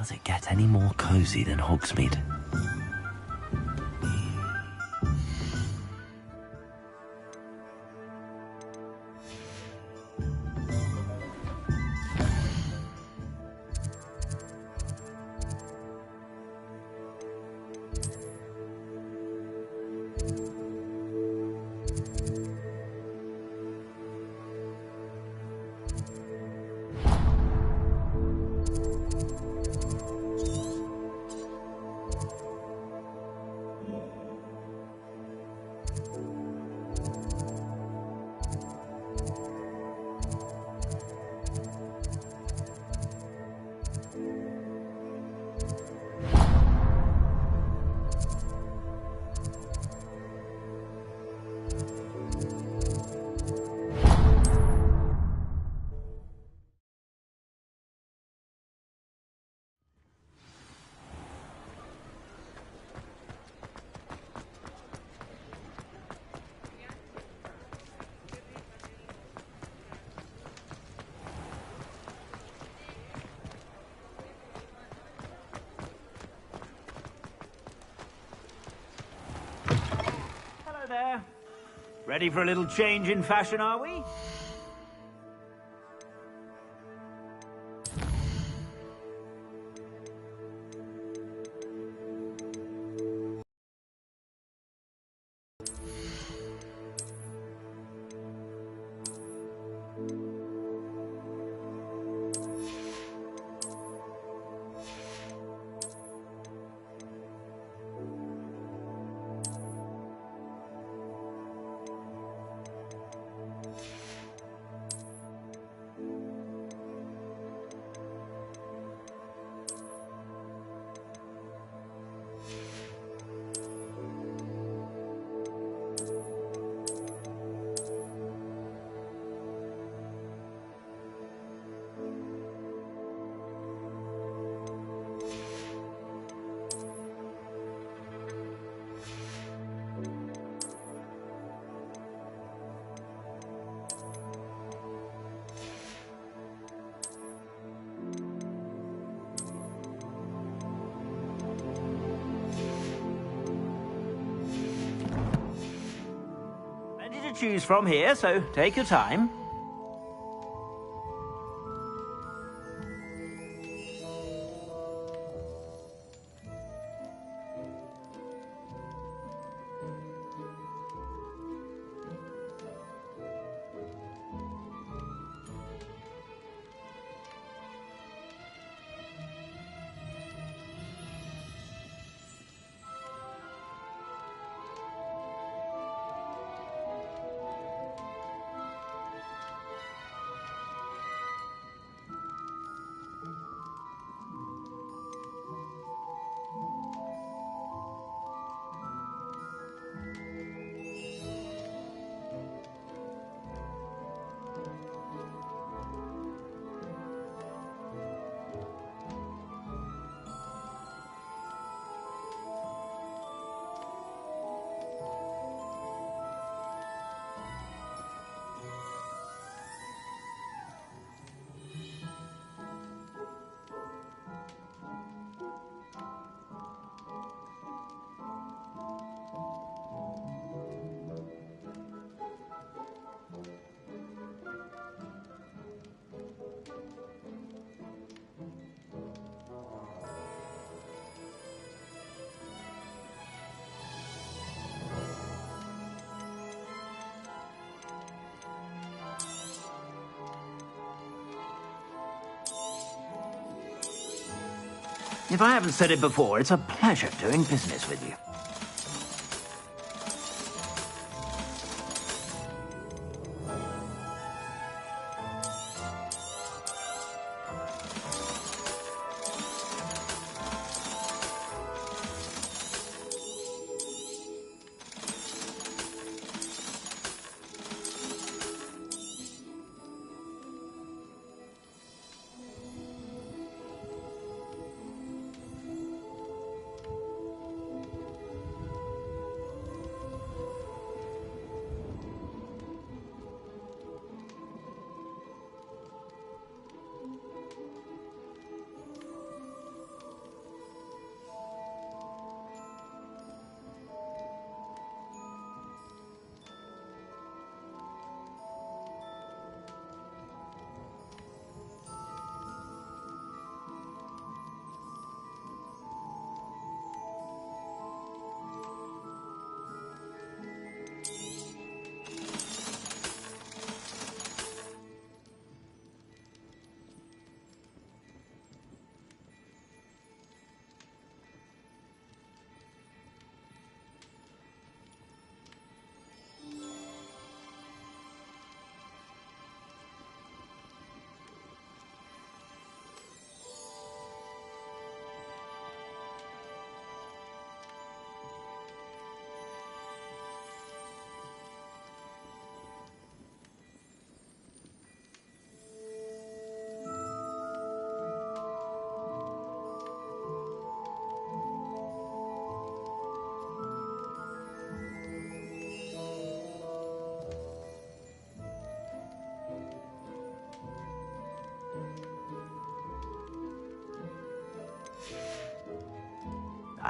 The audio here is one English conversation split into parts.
Does it get any more cozy than Hogsmeade? There. Ready for a little change in fashion, are we? Choose from here, so take your time. If I haven't said it before, it's a pleasure doing business with you.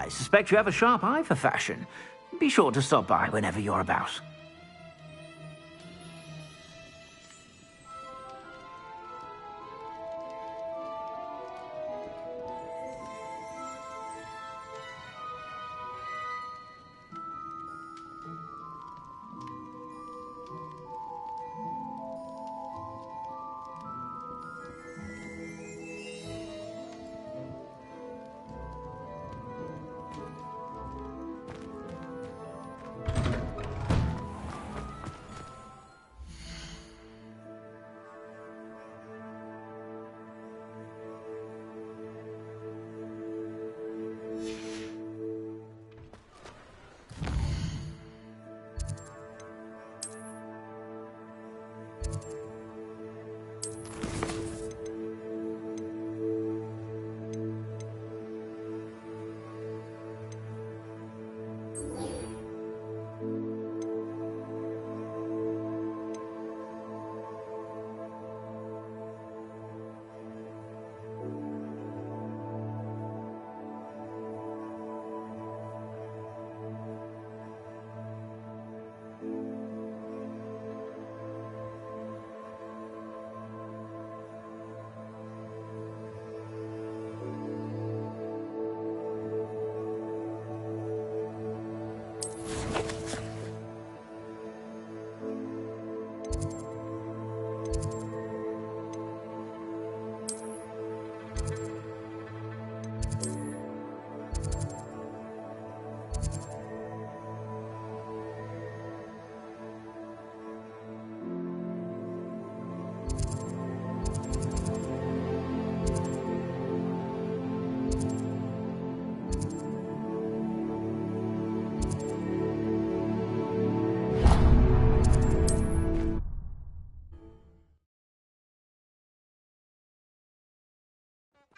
I suspect you have a sharp eye for fashion. Be sure to stop by whenever you're about.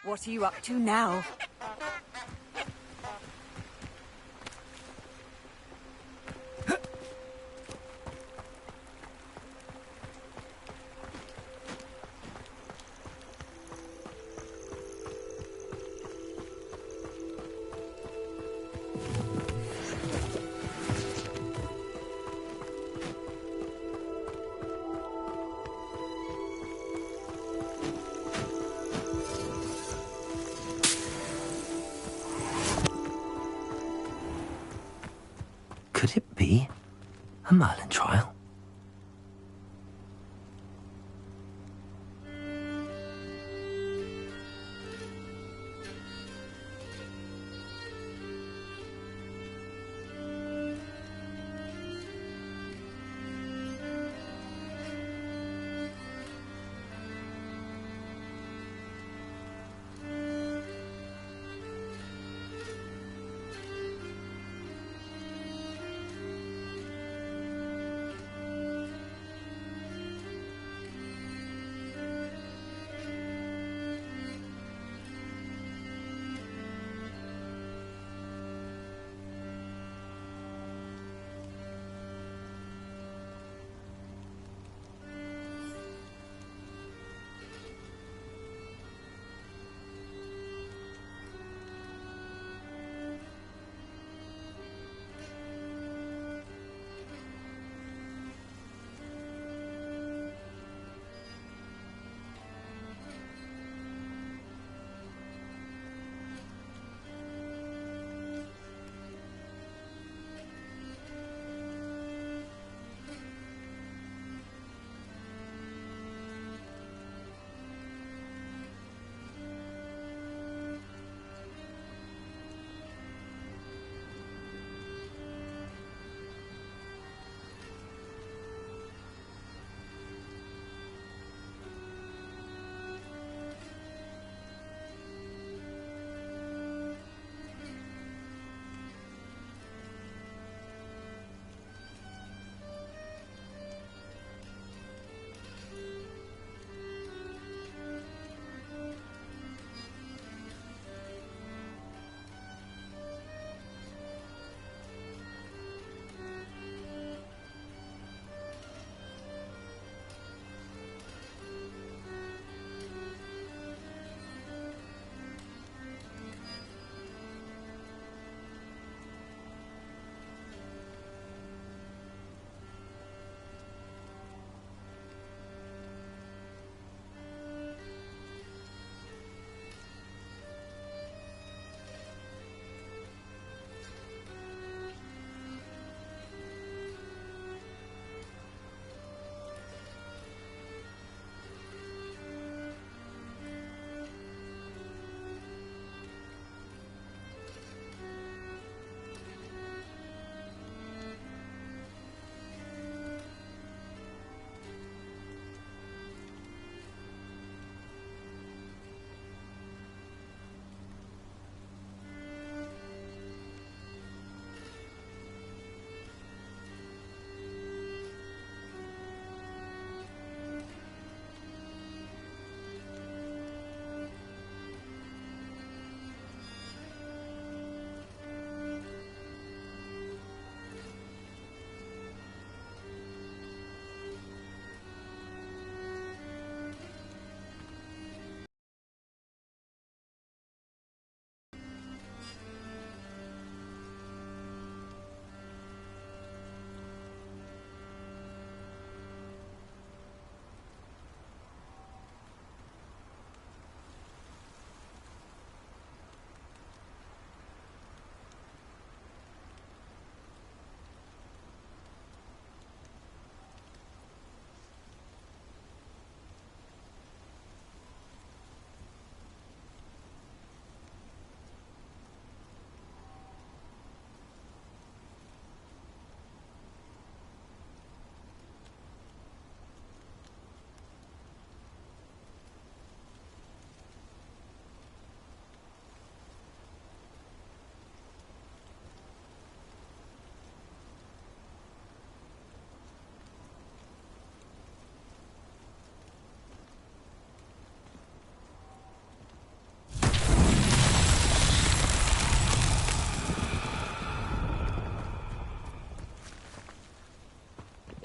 What are you up to now? Could it be a Merlin trial?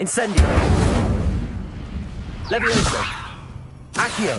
Incendio. Levioso. Accio.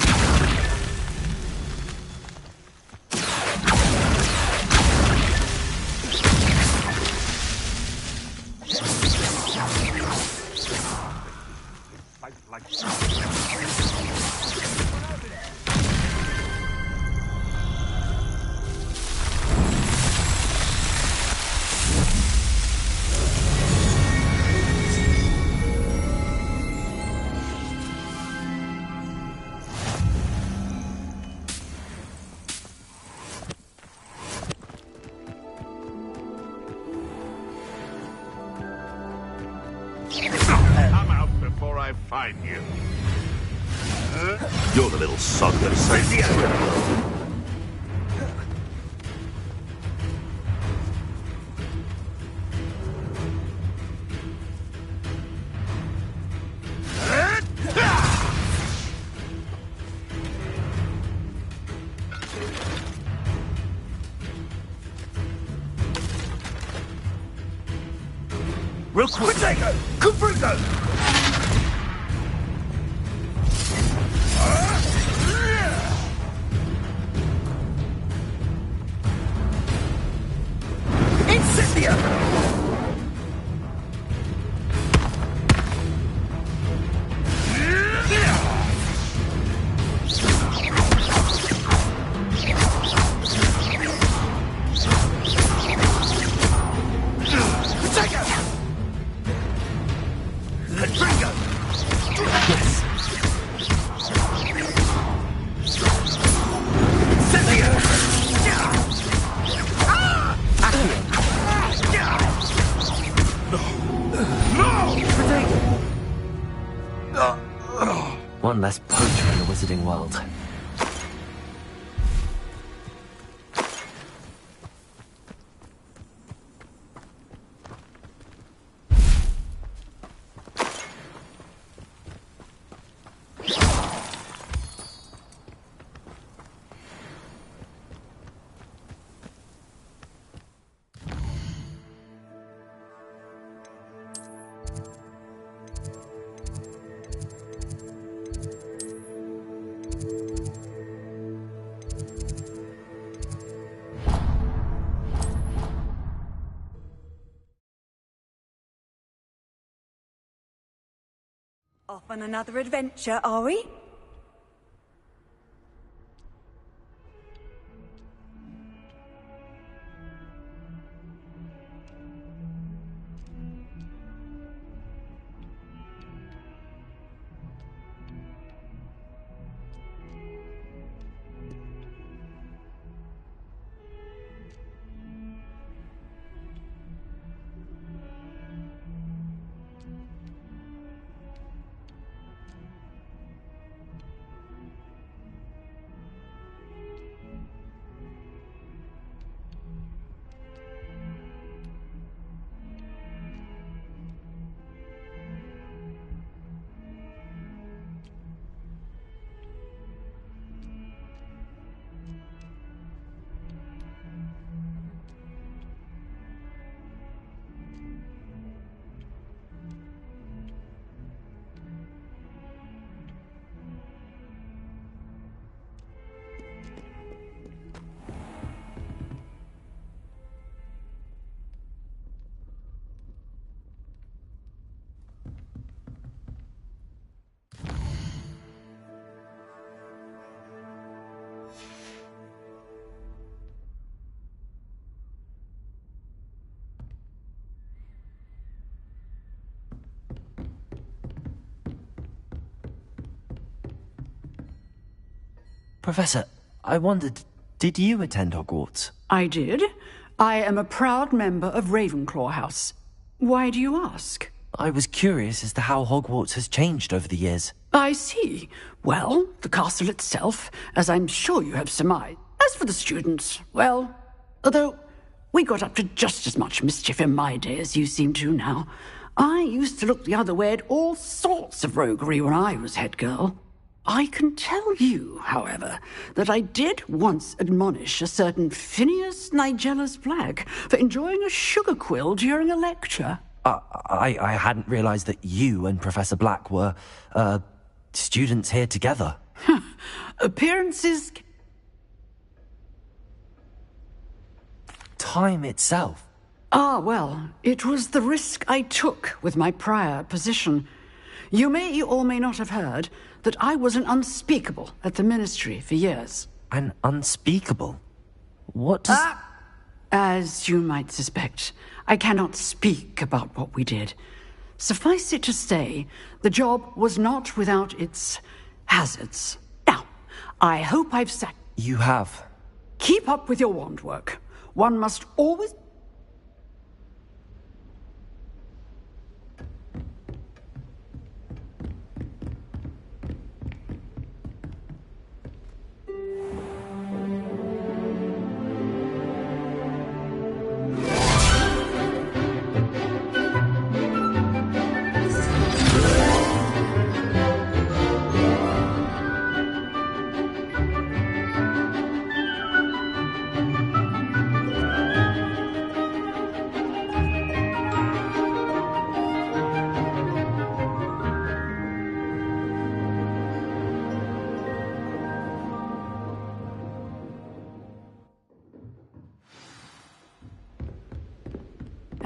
Come out before I find you. You're the little sod that saved the world. Real quick. Potato! Cuprigo! Incendio. One less poacher in the wizarding world. Off on another adventure, are we? Professor, I wondered, did you attend Hogwarts? I did. I am a proud member of Ravenclaw House. Why do you ask? I was curious as to how Hogwarts has changed over the years. I see. Well, the castle itself, as I'm sure you have surmised. As for the students, well, although we got up to just as much mischief in my day as you seem to now. I used to look the other way at all sorts of roguery when I was head girl. I can tell you, however, that I did once admonish a certain Phineas Nigellus Black for enjoying a sugar quill during a lecture. I hadn't realized that you and Professor Black were, students here together. Appearances... Time itself. Ah, well, it was the risk I took with my prior position. You may or may not have heard that I was an unspeakable at the Ministry for years. An unspeakable? What does... As you might suspect, I cannot speak about what we did. Suffice it to say, the job was not without its hazards. Now, I hope I've said... You have. Keep up with your wand work. One must always...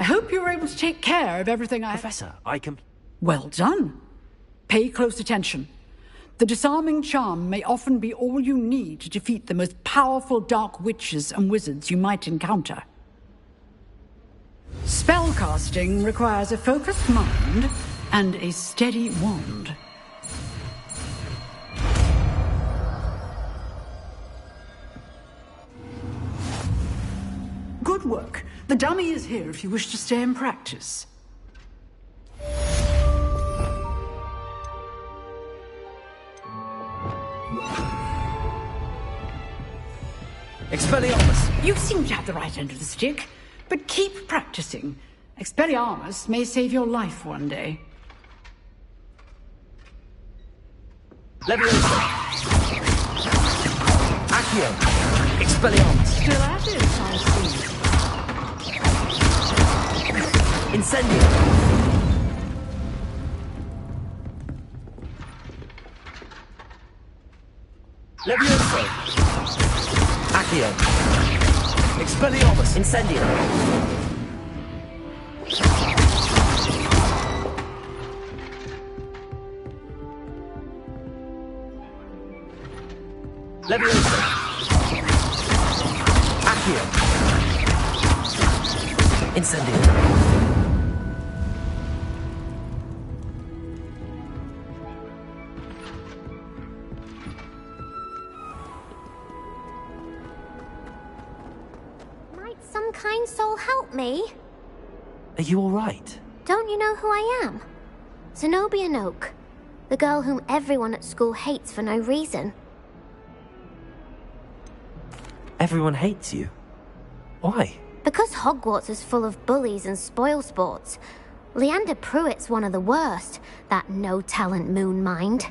I hope you were able to take care of everything I... Professor, I can... Well done. Pay close attention. The disarming charm may often be all you need to defeat the most powerful dark witches and wizards you might encounter. Spellcasting requires a focused mind and a steady wand. Good work. The dummy is here if you wish to stay and practice. Expelliarmus! You seem to have the right end of the stick, but keep practicing. Expelliarmus may save your life one day. Leviosa! Accio! Expelliarmus! Still at it, I see. Incendio! Leviosa! Accio! Expelliarmus! Incendio! Leviosa! Accio! Incendio! Some kind soul help me? Are you all right? Don't you know who I am? Zenobia Noak, the girl whom everyone at school hates for no reason. Everyone hates you. Why? Because Hogwarts is full of bullies and spoilsports. Leander Pruitt's one of the worst, that no-talent moon mind.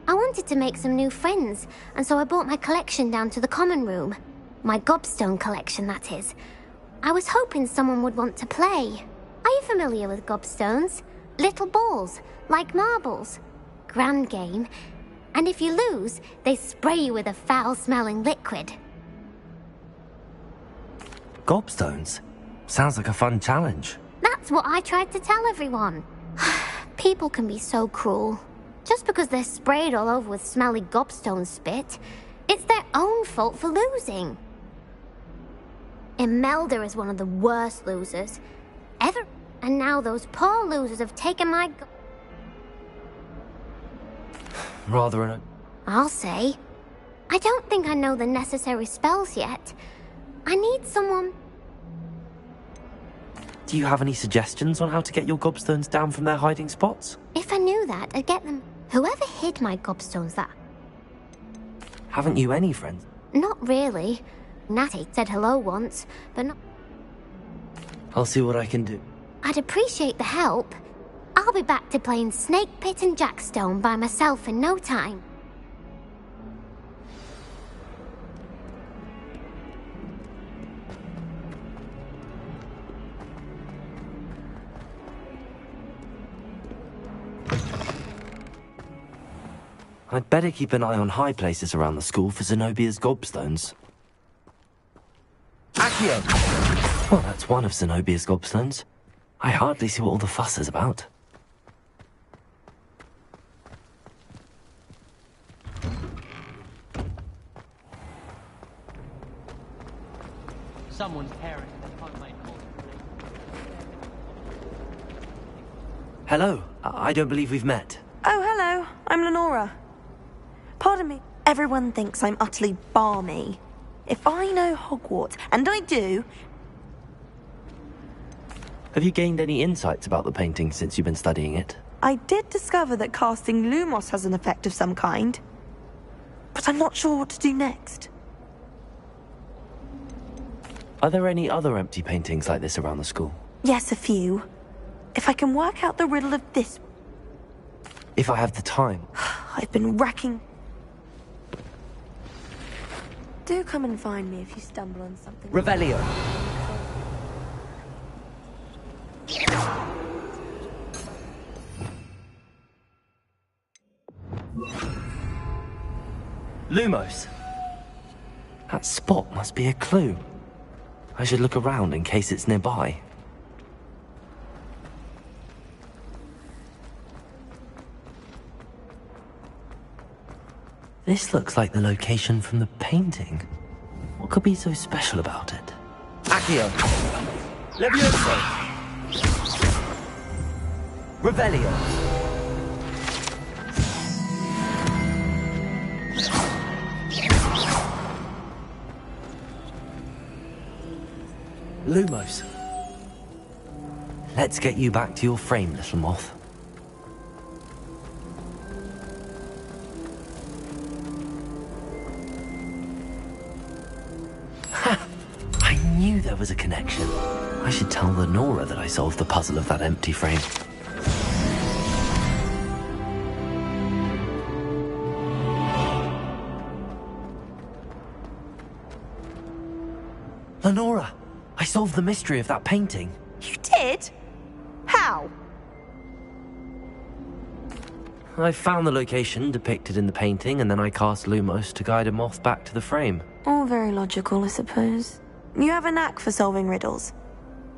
I wanted to make some new friends, and so I brought my collection down to the common room. My gobstone collection, that is. I was hoping someone would want to play. Are you familiar with gobstones? Little balls, like marbles. Grand game. And if you lose, they spray you with a foul-smelling liquid. Gobstones? Sounds like a fun challenge. That's what I tried to tell everyone. People can be so cruel. Just because they're sprayed all over with smelly gobstone spit, it's their own fault for losing. Imelda is one of the worst losers ever, and now those poor losers have taken my Rather an... I'll say. I don't think I know the necessary spells yet. I need someone... Do you have any suggestions on how to get your gobstones down from their hiding spots? If I knew that, I'd get them. Whoever hid my gobstones that... Haven't you any friends? Not really. Natty said hello once, but not... I'll see what I can do. I'd appreciate the help. I'll be back to playing Snake Pit and Jackstone by myself in no time. I'd better keep an eye on high places around the school for Zenobia's gobstones. Accio! Well, that's one of Zenobia's gobstones. I hardly see what all the fuss is about. Someone's parent can't make calls. Hello. I don't believe we've met. Oh, hello. I'm Lenora. Pardon me. Everyone thinks I'm utterly balmy. If I know Hogwarts, and I do... Have you gained any insights about the painting since you've been studying it? I did discover that casting Lumos has an effect of some kind. But I'm not sure what to do next. Are there any other empty paintings like this around the school? Yes, a few. If I can work out the riddle of this... If I have the time. I've been racking... Do come and find me if you stumble on something. Revelio. Lumos. That spot must be a clue. I should look around in case it's nearby. This looks like the location from the painting. What could be so special about it? Accio! Levioso! Revelio! Lumos. Let's get you back to your frame, little moth. I knew there was a connection. I should tell Lenora that I solved the puzzle of that empty frame. Lenora, I solved the mystery of that painting. You did? How? I found the location depicted in the painting, and then I cast Lumos to guide a moth back to the frame. All very logical, I suppose. You have a knack for solving riddles.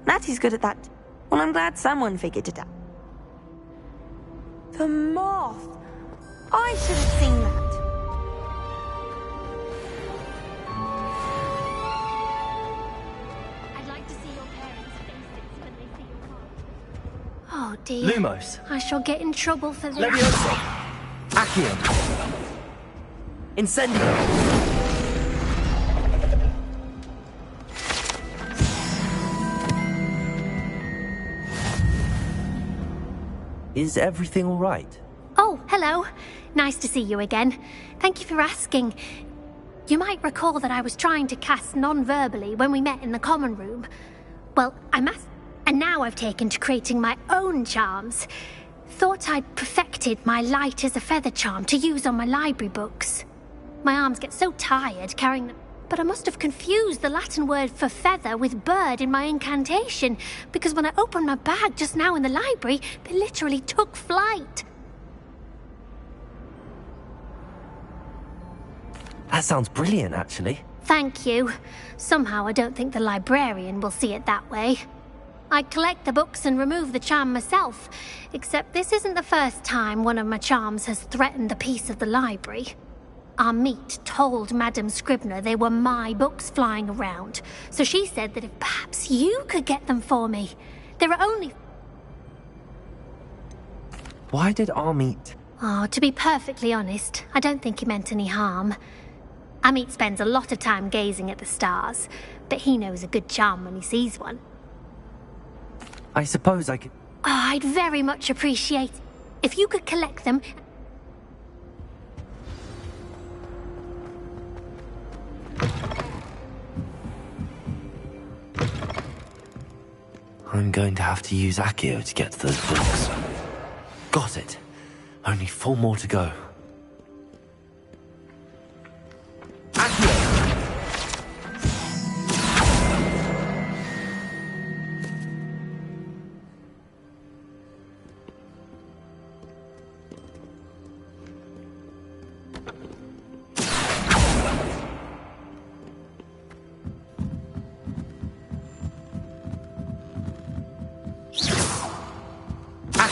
Natty's good at that. Well, I'm glad someone figured it out. The moth! I should have seen that. I'd like to see your parents' faces when they see your mom. Oh dear. Lumos. I shall get in trouble for this. Levioso. Accio. Incendio. Is everything all right? Oh, hello. Nice to see you again. Thank you for asking. You might recall that I was trying to cast non-verbally when we met in the common room. Well, and now I've taken to creating my own charms. Thought I'd perfected my light as a feather charm to use on my library books. My arms get so tired carrying them. But I must have confused the Latin word for feather with bird in my incantation, because when I opened my bag just now in the library, they literally took flight. That sounds brilliant, actually. Thank you. Somehow I don't think the librarian will see it that way. I collect the books and remove the charm myself, except this isn't the first time one of my charms has threatened the peace of the library. Amit told Madame Scribner they were my books flying around, so she said that if perhaps you could get them for me. There are only... Why did Amit... Oh, to be perfectly honest, I don't think he meant any harm. Amit spends a lot of time gazing at the stars, but he knows a good charm when he sees one. I suppose I could... Oh, I'd very much appreciate it if you could collect them. I'm going to have to use Accio to get to those books. Got it. Only 4 more to go. Accio!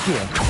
Accio.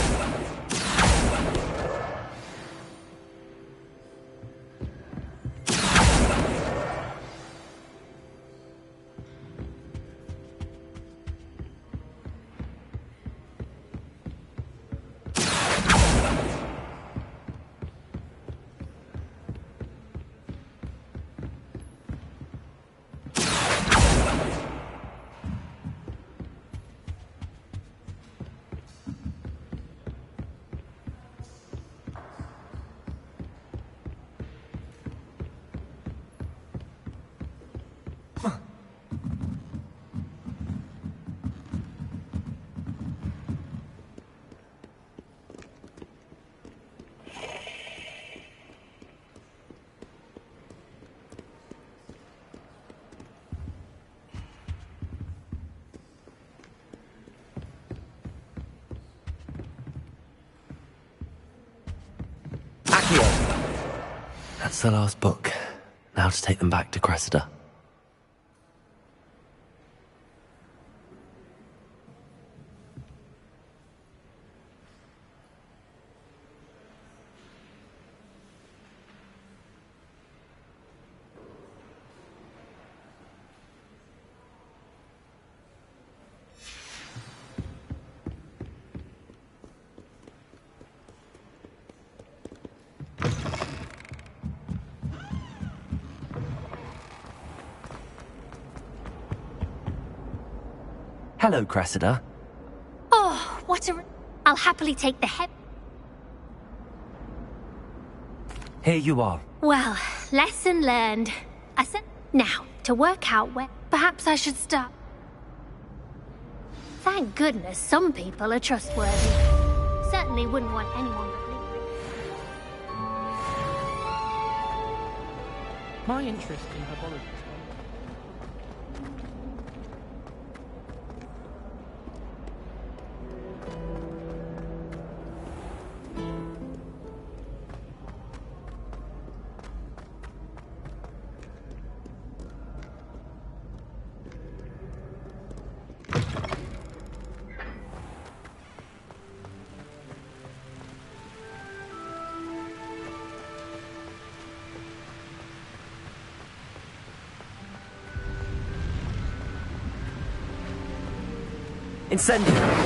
That's the last book. Now to take them back to Cressida. Hello, Cressida. Oh, what a... I'll happily take the head... Here you are. Well, lesson learned. I said... Now, to work out where... Perhaps I should start... Thank goodness some people are trustworthy. Certainly wouldn't want anyone but me. My interest in herbology. Incendio.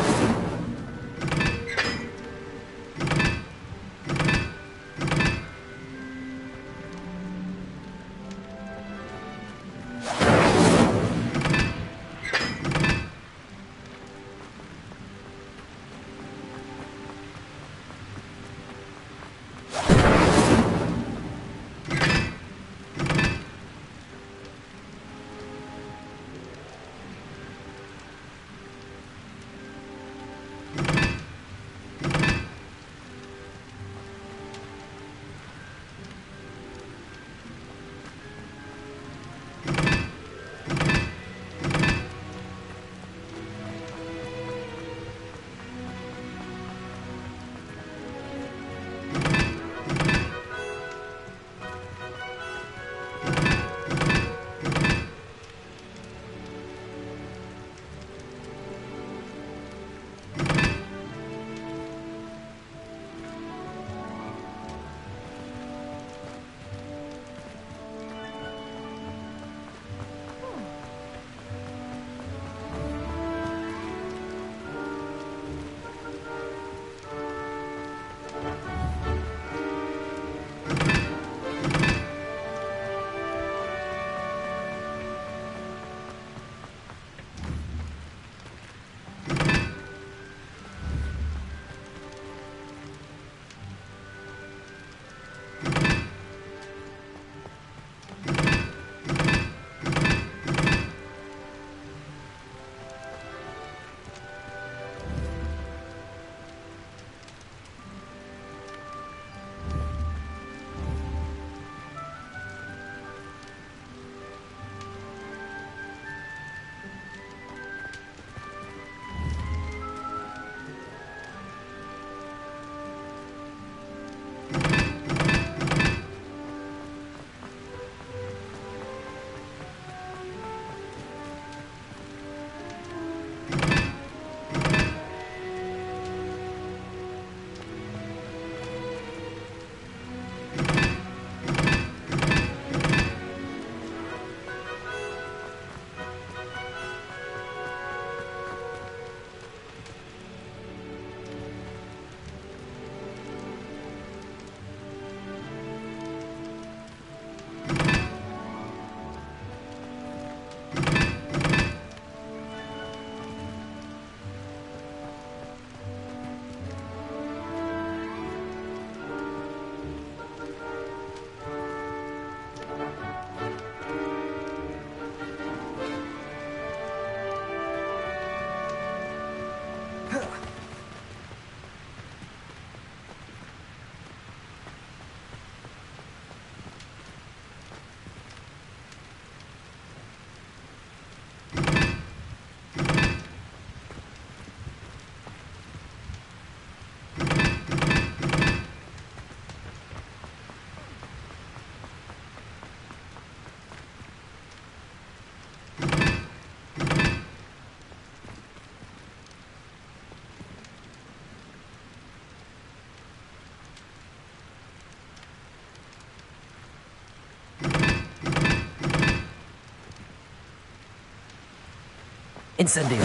Incendio.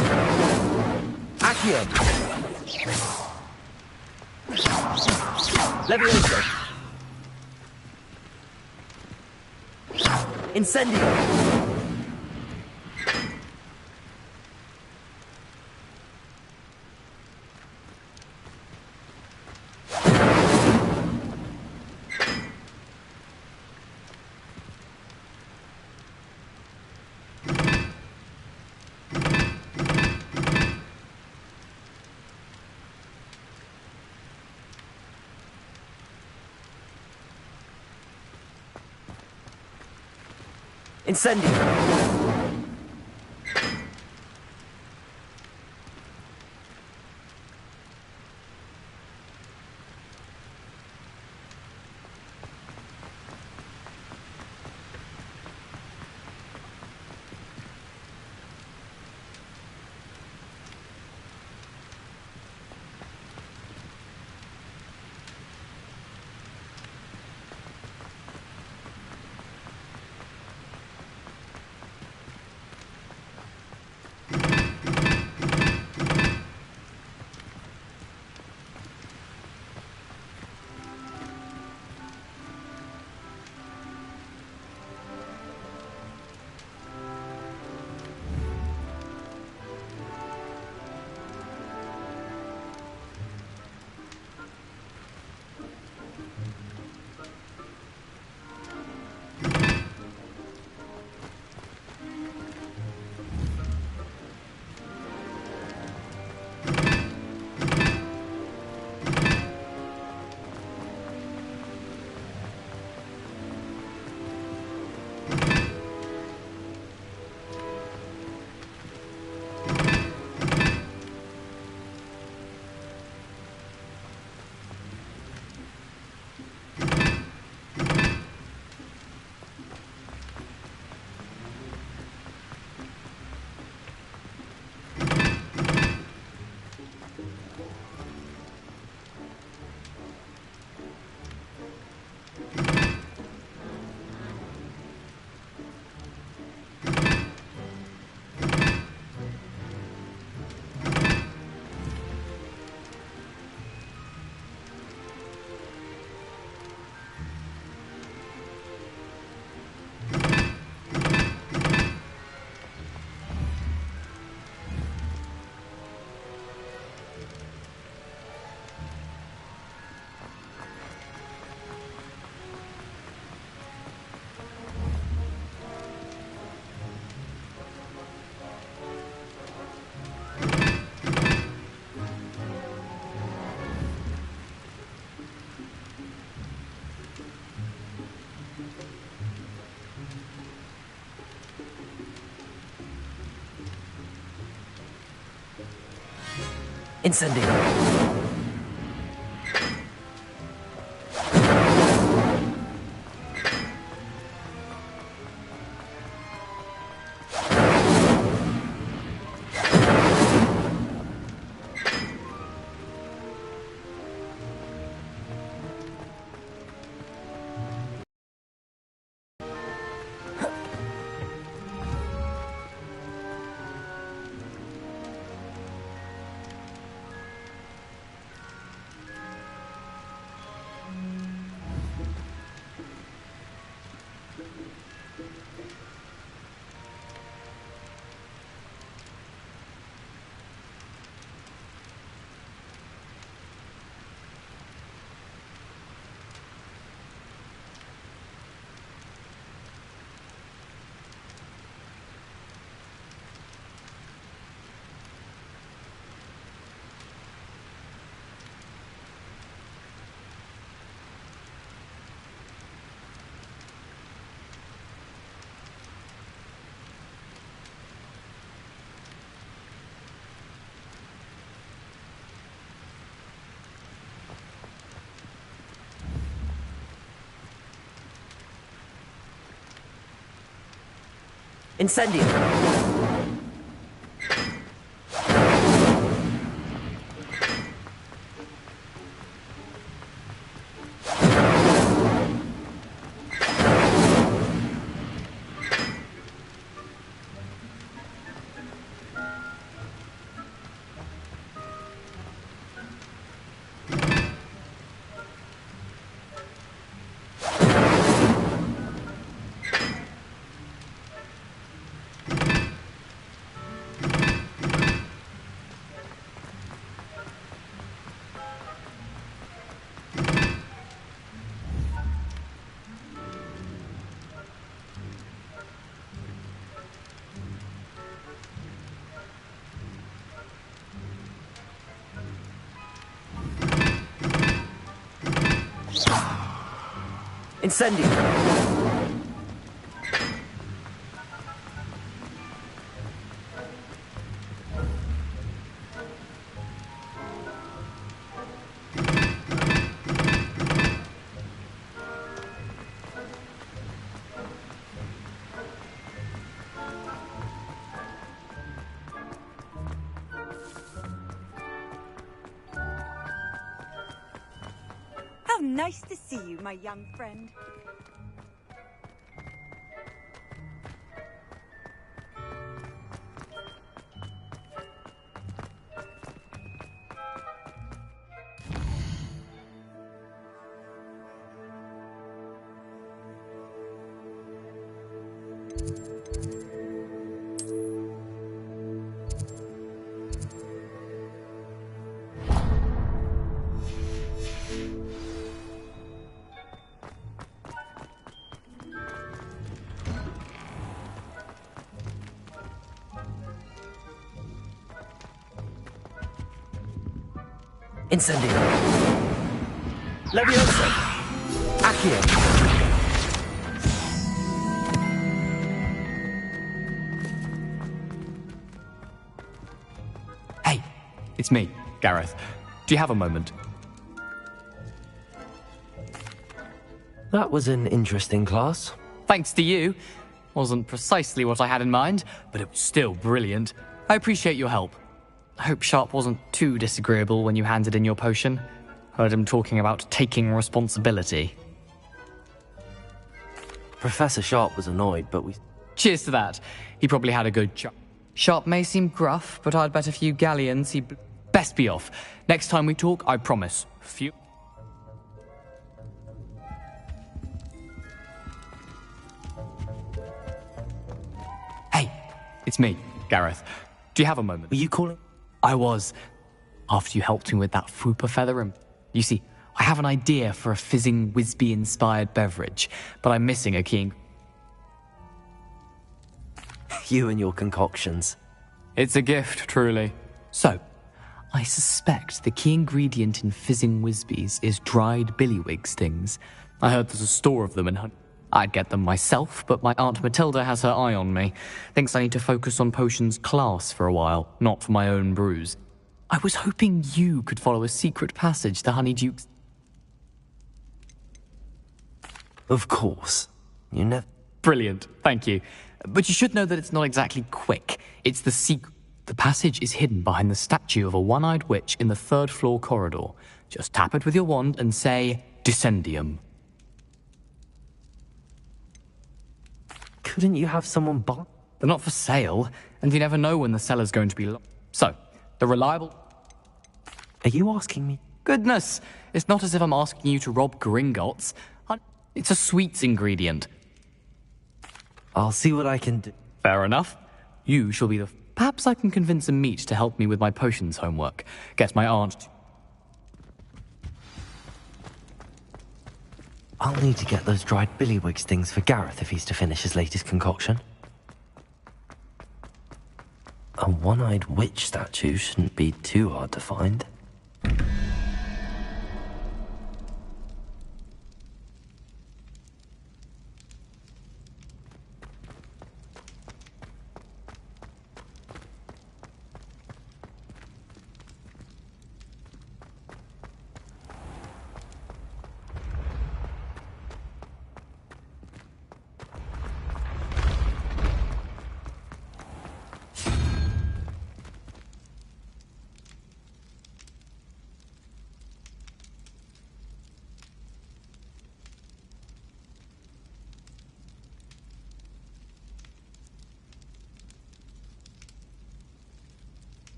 Accio. Levioso. Incendio. Incendio. Incendio. Incendio. Incendio! How nice to see you, my young friend. Incendio! Leviosa! Accio! Hey, it's me, Gareth. Do you have a moment? That was an interesting class. Thanks to you. Wasn't precisely what I had in mind, but it was still brilliant. I appreciate your help. I hope Sharp wasn't too disagreeable when you handed in your potion. Heard him talking about taking responsibility. Professor Sharp was annoyed, but we... Cheers to that. He probably had a good job. Sharp may seem gruff, but I'd bet a few galleons he'd best be off. Next time we talk, I promise. Few... Hey, it's me, Gareth. Do you have a moment? Were you calling? I was. After you helped me with that Fupa feather and... You see, I have an idea for a fizzing Whizbee-inspired beverage, but I'm missing a key... You and your concoctions. It's a gift, truly. So, I suspect the key ingredient in fizzing Whizbees is dried billywig stings. I heard there's a store of them in I'd get them myself, but my Aunt Matilda has her eye on me. Thinks I need to focus on potions class for a while, not for my own brews. I was hoping you could follow a secret passage to Honeyduke's... Of course. You never... Brilliant, thank you. But you should know that it's not exactly quick. It's the secret. The passage is hidden behind the statue of a one-eyed witch in the third-floor corridor. Just tap it with your wand and say, Descendium. Couldn't you have someone buy... They're not for sale, and you never know when the cellar's going to be locked. So, the reliable... Are you asking me? Goodness, it's not as if I'm asking you to rob Gringotts. It's a sweets ingredient. I'll see what I can do. Fair enough. You shall be the... Perhaps I can convince a meat to help me with my potions homework. Get my aunt to... I'll need to get those dried billywig stings for Gareth if he's to finish his latest concoction. A one-eyed witch statue shouldn't be too hard to find.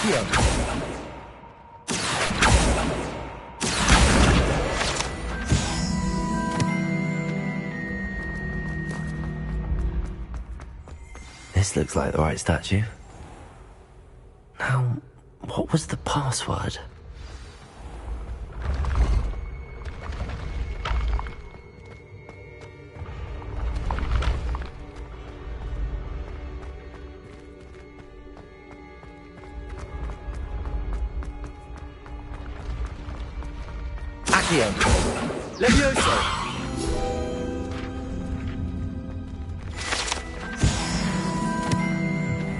Accio! This looks like the right statue. Now, what was the password? Accio! Levioso!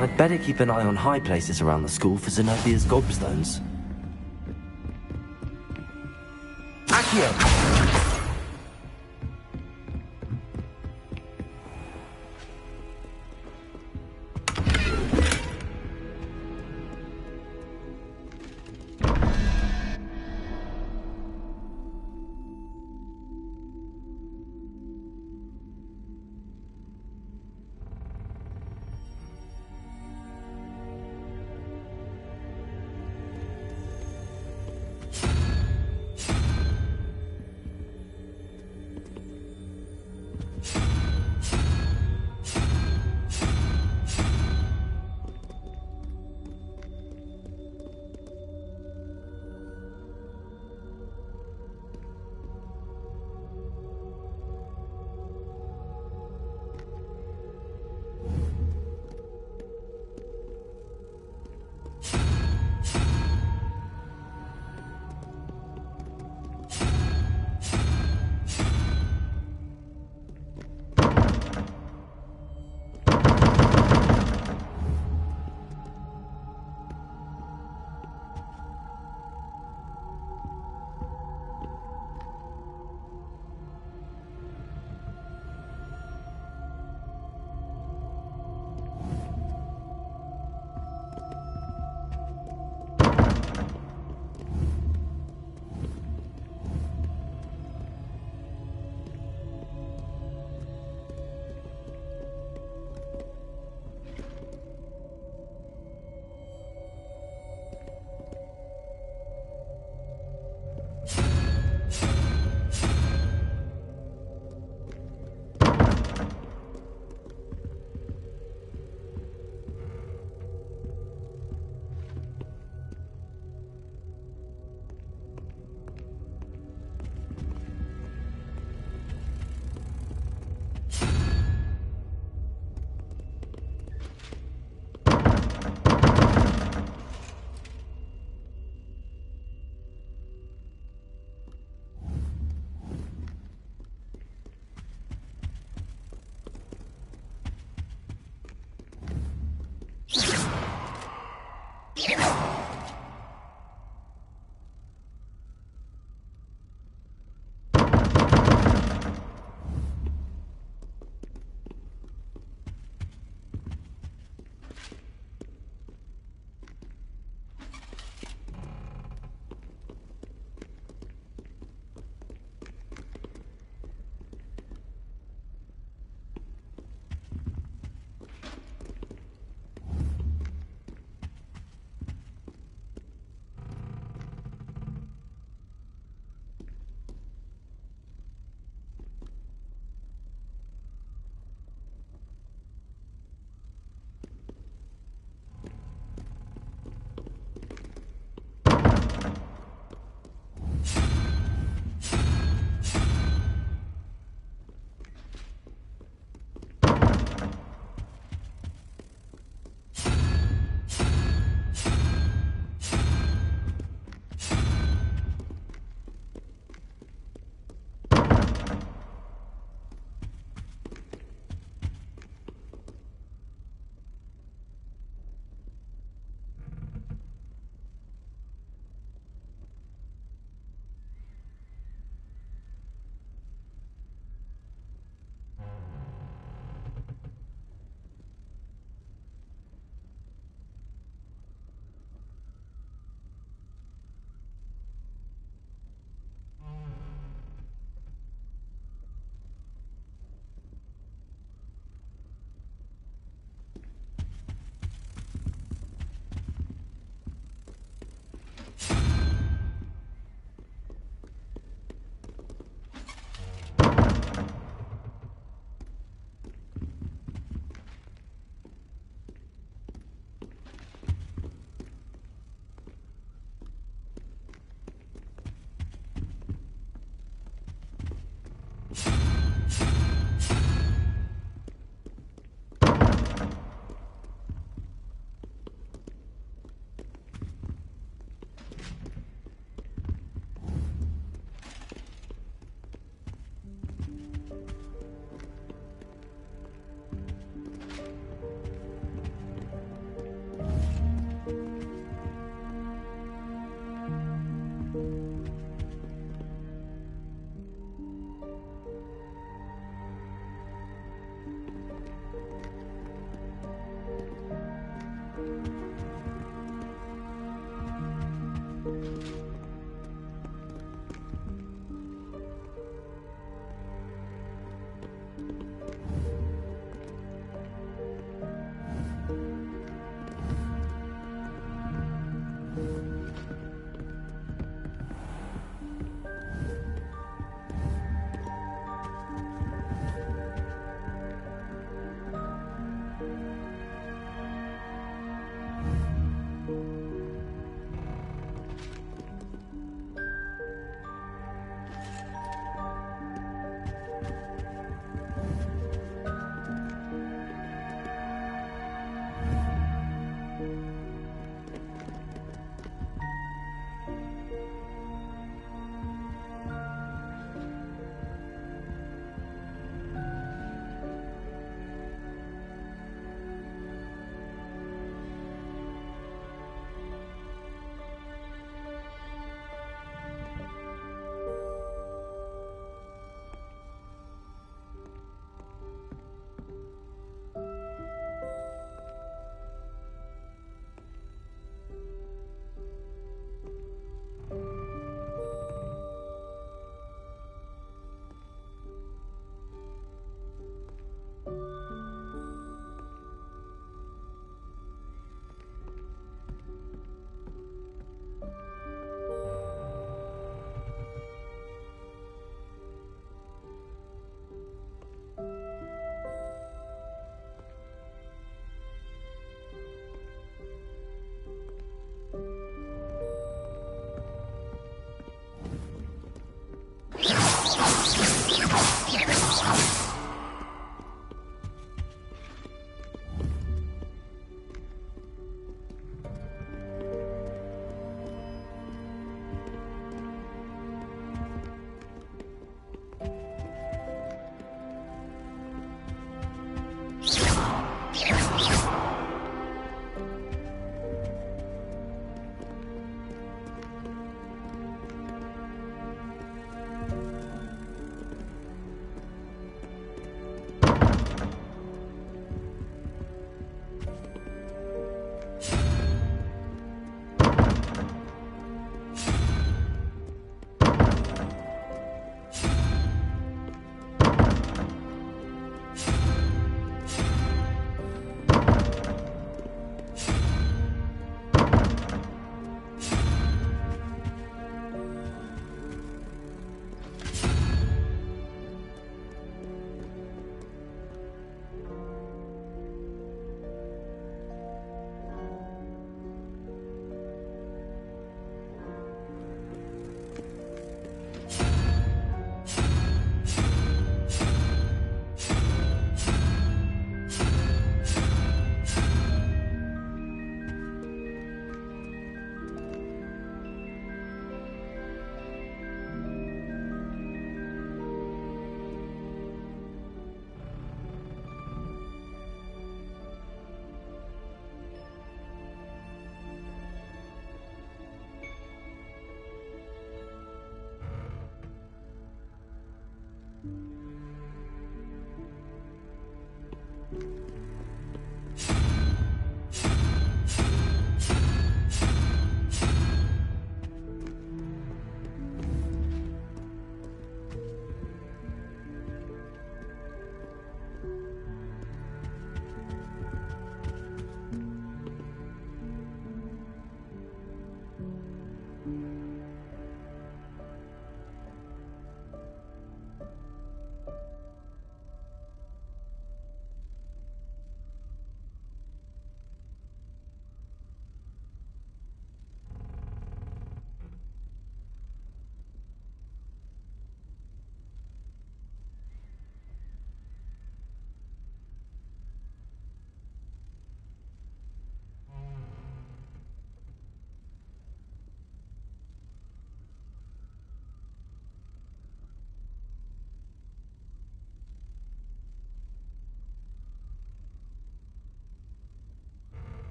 I'd better keep an eye on high places around the school for Zenobia's gobstones. Accio!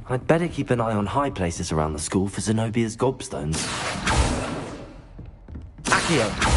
I'd better keep an eye on high places around the school for Zenobia's gobstones. Accio!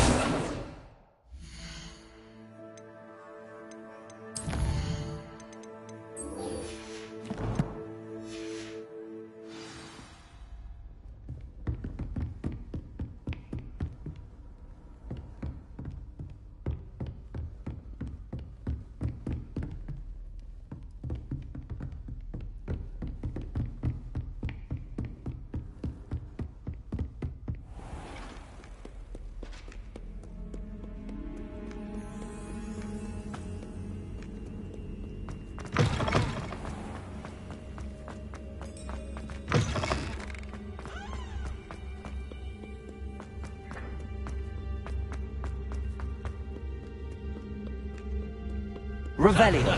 Revelio.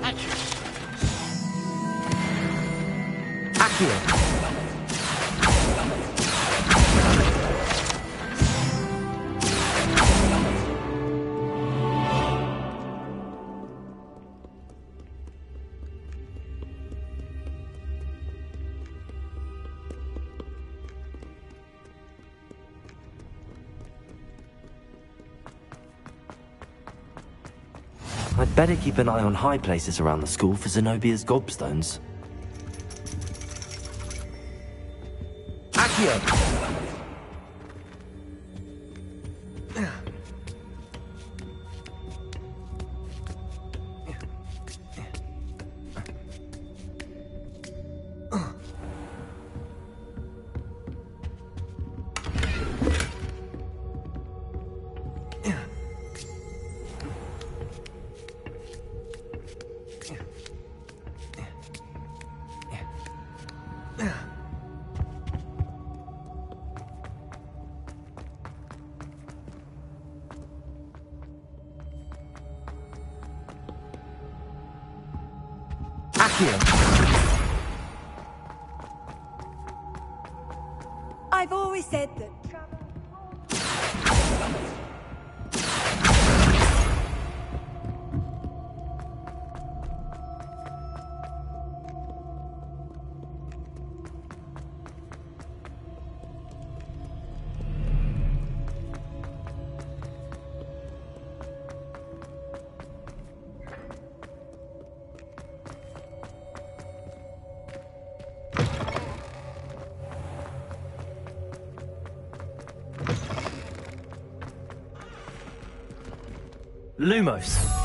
Accio. I'd better keep an eye on high places around the school for Zenobia's gobstones. Accio! I've always said that. Lumos.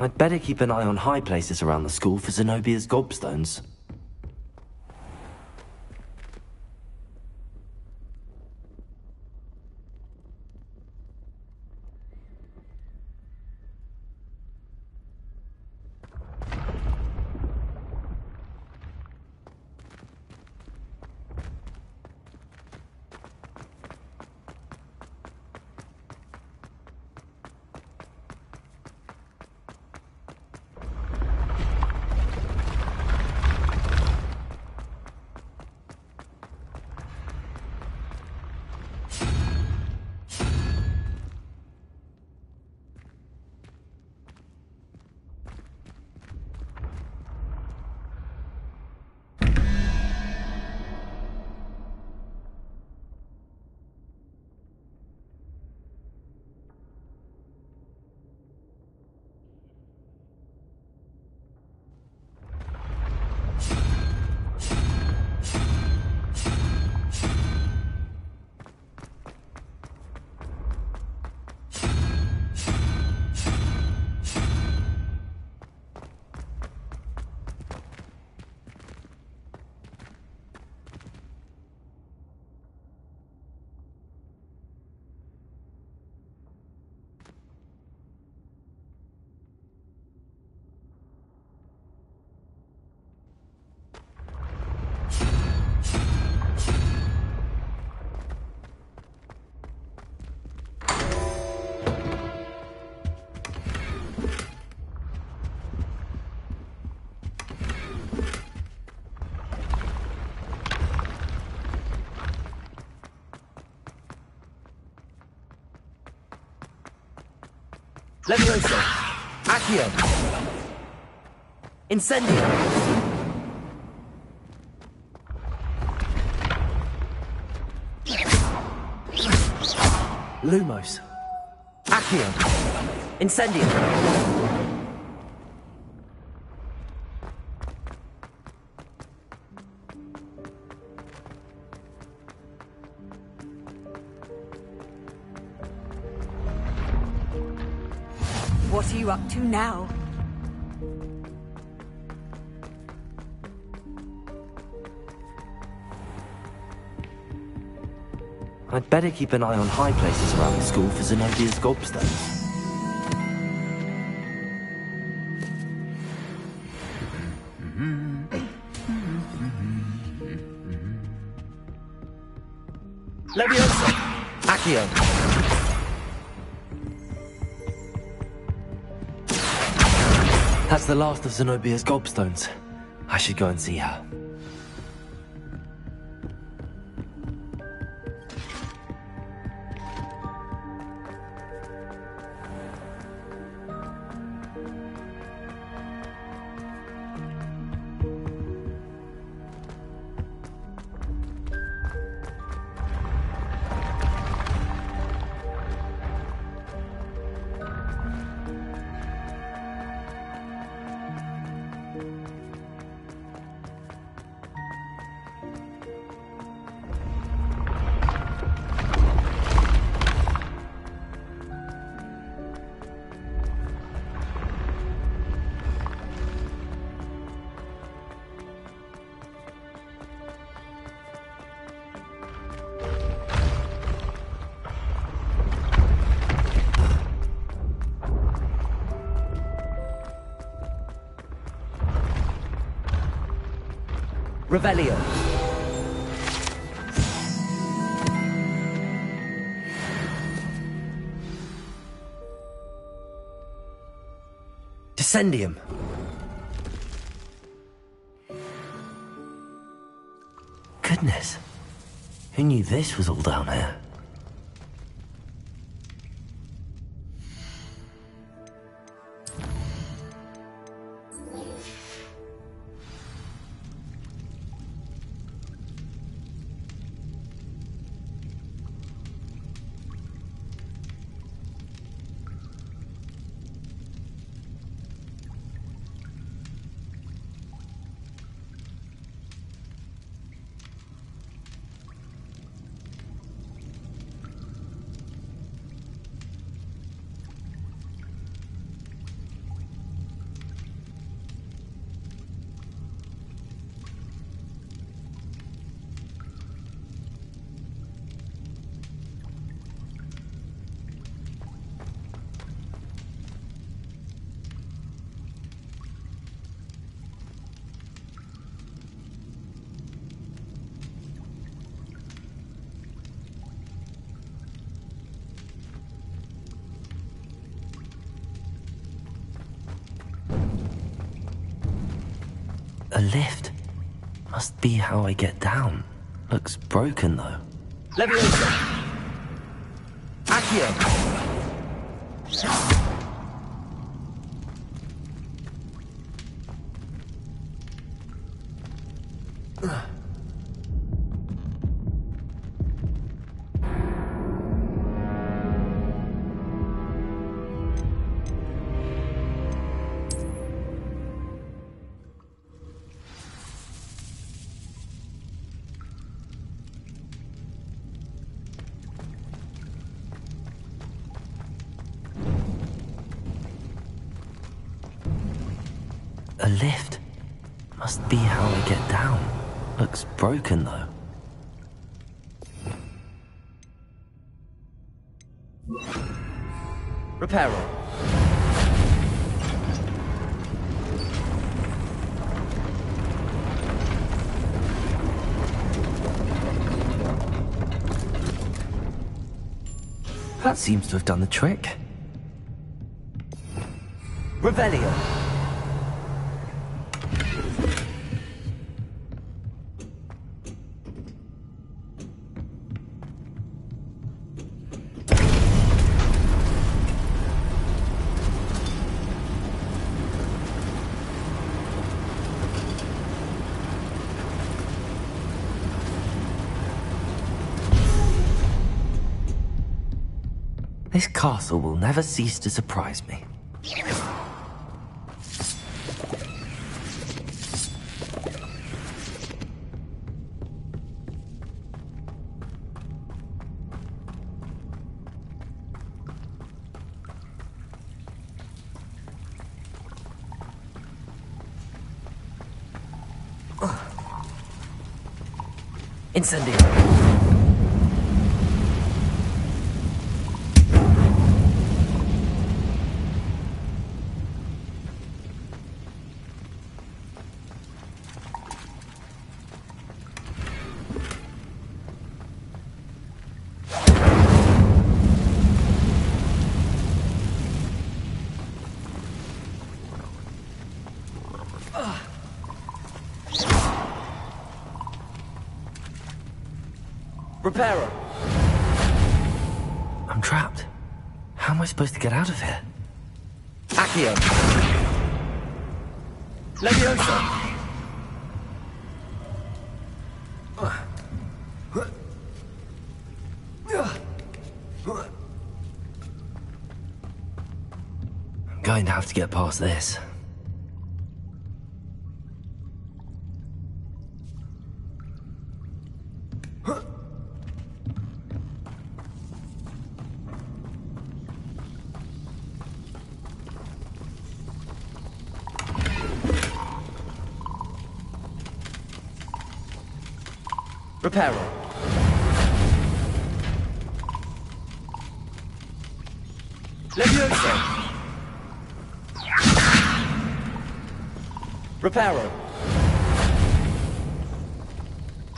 I'd better keep an eye on high places around the school for Zenobia's gobstones. Levioso! Accio! Incendio! Lumos! Accio! Incendio! What are you up to now? I'd better keep an eye on high places around the school for Zenobia's gobstones. Leviosa! Accio! That's the last of Zenobia's gobstones. I should go and see her. Revelio. Descendium. Goodness. Who knew this was all down here? A lift. Must be how I get down. Looks broken, though. Leviosa! Accio! A lift. Must be how I get down. Looks broken, though. Reparo. That seems to have done the trick. Revelio. This castle will never cease to surprise me. Incendio. Reparo. I'm trapped. How am I supposed to get out of here? Accio. Leviosa. I'm going to have to get past this. Reparo. Leviosa. Reparo.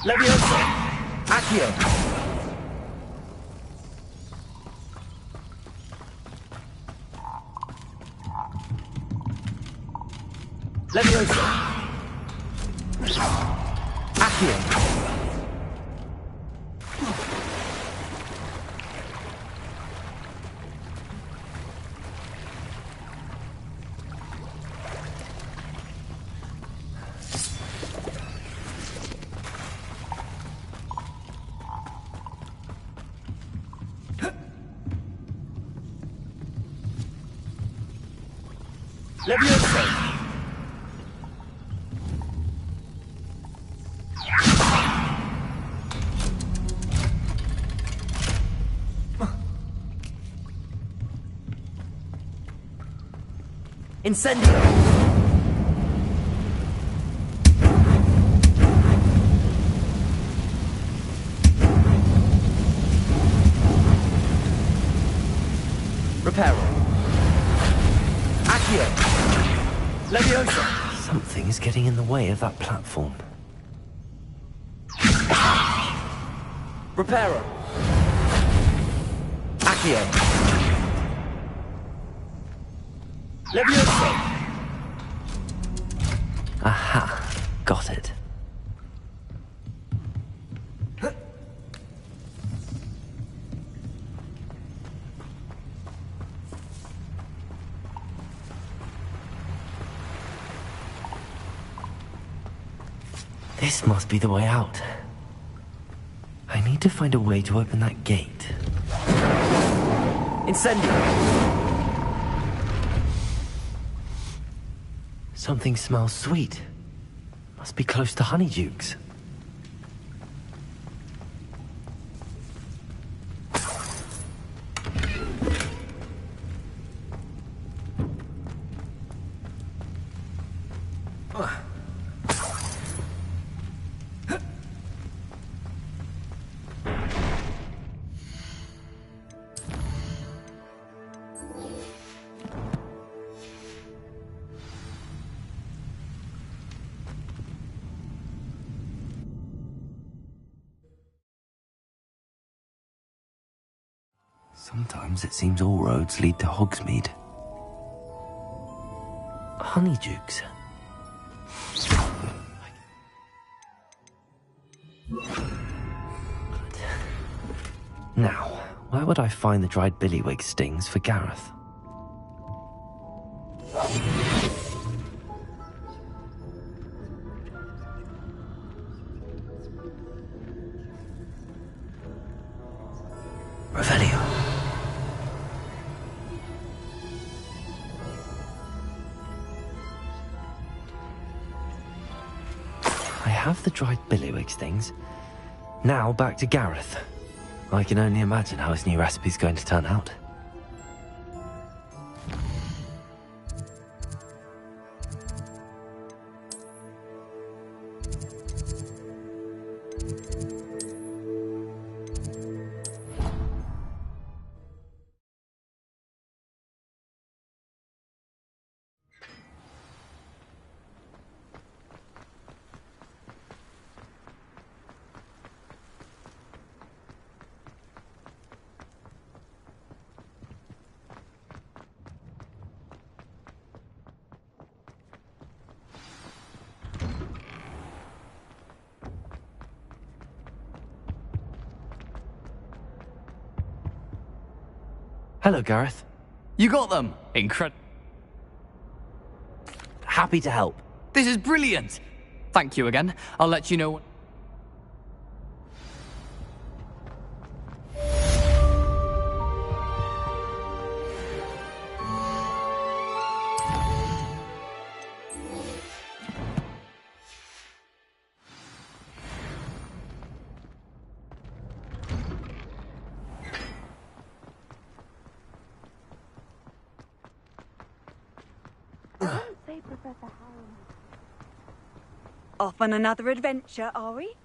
Leviosa. Accio. Leviosa. Accio. Leviosa. Incendio. Reparo. Accio. Leviosa. Something is getting in the way of that platform. Reparo. Accio. Leviosa. Aha. Got it. This must be the way out. I need to find a way to open that gate. Incendio! Something smells sweet. Must be close to Honeydukes. Sometimes it seems all roads lead to Hogsmeade. Honeydukes. Now, where would I find the dried billywig stings for Gareth? Revelio. have the dried billywig stings. Now back to Gareth. I can only imagine how his new recipe's going to turn out. Hello, Gareth. You got them! Incredible. Happy to help. This is brilliant! Thank you again. I'll let you know. Off on another adventure, are we?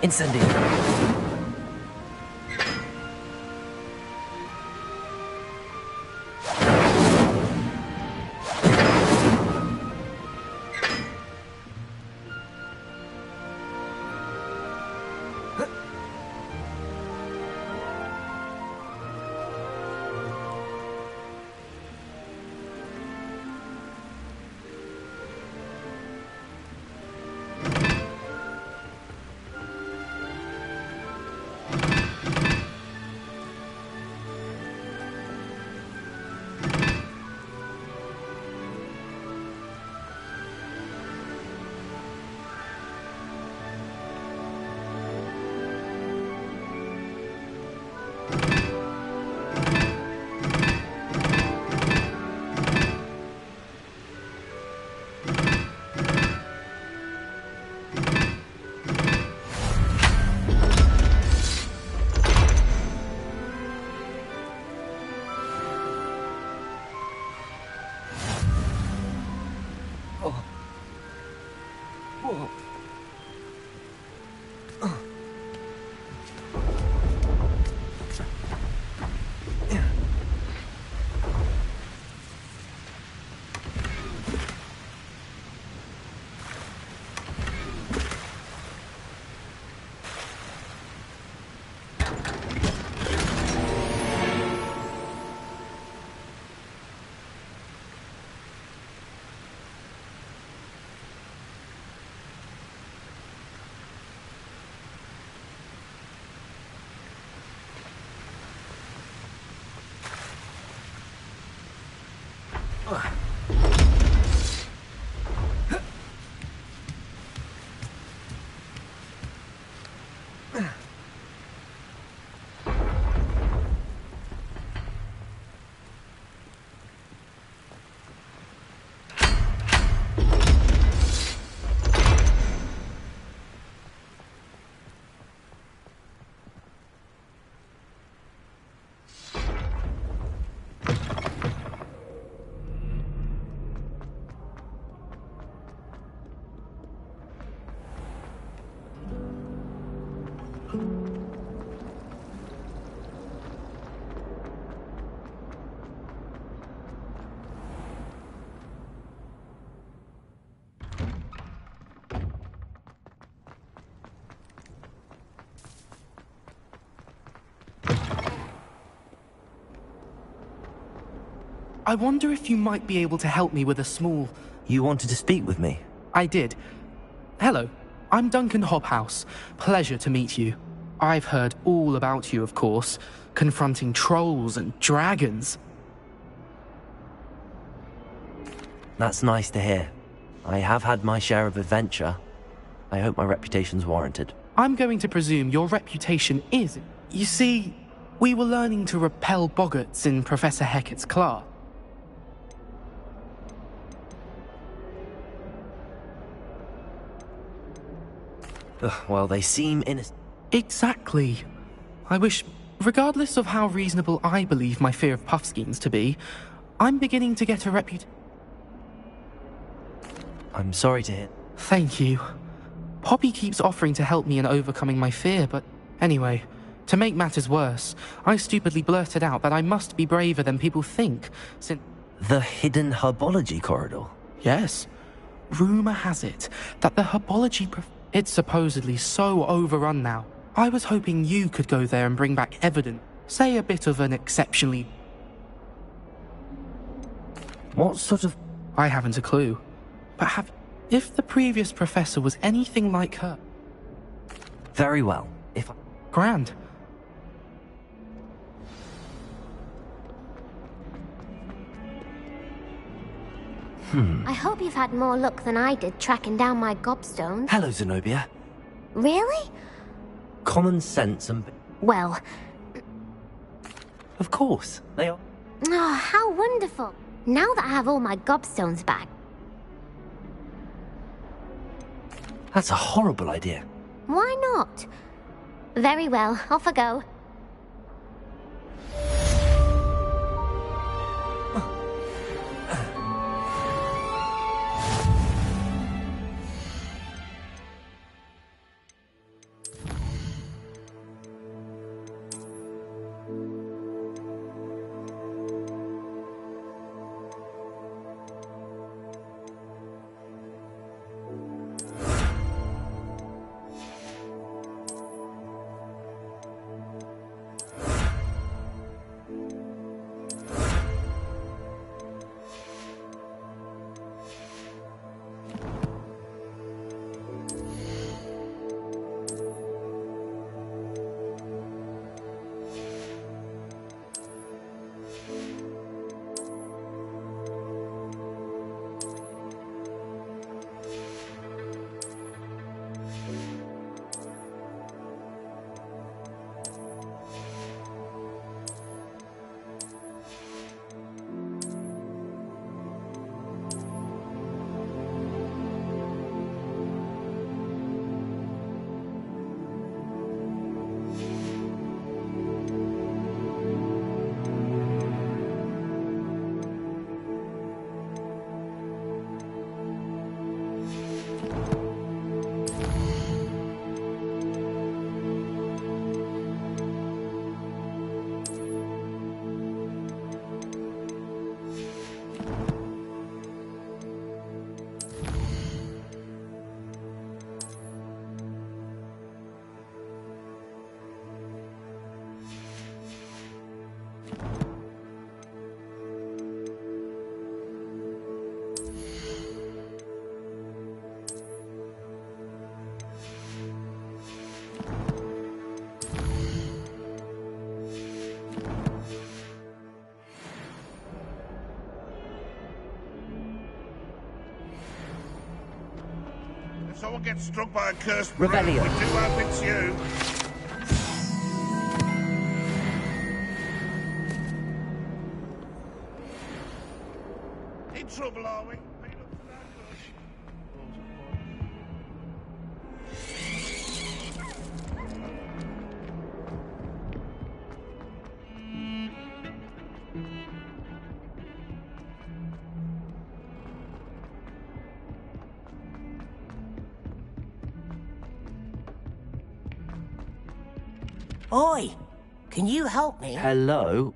Incendio. I wonder if you might be able to help me with a small... You wanted to speak with me? I did. Hello, I'm Duncan Hobhouse. Pleasure to meet you. I've heard all about you, of course, confronting trolls and dragons. That's nice to hear. I have had my share of adventure. I hope my reputation's warranted. I'm going to presume your reputation is... You see, we were learning to repel boggarts in Professor Hecat's class. Well, they seem innocent. Exactly. I wish, regardless of how reasonable I believe my fear of Puffskeins to be, I'm beginning to get a reputation. I'm sorry to hear. Thank you. Poppy keeps offering to help me in overcoming my fear, but anyway, to make matters worse, I stupidly blurted out that I must be braver than people think, since... The hidden herbology corridor? Yes. Rumour has it that the herbology... It's supposedly so overrun now. I was hoping you could go there and bring back evidence. Say a bit of an exceptionally... What sort of... I haven't a clue. But if the previous professor was anything like her... Very well. If I... Grand. I hope you've had more luck than I did tracking down my gobstones. Hello, Zenobia. Really? Common sense and... Well... Of course, they are... Oh, how wonderful. Now that I have all my gobstones back... That's a horrible idea. Why not? Very well, off I go. Someone gets struck by a cursed Rebellion. We do hope it's you. In trouble, are we? Oi, can you help me? Hello?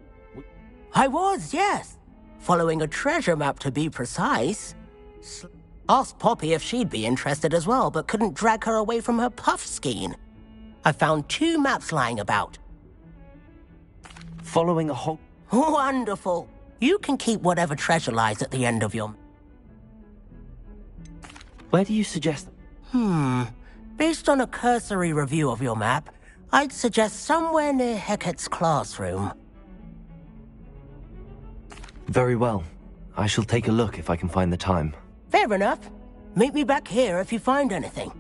I was, yes. Following a treasure map to be precise. Asked Poppy if she'd be interested as well, but couldn't drag her away from her Puffskein. I found 2 maps lying about. Following a whole... Wonderful. You can keep whatever treasure lies at the end of your... Where do you suggest... Based on a cursory review of your map, I'd suggest somewhere near Hecat's classroom. Very well. I shall take a look if I can find the time. Fair enough. Meet me back here if you find anything.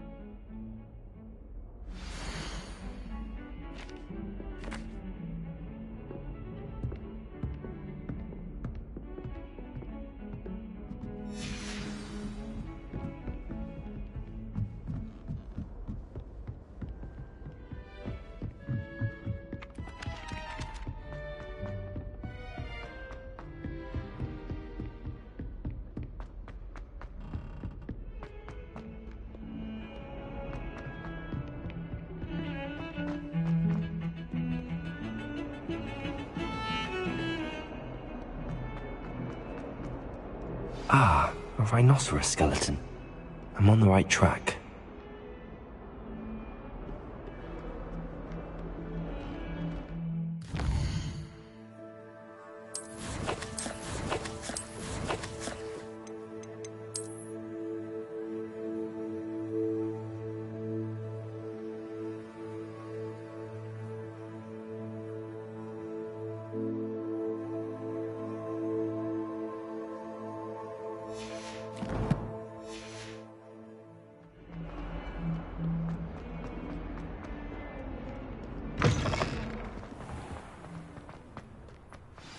Ah, a rhinoceros skeleton. I'm on the right track.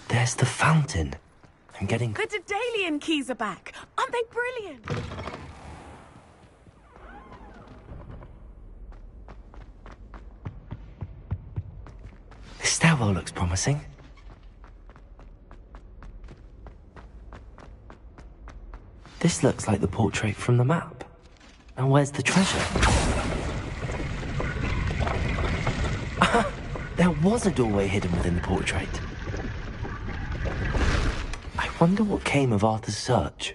There's the fountain. I'm getting... The Daedalian keys are back. Aren't they brilliant? This stairwell looks promising. This looks like the portrait from the map. Now where's the treasure? There was a doorway hidden within the portrait. I wonder what came of Arthur's search.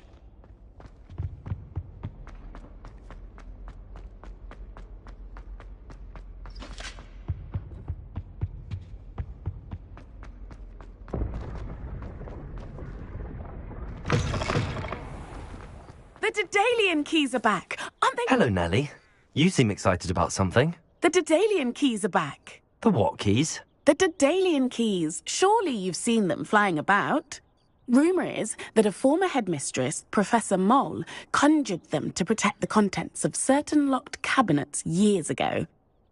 The Daedalian keys are back. Aren't they? Hello, Nellie. You seem excited about something. The Daedalian keys are back. The what keys? The Daedalian keys. Surely you've seen them flying about. Rumour is that a former headmistress, Professor Mole, conjured them to protect the contents of certain locked cabinets years ago.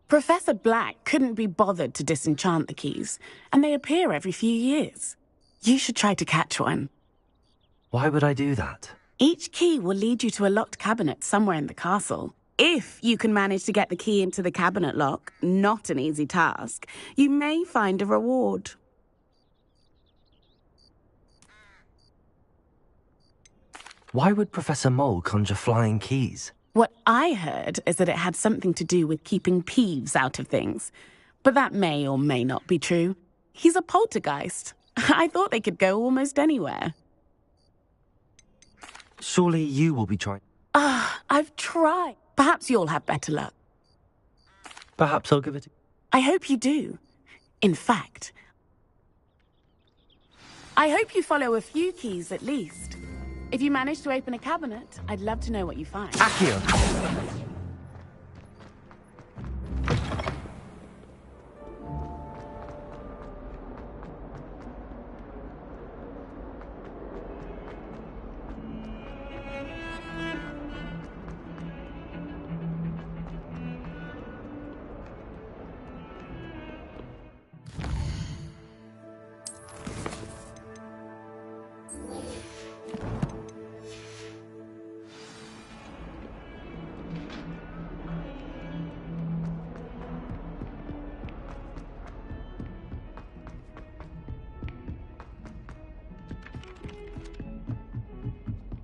Professor Black couldn't be bothered to disenchant the keys, and they appear every few years. You should try to catch one. Why would I do that? Each key will lead you to a locked cabinet somewhere in the castle. If you can manage to get the key into the cabinet lock, not an easy task, you may find a reward. Why would Professor Mole conjure flying keys? What I heard is that it had something to do with keeping Peeves out of things. But that may or may not be true. He's a poltergeist. I thought they could go almost anywhere. Surely you will be trying... I've tried. Perhaps you'll have better luck. Perhaps I'll give it... I hope you do. In fact, I hope you follow a few keys at least. If you manage to open a cabinet, I'd love to know what you find. Accio!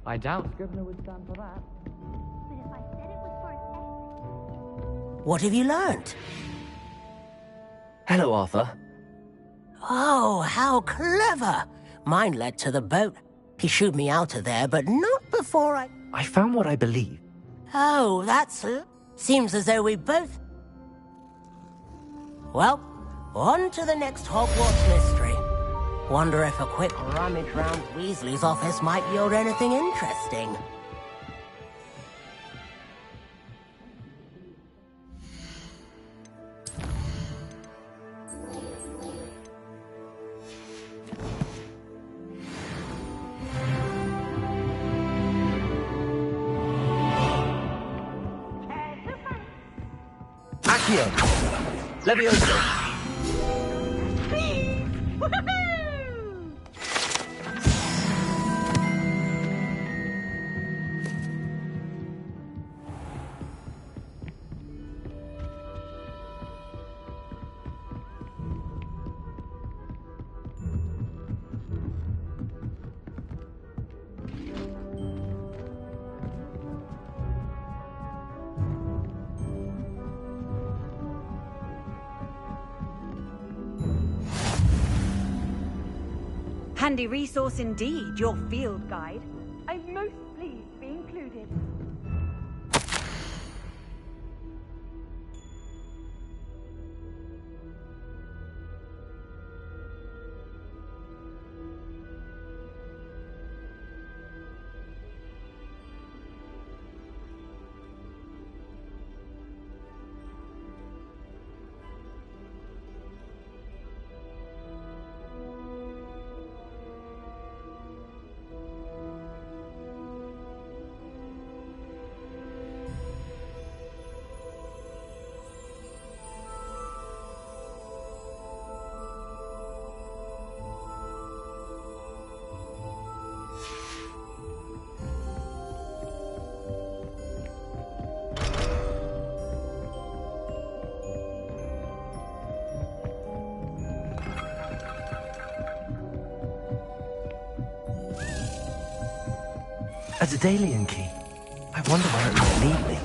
I doubt Governor would stand for that. But if I said it was for effect... What have you learnt? Hello, Arthur. Oh, how clever! Mine led to the boat. He shooed me out of there, but not before I found what I believe. Oh, that's... Seems as though we both... Well, on to the next Hogwarts mystery. Wonder if a quick rummage round Weasley's office might yield anything interesting. Accio! Leviosa! Handy resource indeed, your field guide. I'm most pleased to be included. A Daedalian key. I wonder where it might lead me.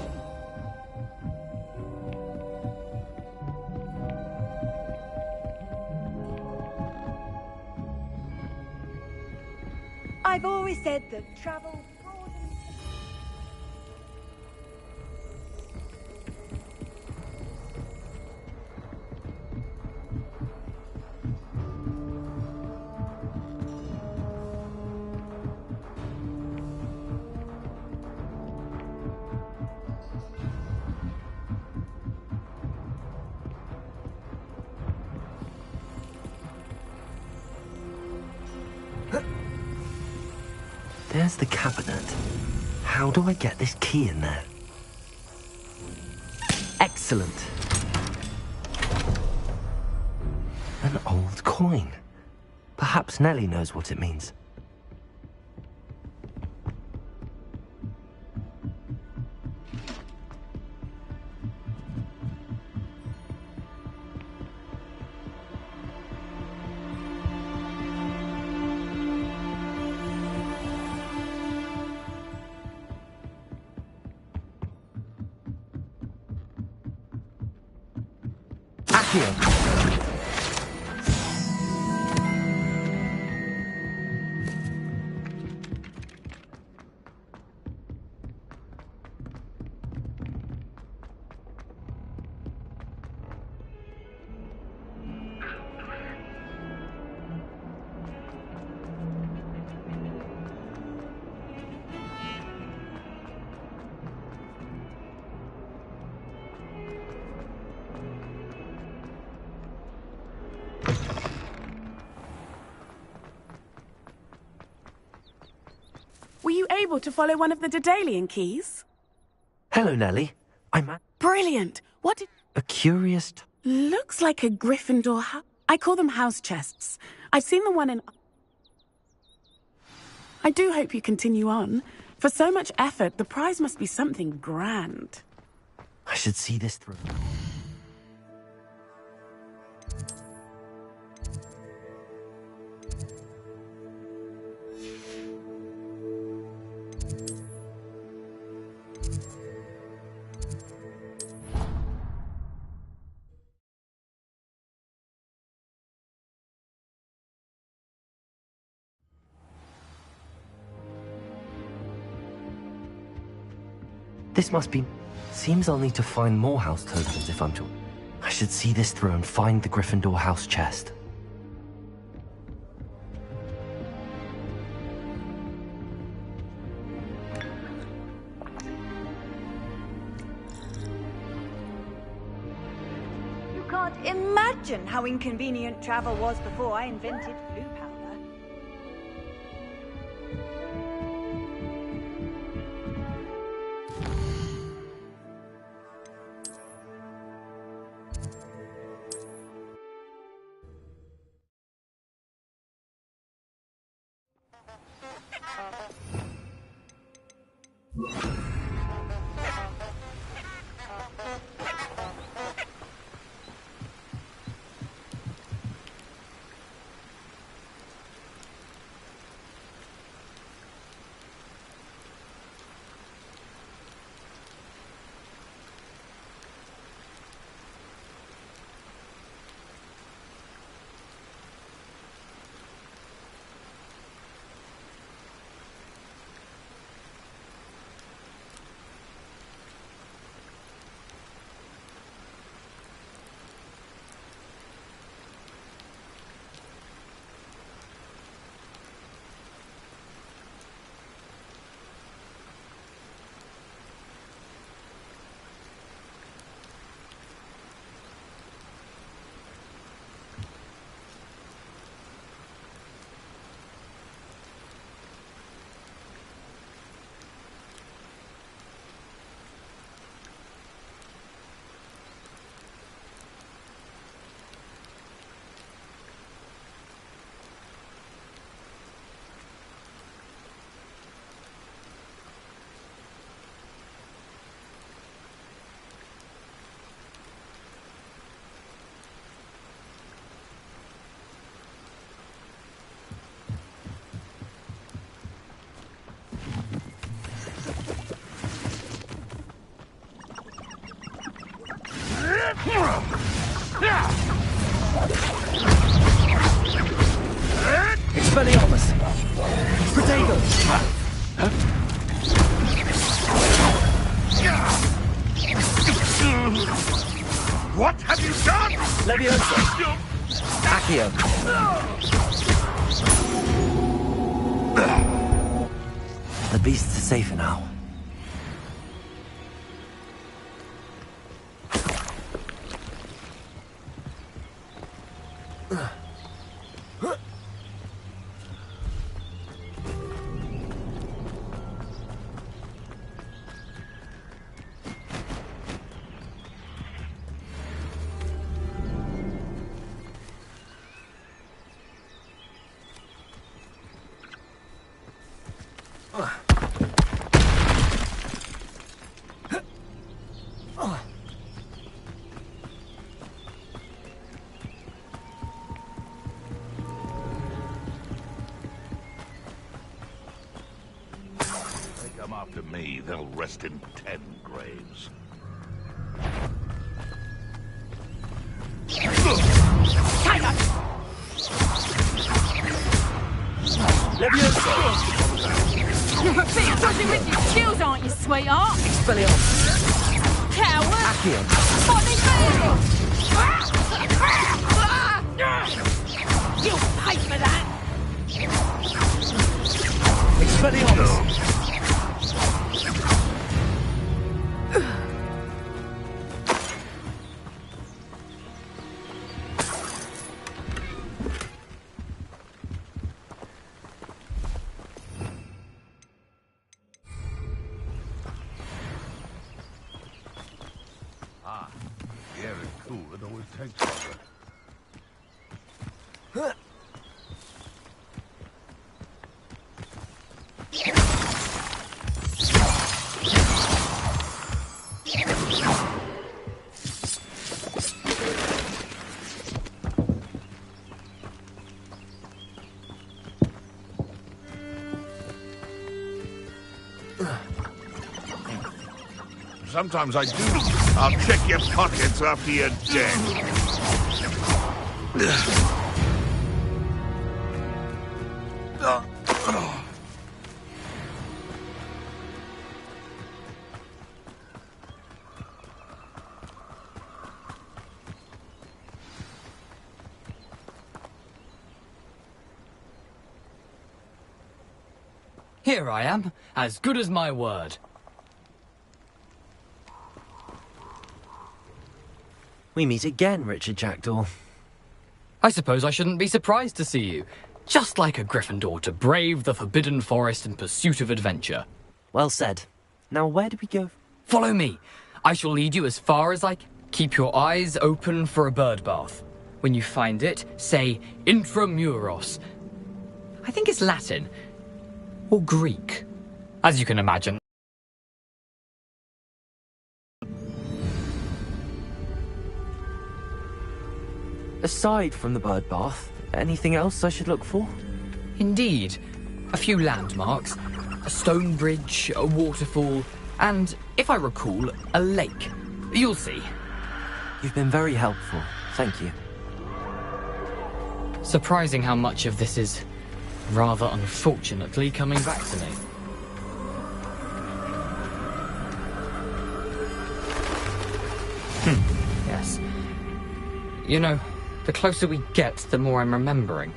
I've always said that travel broadens. There's the cabinet. How do I get this key in there? Excellent. An old coin. Perhaps Nellie knows what it means. Accio! Were you able to follow one of the Daedalian keys? Hello, Nellie. I'm at Brilliant. What did... a curious... Looks like a Gryffindor I call them house chests. I've seen the one in... I do hope you continue on. For so much effort, the prize must be something grand. I should see this through. This must be... Seems I'll need to find more house tokens if I'm to... I should see this through and find the Gryffindor house chest. imagine how inconvenient travel was before I invented blue powder. Expelliarmus! Protego! What have you done? Leviosa! Accio! The beasts are safer now. After me, they'll rest in 10 graves. You're a bit dodgy with your skills, aren't you, sweetheart? Expelliarmus! Coward! Accio! Body You'll pay for that! Expelliarmus! The air is cool, it always takes longer. Sometimes I do. I'll check your pockets after you're dead. Here I am, as good as my word. We meet again, Richard Jackdaw. I suppose I shouldn't be surprised to see you. Just like a Gryffindor to brave the Forbidden Forest in pursuit of adventure. Well said. Now where do we go? Follow me. I shall lead you as far as I can. Keep your eyes open for a bird bath. When you find it, say Intramuros. I think it's Latin. Or Greek. As you can imagine. Aside from the bird bath, anything else I should look for? Indeed. A few landmarks. A stone bridge, a waterfall, and, if I recall, a lake. You'll see. You've been very helpful. Thank you. Surprising how much of this is, rather unfortunately, coming back to me. Yes. You know, the closer we get, the more I'm remembering.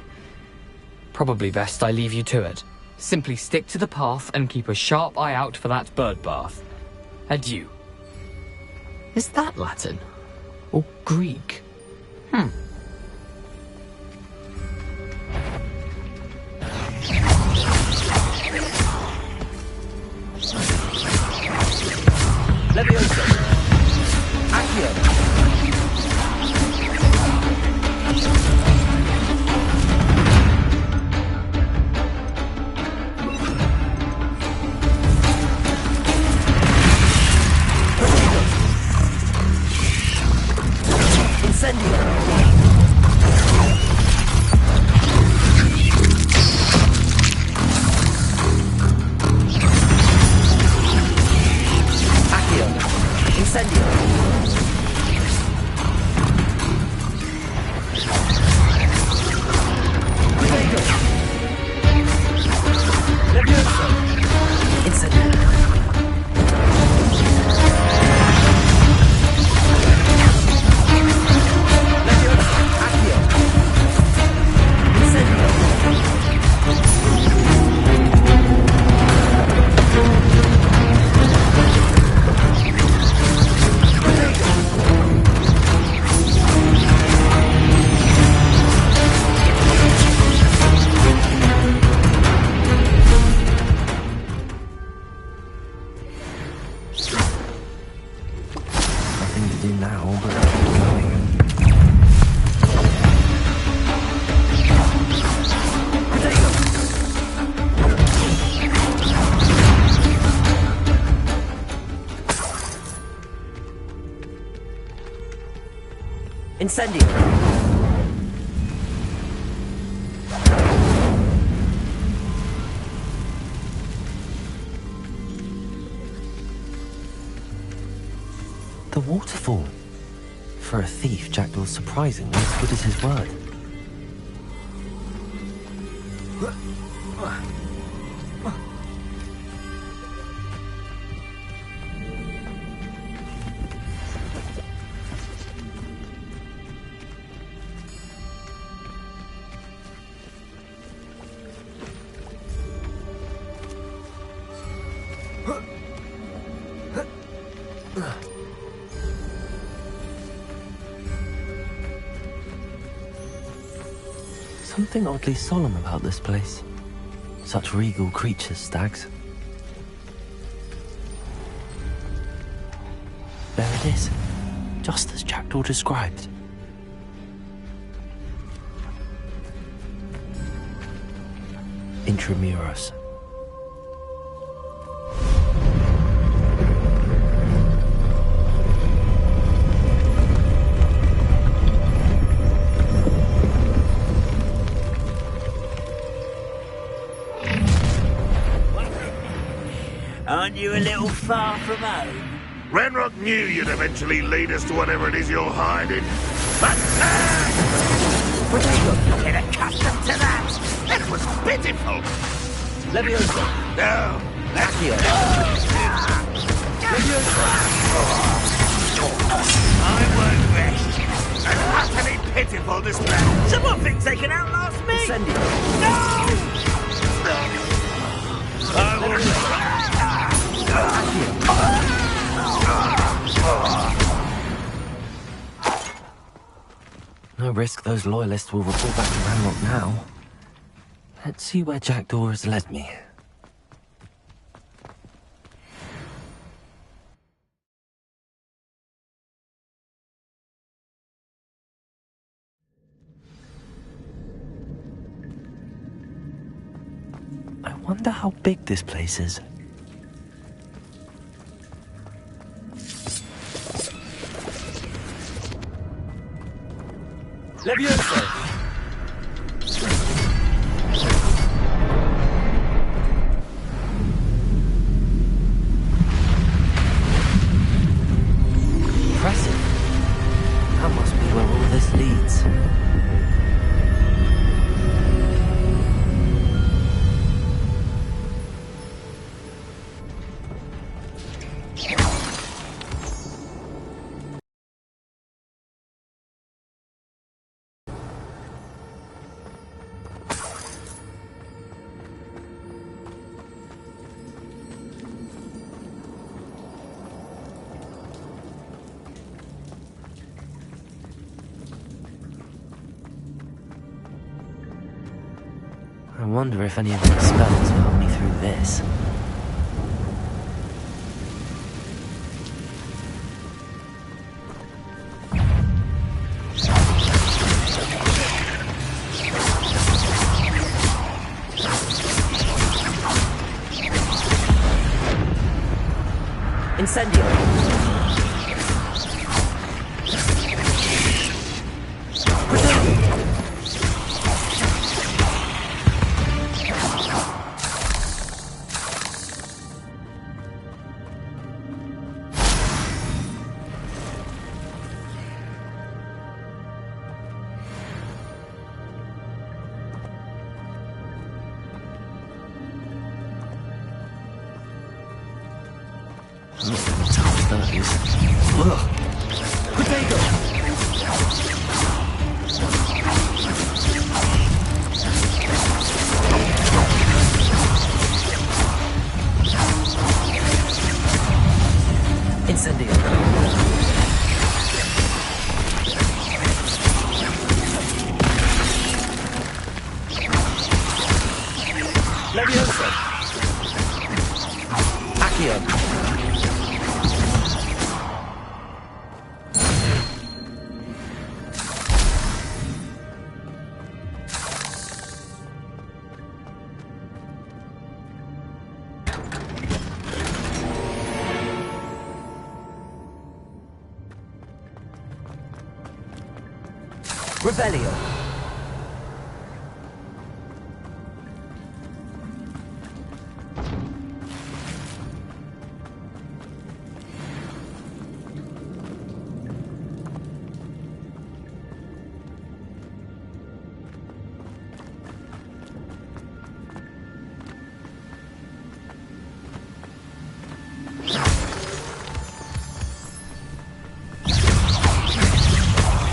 Probably best I leave you to it. Simply stick to the path and keep a sharp eye out for that bird bath. Adieu. Is that Latin? Or Greek? Leviosa! Accio! Incendio! The waterfall. For a thief, Jackdaw's surprisingly as good as his word. Something oddly solemn about this place. Such regal creatures, stags. There it is, just as Jackdaw described. Intramuros. Aren't you a little far from home? Renrock knew you'd eventually lead us to whatever it is you're hiding. But get accustomed to that! That was pitiful! Leviosa! No! Accio! Leviosa! I won't rest. An utterly pitiful display. Someone thinks they can outlast me! Incendio! No! I will... No risk those loyalists will report back to Ranrock now. Let's see where Jackdaw has led me. I wonder how big this place is. Levioso! Impressive. That must be where all this leads. I wonder if any of my spells will help me through this. Incendio! Levioso! Accio! Revelio.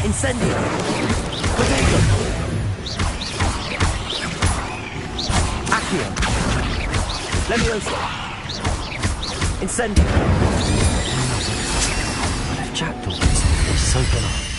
Incendio. Potato. Accio. Levioso. Incendio. What if Jackdaw is so benign?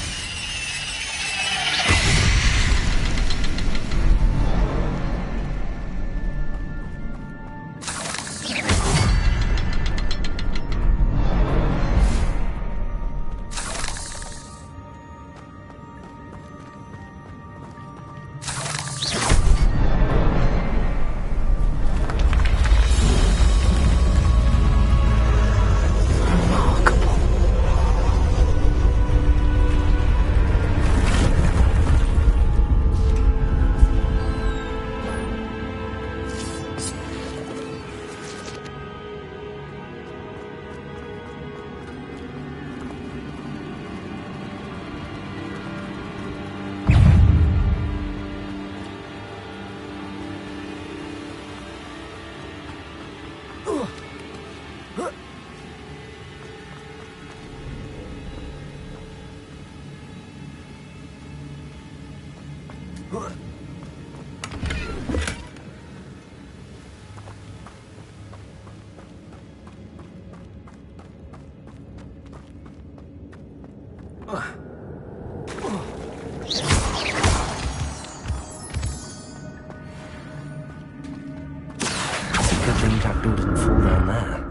thing Jackdaw didn't fall down there.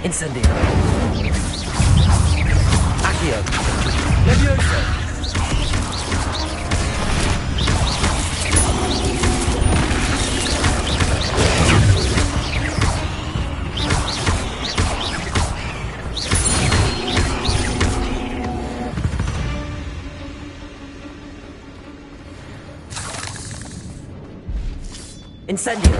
Incendio. Accio. Levioso. Incendio.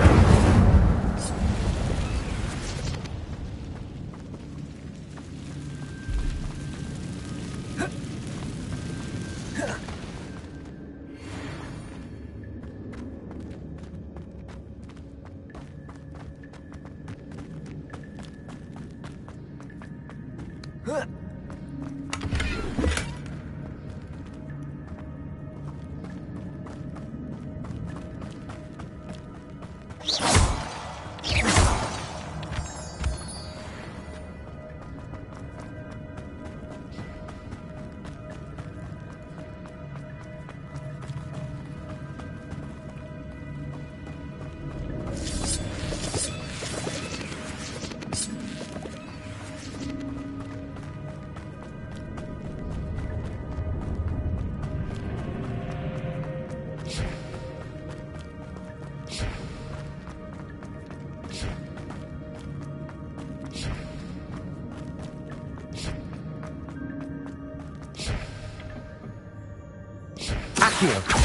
Accio.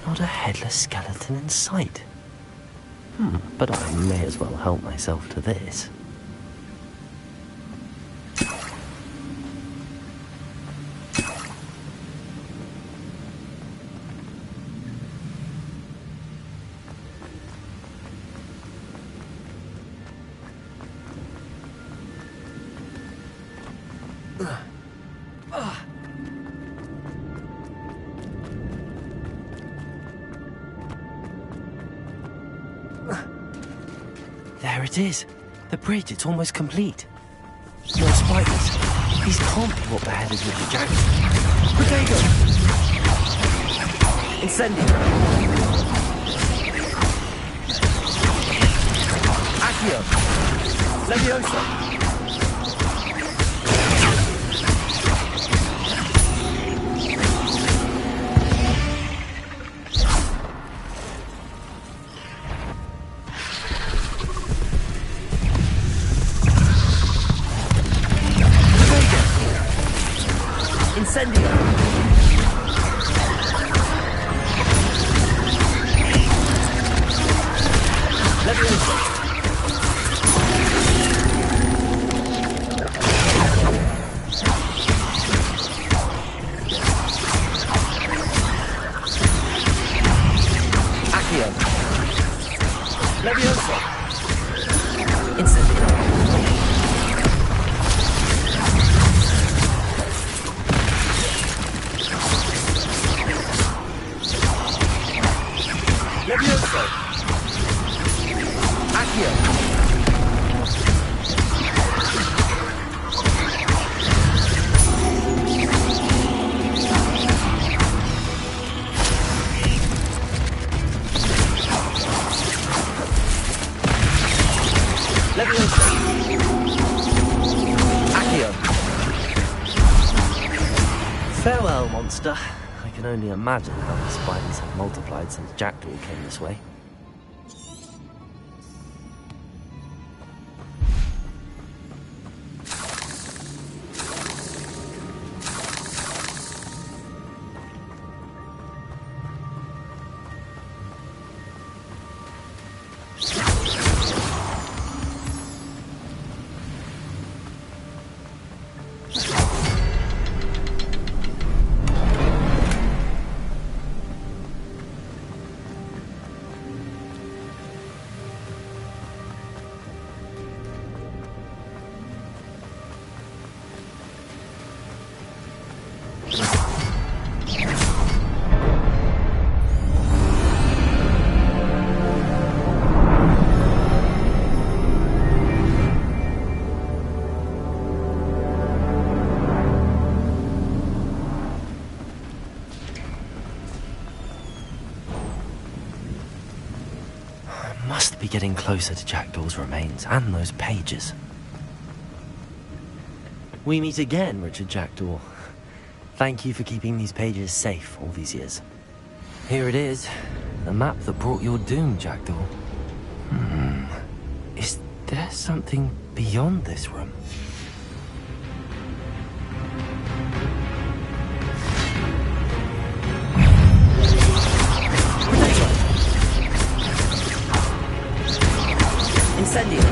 Not a headless skeleton in sight. But I may as well help myself to this. There it is. The bridge, it's almost complete. No spiders. These can't be what beheaded Mr. Jackson. Potato! Incendio. Accio. Levioso. Incendio. Levioso. Accio. Levioso. Incendio. Farewell, monster. I can only imagine how the spiders have multiplied since Jackdaw came this way. Must be getting closer to Jackdaw's remains and those pages. We meet again, Richard Jackdaw. Thank you for keeping these pages safe all these years. Here it is, the map that brought your doom, Jackdaw. Is there something beyond this room? Incendio.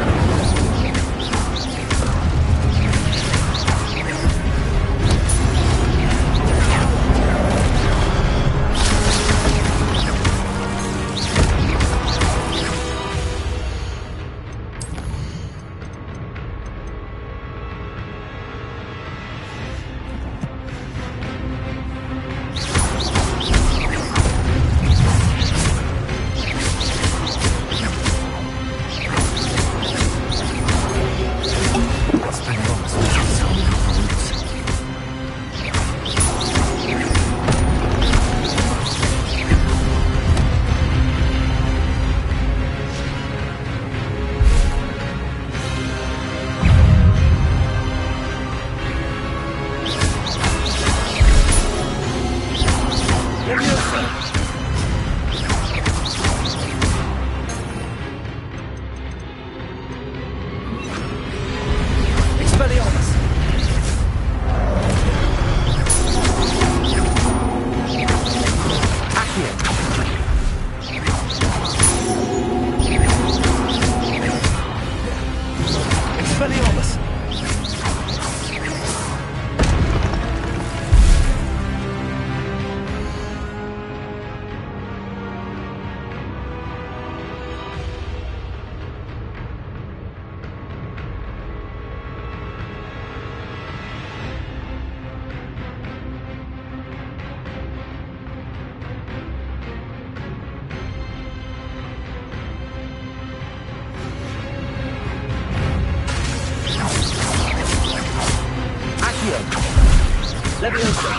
Leviosa.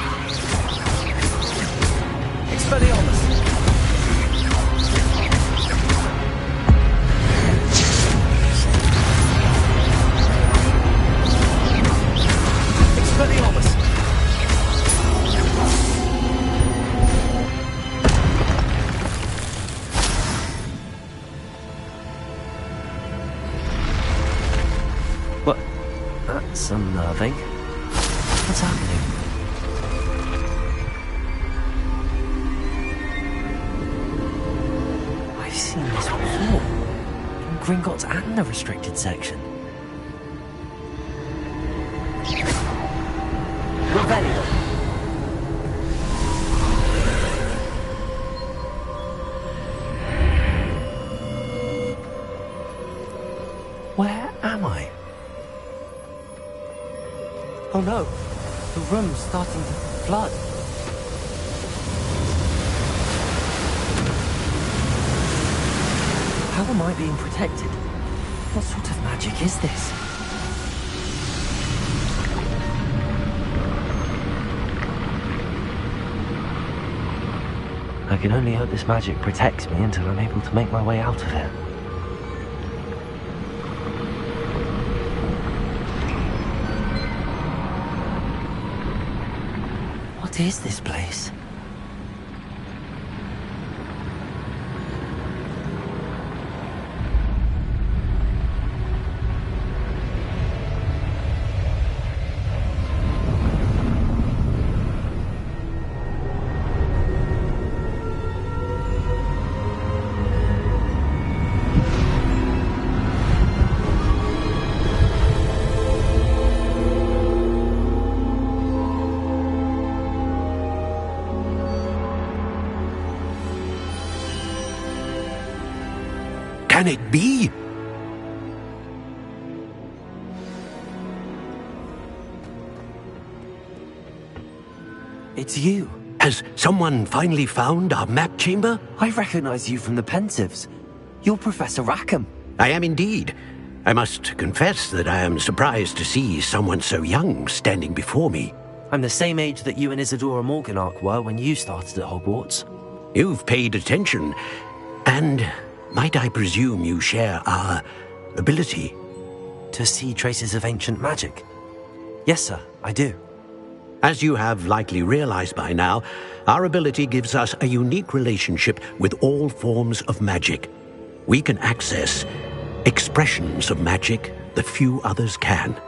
Expelliarmus. Expelliarmus. What? That's unnerving. What's happening? I've seen this before. In Gringotts and the restricted section. Revelio. Where am I? Oh no, the room's starting to flood. How am I being protected? What sort of magic is this? I can only hope this magic protects me until I'm able to make my way out of here. What is this place? Can it be? It's you. Has someone finally found our map chamber? I recognize you from the Pensives. You're Professor Rackham. I am indeed. I must confess that I am surprised to see someone so young standing before me. I'm the same age that you and Isadora Morganach were when you started at Hogwarts. You've paid attention, and might I presume you share our ability? To see traces of ancient magic? Yes, sir, I do. As you have likely realized by now, our ability gives us a unique relationship with all forms of magic. We can access expressions of magic that few others can.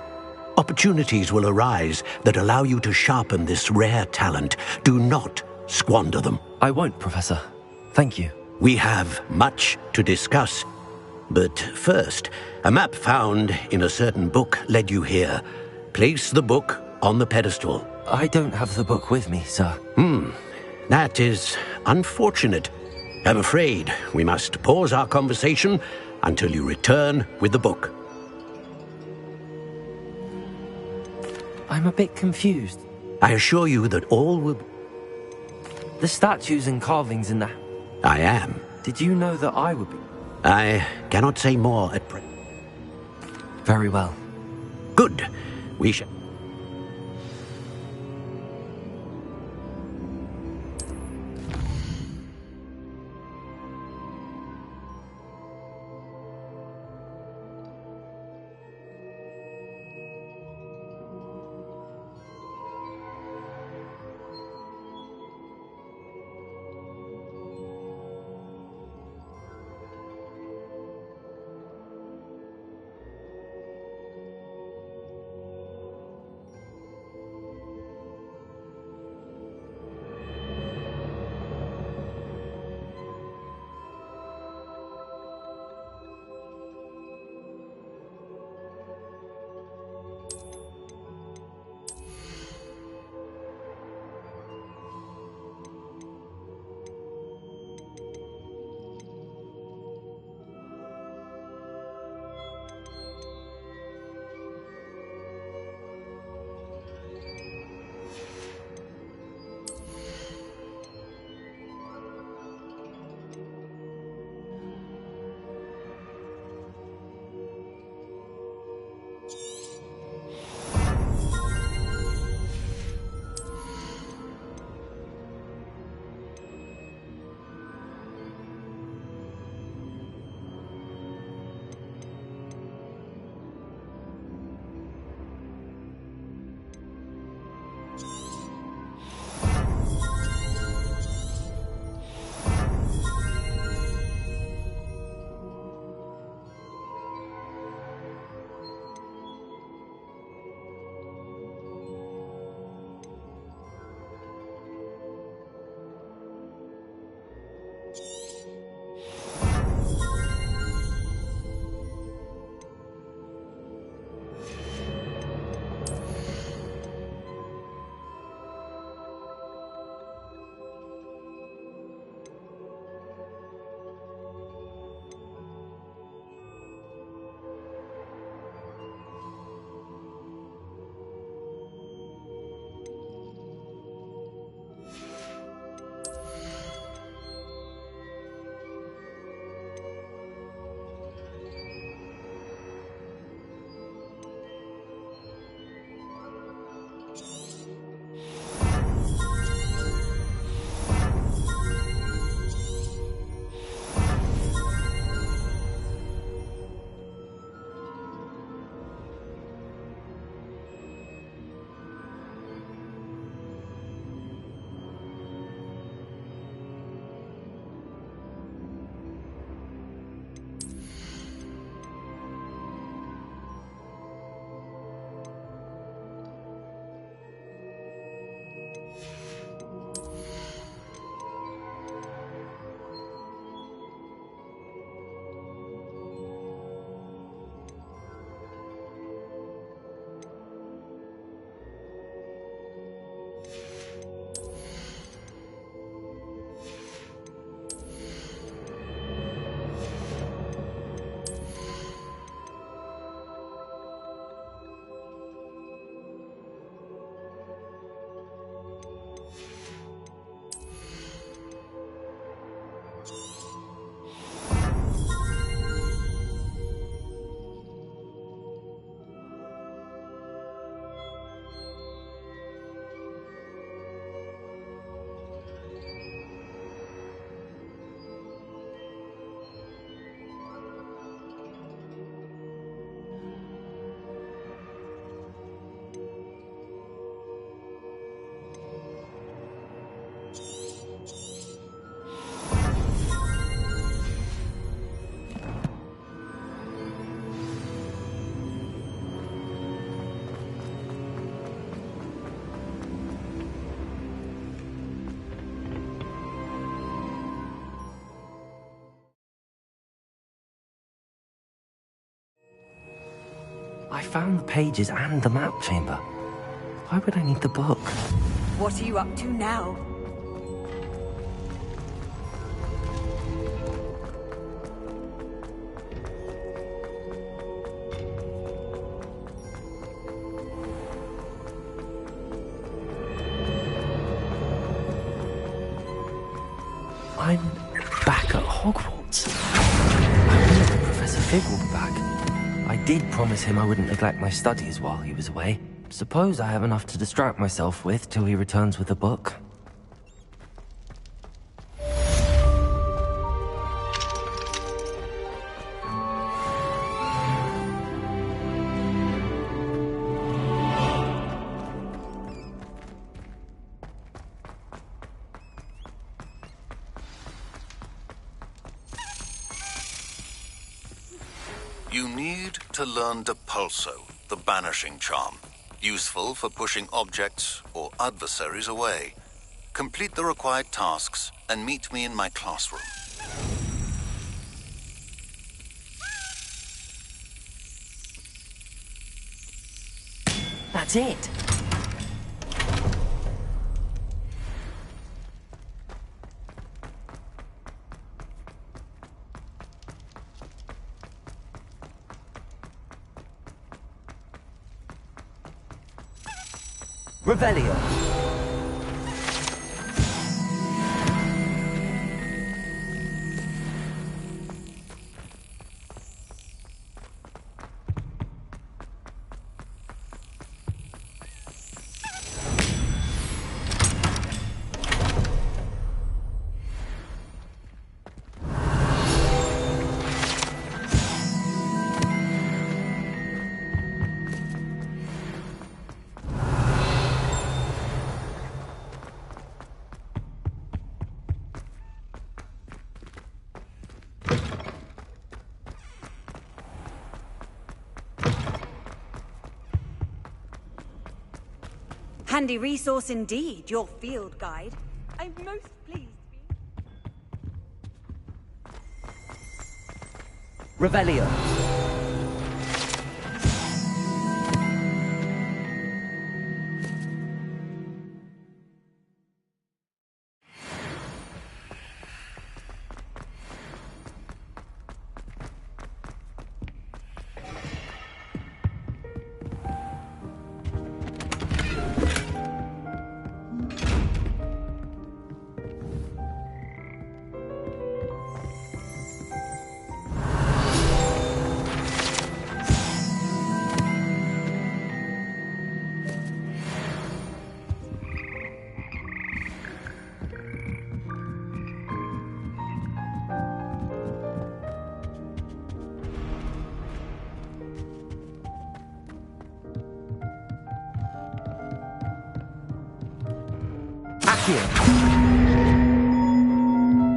Opportunities will arise that allow you to sharpen this rare talent. Do not squander them. I won't, Professor. Thank you. We have much to discuss. But first, a map found in a certain book led you here. Place the book on the pedestal. I don't have the book with me, sir. That is unfortunate. I'm afraid we must pause our conversation until you return with the book. I'm a bit confused. I assure you that all will... The statues and carvings in the... I am. Did you know that I would be? I cannot say more at present. Very well. Good. We shall... found the pages and the map chamber. Why would I need the book? What are you up to now? I'm back at Hogwarts. I wonder if Professor Fig will be back. I did promise him I wouldn't neglect my studies while he was away. Suppose I have enough to distract myself with till he returns with a book. You need to learn Depulso, the banishing charm. Useful for pushing objects or adversaries away. Complete the required tasks and meet me in my classroom. That's it. Revelio. Handy resource indeed, your field guide. I'm most pleased to be... Revelio.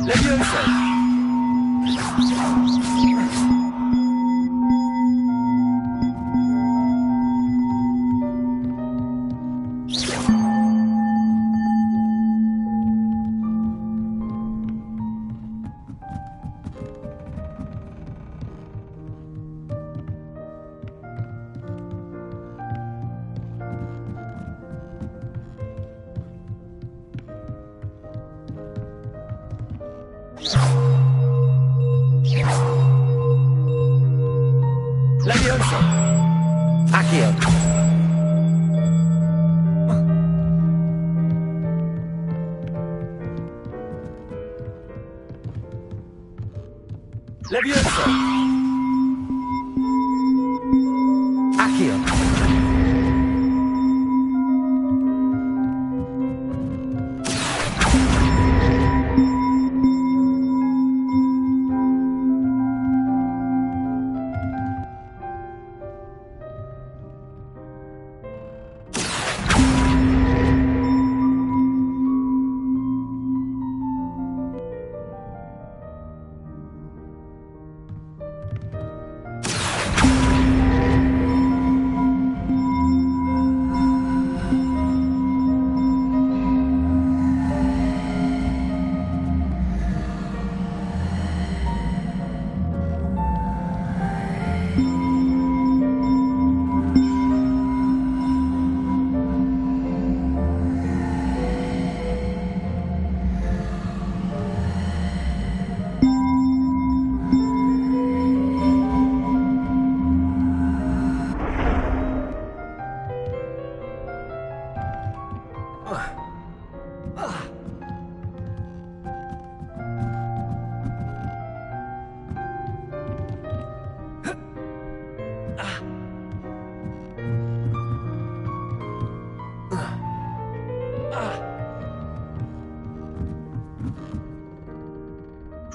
Levioso. Levioso. Accio. Levioso. Accio.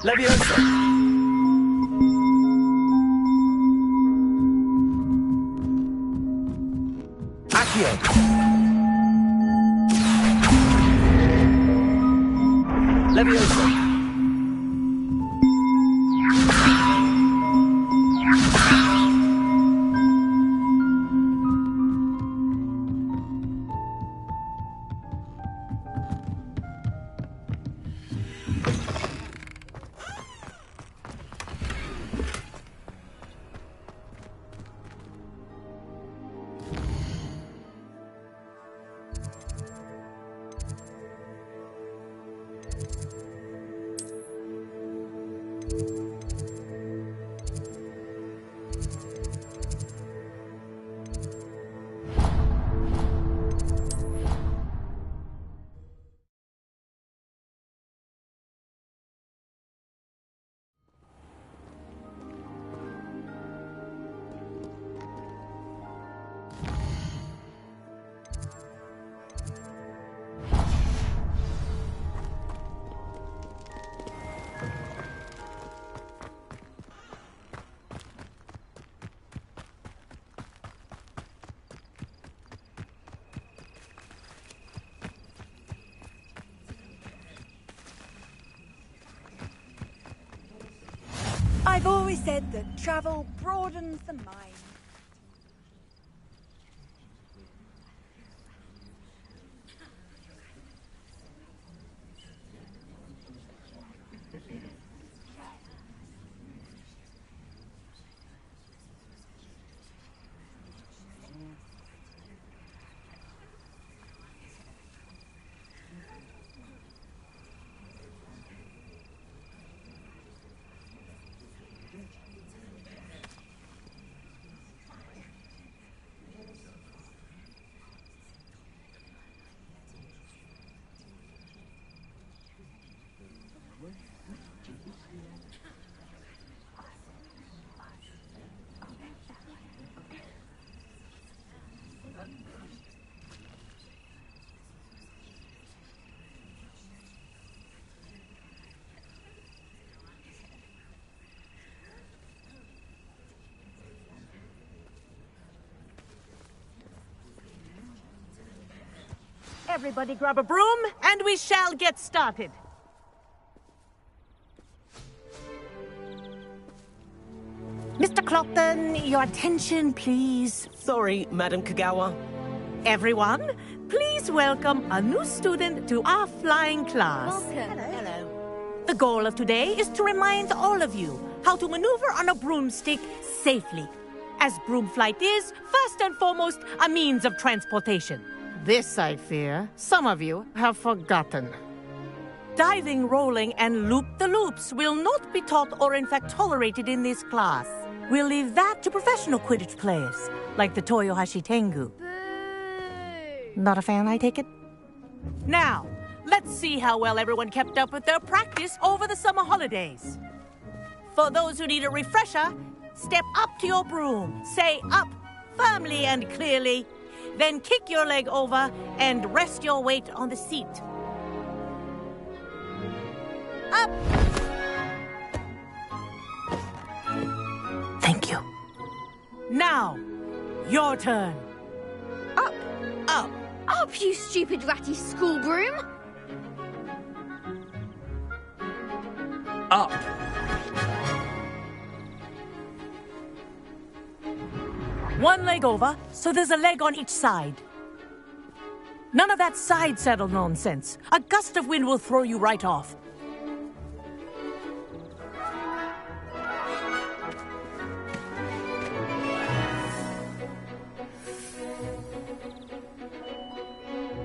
Leviosa! Accio! Leviosa! I've always said that travel broadens the mind. Everybody grab a broom, and we shall get started. Mr. Clopton, your attention, please. Sorry, Madam Kagawa. Everyone, please welcome a new student to our flying class. Welcome. Hello. The goal of today is to remind all of you how to maneuver on a broomstick safely, as broom flight is, first and foremost, a means of transportation. This, I fear, some of you have forgotten. Diving, rolling, and loop-the-loops will not be taught or in fact tolerated in this class. We'll leave that to professional Quidditch players, like the Toyohashi Tengu. Not a fan, I take it? Now, let's see how well everyone kept up with their practice over the summer holidays. For those who need a refresher, step up to your broom, say up firmly and clearly, then kick your leg over and rest your weight on the seat. Up! Thank you. Now, your turn. Up! Up! Up, you stupid ratty school broom! Up! One leg over, so there's a leg on each side. None of that side saddle nonsense. A gust of wind will throw you right off.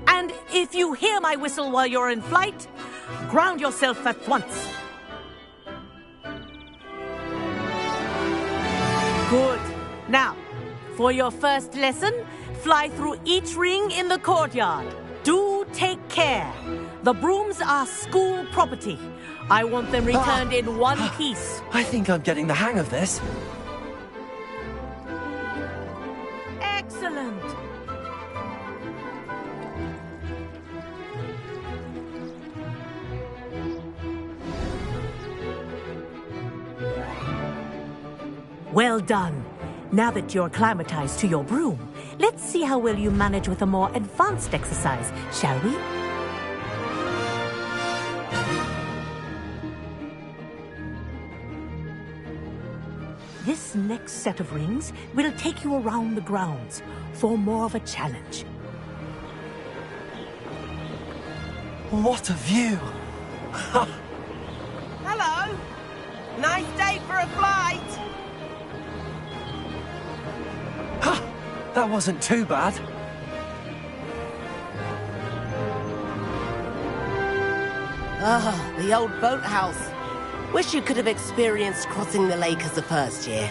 And if you hear my whistle while you're in flight, ground yourself at once. Good. Now, for your first lesson, fly through each ring in the courtyard. Do take care. The brooms are school property. I want them returned in one piece. I think I'm getting the hang of this. Excellent. Well done. Now that you're acclimatized to your broom, let's see how well you manage with a more advanced exercise, shall we? This next set of rings will take you around the grounds for more of a challenge. What a view! Hello! Nice day for a flight! That wasn't too bad. Ah, the old boathouse. Wish you could have experienced crossing the lake as a first year.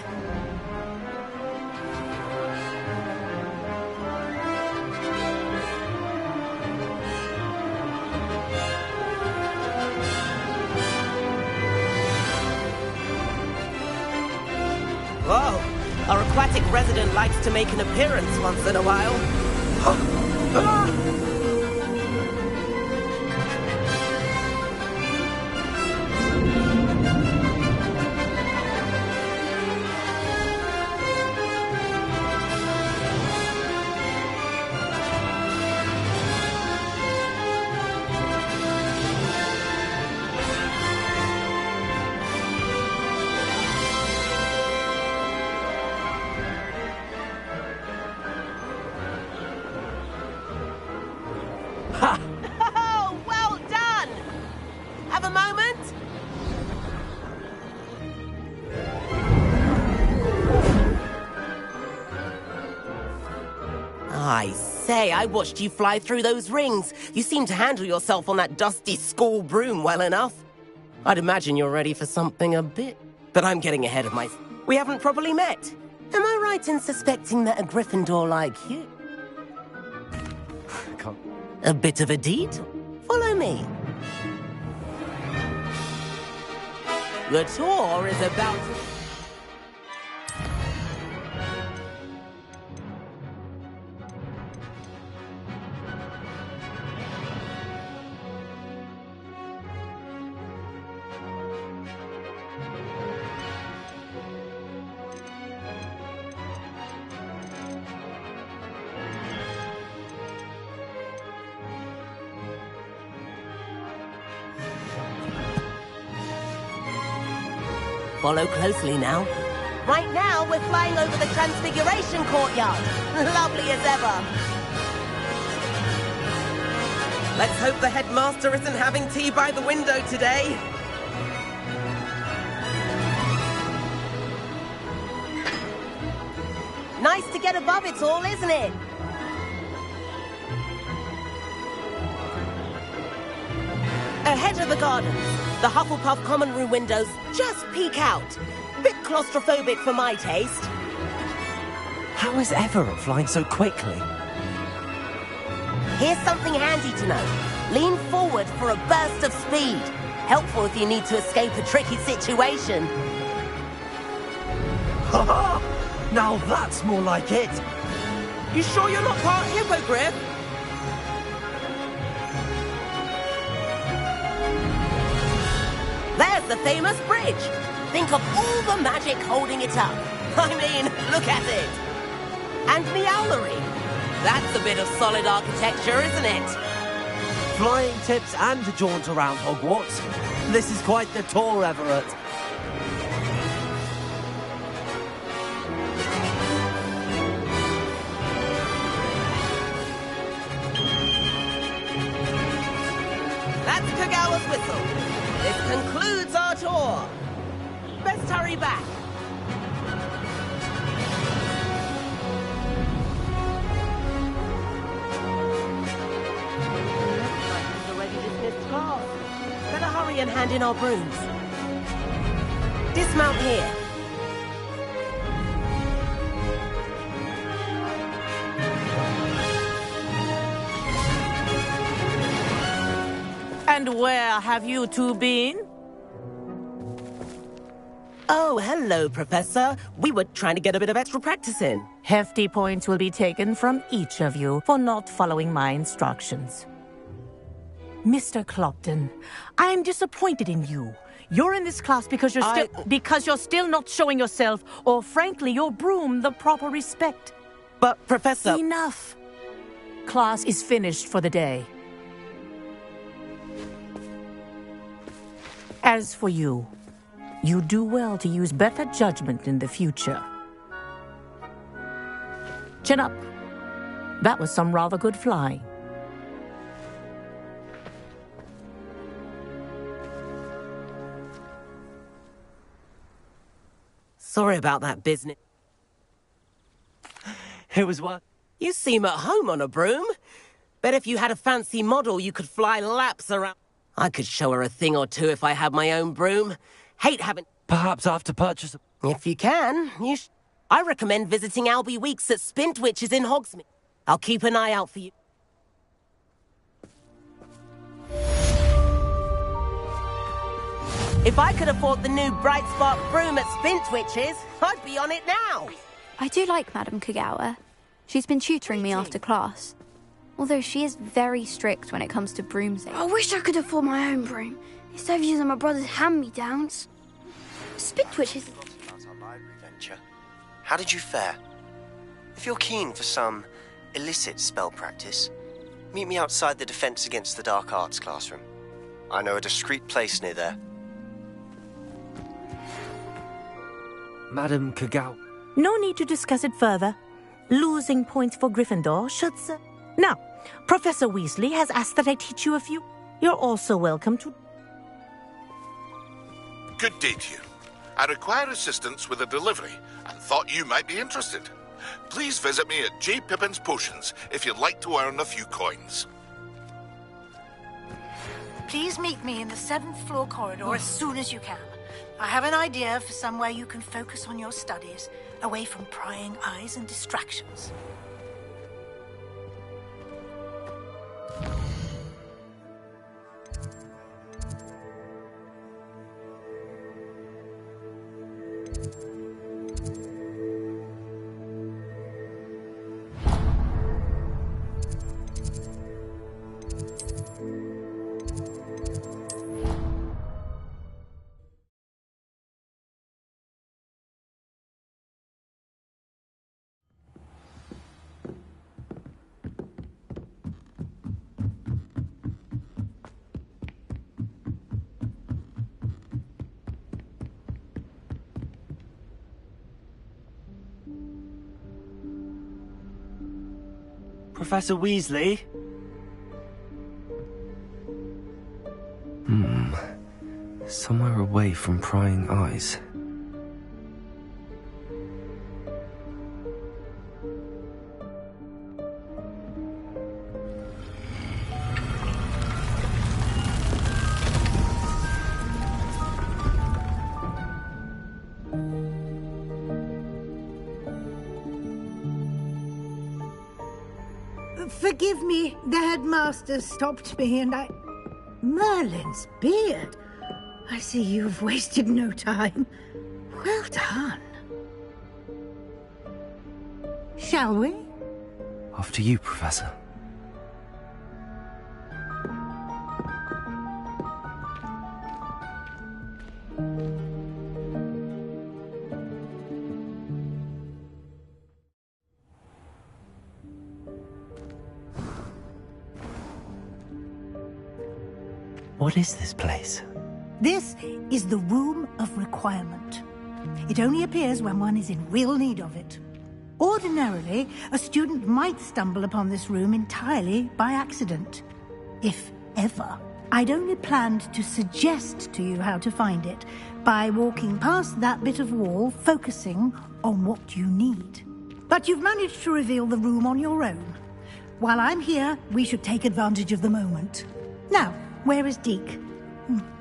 Whoa! Our aquatic resident likes to make an appearance once in a while. Oh, well done! Have a moment? I say, I watched you fly through those rings. You seem to handle yourself on that dusty school broom well enough. I'd imagine you're ready for something a bit... But I'm getting ahead of my... We haven't properly met. Am I right in suspecting that a Gryffindor like you... A bit of a detour? Follow me. The tour is about to... Follow closely now. Right now, we're flying over the Transfiguration Courtyard. Lovely as ever. Let's hope the headmaster isn't having tea by the window today. Nice to get above it all, isn't it? Ahead of the gardens, the Hufflepuff common room windows just peek out. Bit claustrophobic for my taste. How is Everett flying so quickly? Here's something handy to know. Lean forward for a burst of speed. Helpful if you need to escape a tricky situation. Ha-ha! Now that's more like it. You sure you're not part hippogriff? There's the famous bridge. Think of all the magic holding it up. I mean, look at it. And Meowlery. That's a bit of solid architecture, isn't it? Flying tips and a jaunt around Hogwarts. This is quite the tour, Everett. That's Kagawa's whistle. This concludes our tour. Best hurry back. Like already dismissed class. Better hurry and hand in our brooms. Dismount here. And where have you two been? Oh, hello, Professor. We were trying to get a bit of extra practice in. Hefty points will be taken from each of you for not following my instructions. Mr. Clopton, I am disappointed in you. You're in this class because you're still not showing yourself, or frankly, your broom the proper respect. But, Professor... Enough. Class is finished for the day. As for you, you do well to use better judgment in the future. Chin up. That was some rather good flying. Sorry about that business. It was what? You seem at home on a broom. Bet if you had a fancy model, you could fly laps around. I could show her a thing or two if I had my own broom. Hate having... Perhaps after purchase... If you can, I recommend visiting Albie Weeks at Spintwitches in Hogsmeade. I'll keep an eye out for you. If I could afford the new Bright Spark broom at Spintwitches, I'd be on it now. I do like Madame Kogawa. She's been tutoring me after class. Although she is very strict when it comes to broomsing. I wish I could afford my own broom, instead of using my brother's hand-me-downs. Spintwitches... How did you fare? If you're keen for some illicit spell practice, meet me outside the Defense Against the Dark Arts classroom. I know a discreet place near there. Madame Kogawa. No need to discuss it further. Losing points for Gryffindor should... Now, Professor Weasley has asked that I teach you a few. You're also welcome to... Good day to you. I require assistance with a delivery and thought you might be interested. Please visit me at J. Pippin's Potions if you'd like to earn a few coins. Please meet me in the 7th floor corridor as soon as you can. I have an idea for somewhere you can focus on your studies, away from prying eyes and distractions. Professor Weasley? Somewhere away from prying eyes. Forgive me, the headmaster stopped me and I... Merlin's beard. I see you've wasted no time. Well done. Shall we? After you, Professor. What is this place? This is the Room of Requirement. It only appears when one is in real need of it. Ordinarily, a student might stumble upon this room entirely by accident. If ever. I'd only planned to suggest to you how to find it by walking past that bit of wall, focusing on what you need. But you've managed to reveal the room on your own. While I'm here, we should take advantage of the moment. Now, where is Deke?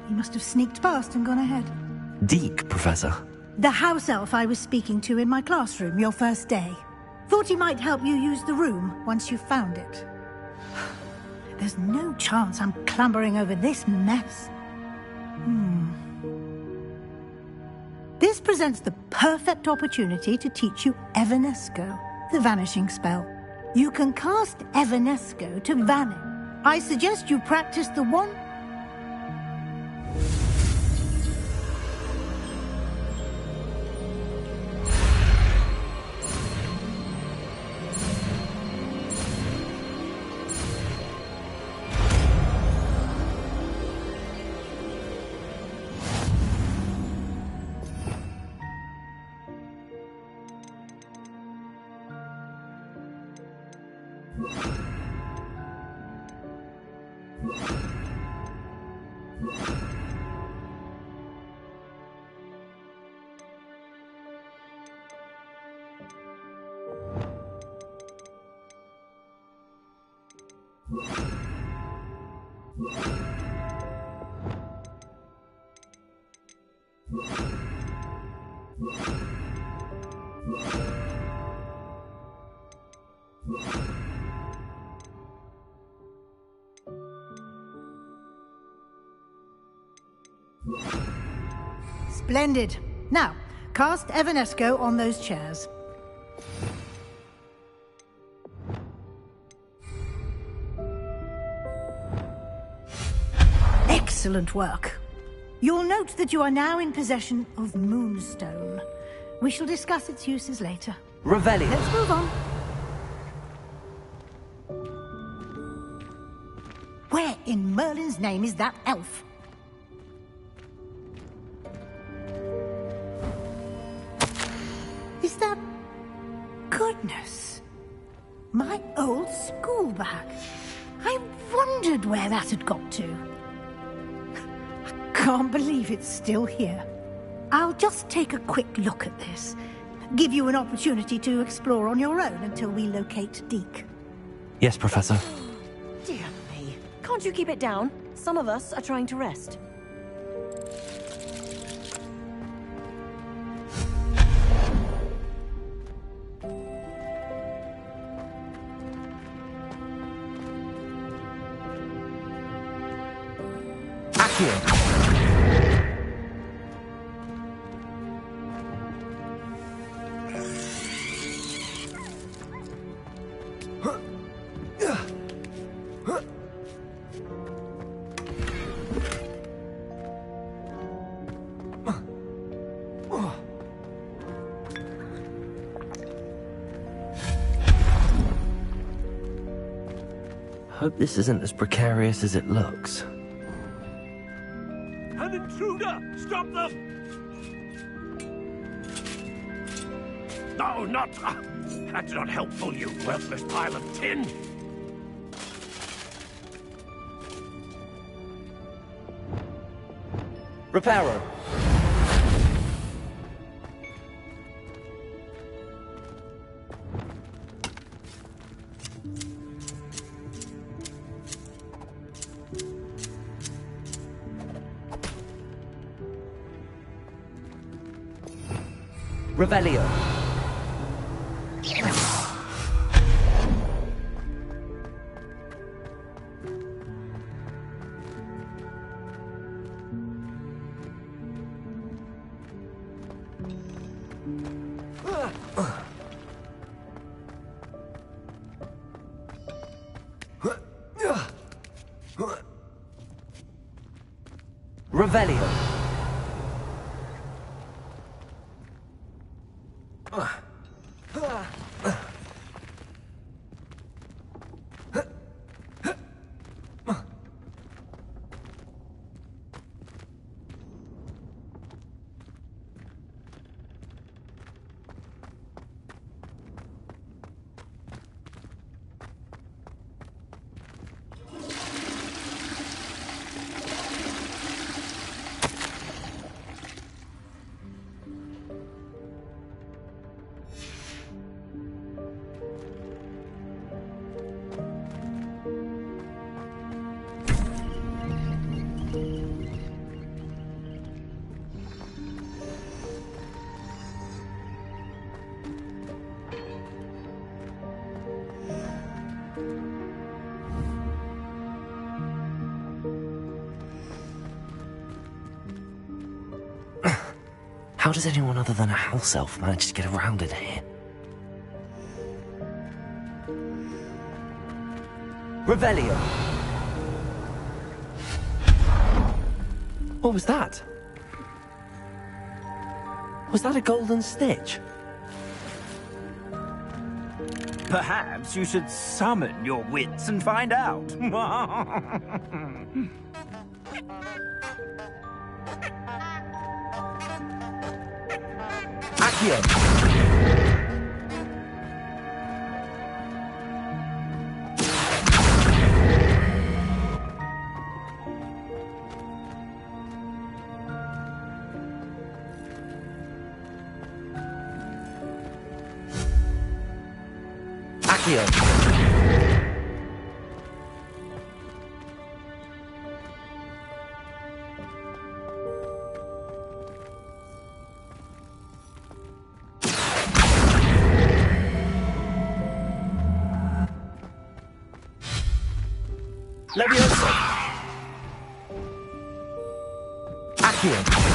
He must have sneaked past and gone ahead. Deke, Professor? The house elf I was speaking to in my classroom your first day. Thought he might help you use the room once you found it. There's no chance I'm clambering over this mess. This presents the perfect opportunity to teach you Evanesco, the vanishing spell. You can cast Evanesco to vanish. I suggest you practice the one... Splendid. Now, cast Evanesco on those chairs. Excellent work. You'll note that you are now in possession of Moonstone. We shall discuss its uses later. Revelio. Let's move on. Where in Merlin's name is that elf? Is that... Goodness. My old school bag. I wondered where that had got to. I can't believe it's still here. I'll just take a quick look at this. Give you an opportunity to explore on your own until we locate Deke. Yes, Professor. Dear me. Can't you keep it down? Some of us are trying to rest. Hope this isn't as precarious as it looks. An intruder! Stop them! No, not... that's not helpful, you worthless pile of tin! Reparo. Revelio. Revelio. How does anyone other than a house elf manage to get around in here? Revelio! What was that? Was that a golden stitch? Perhaps you should summon your wits and find out. Accio! Accio! Levioso! Accio!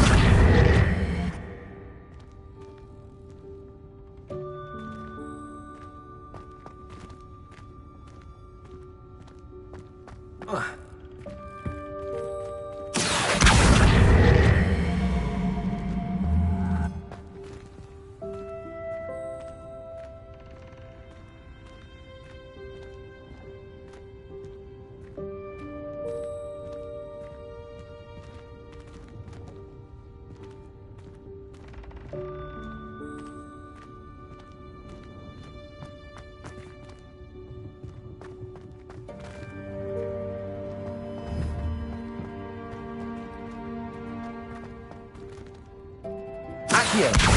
Accio!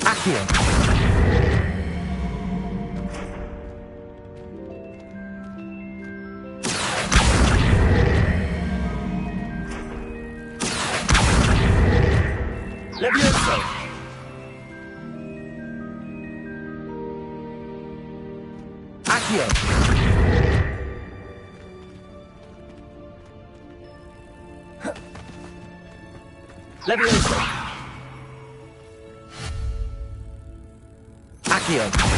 Accio! Levioso! Accio! Levioso! Accio!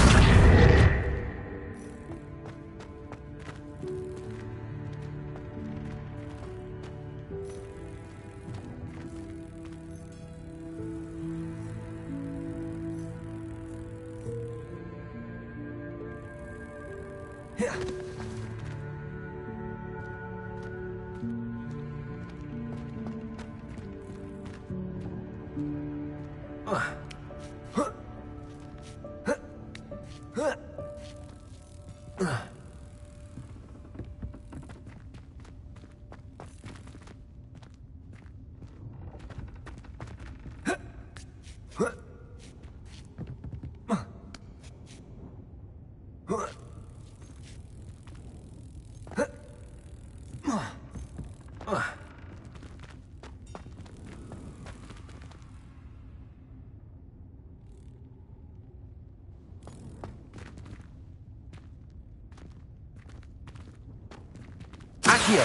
Accio!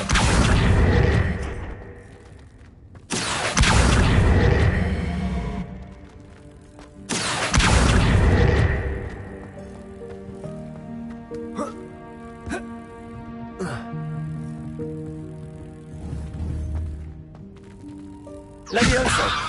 Levioso!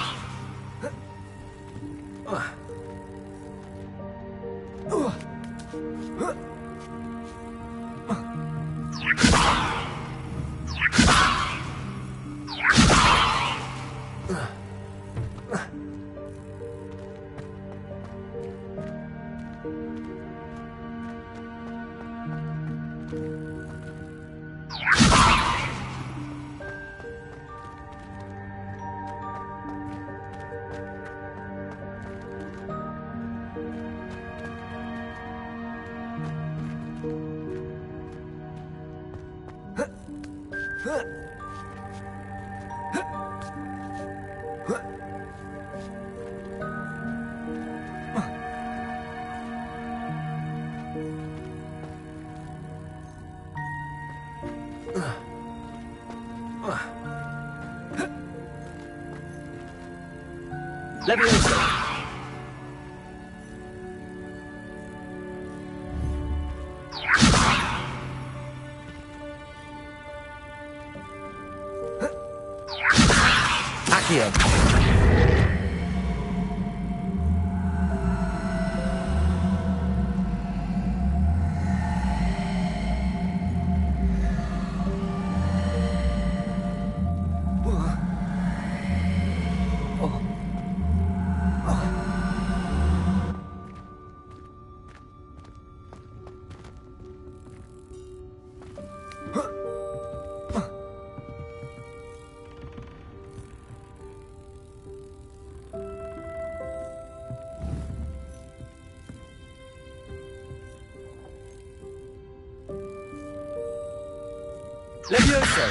Levioso!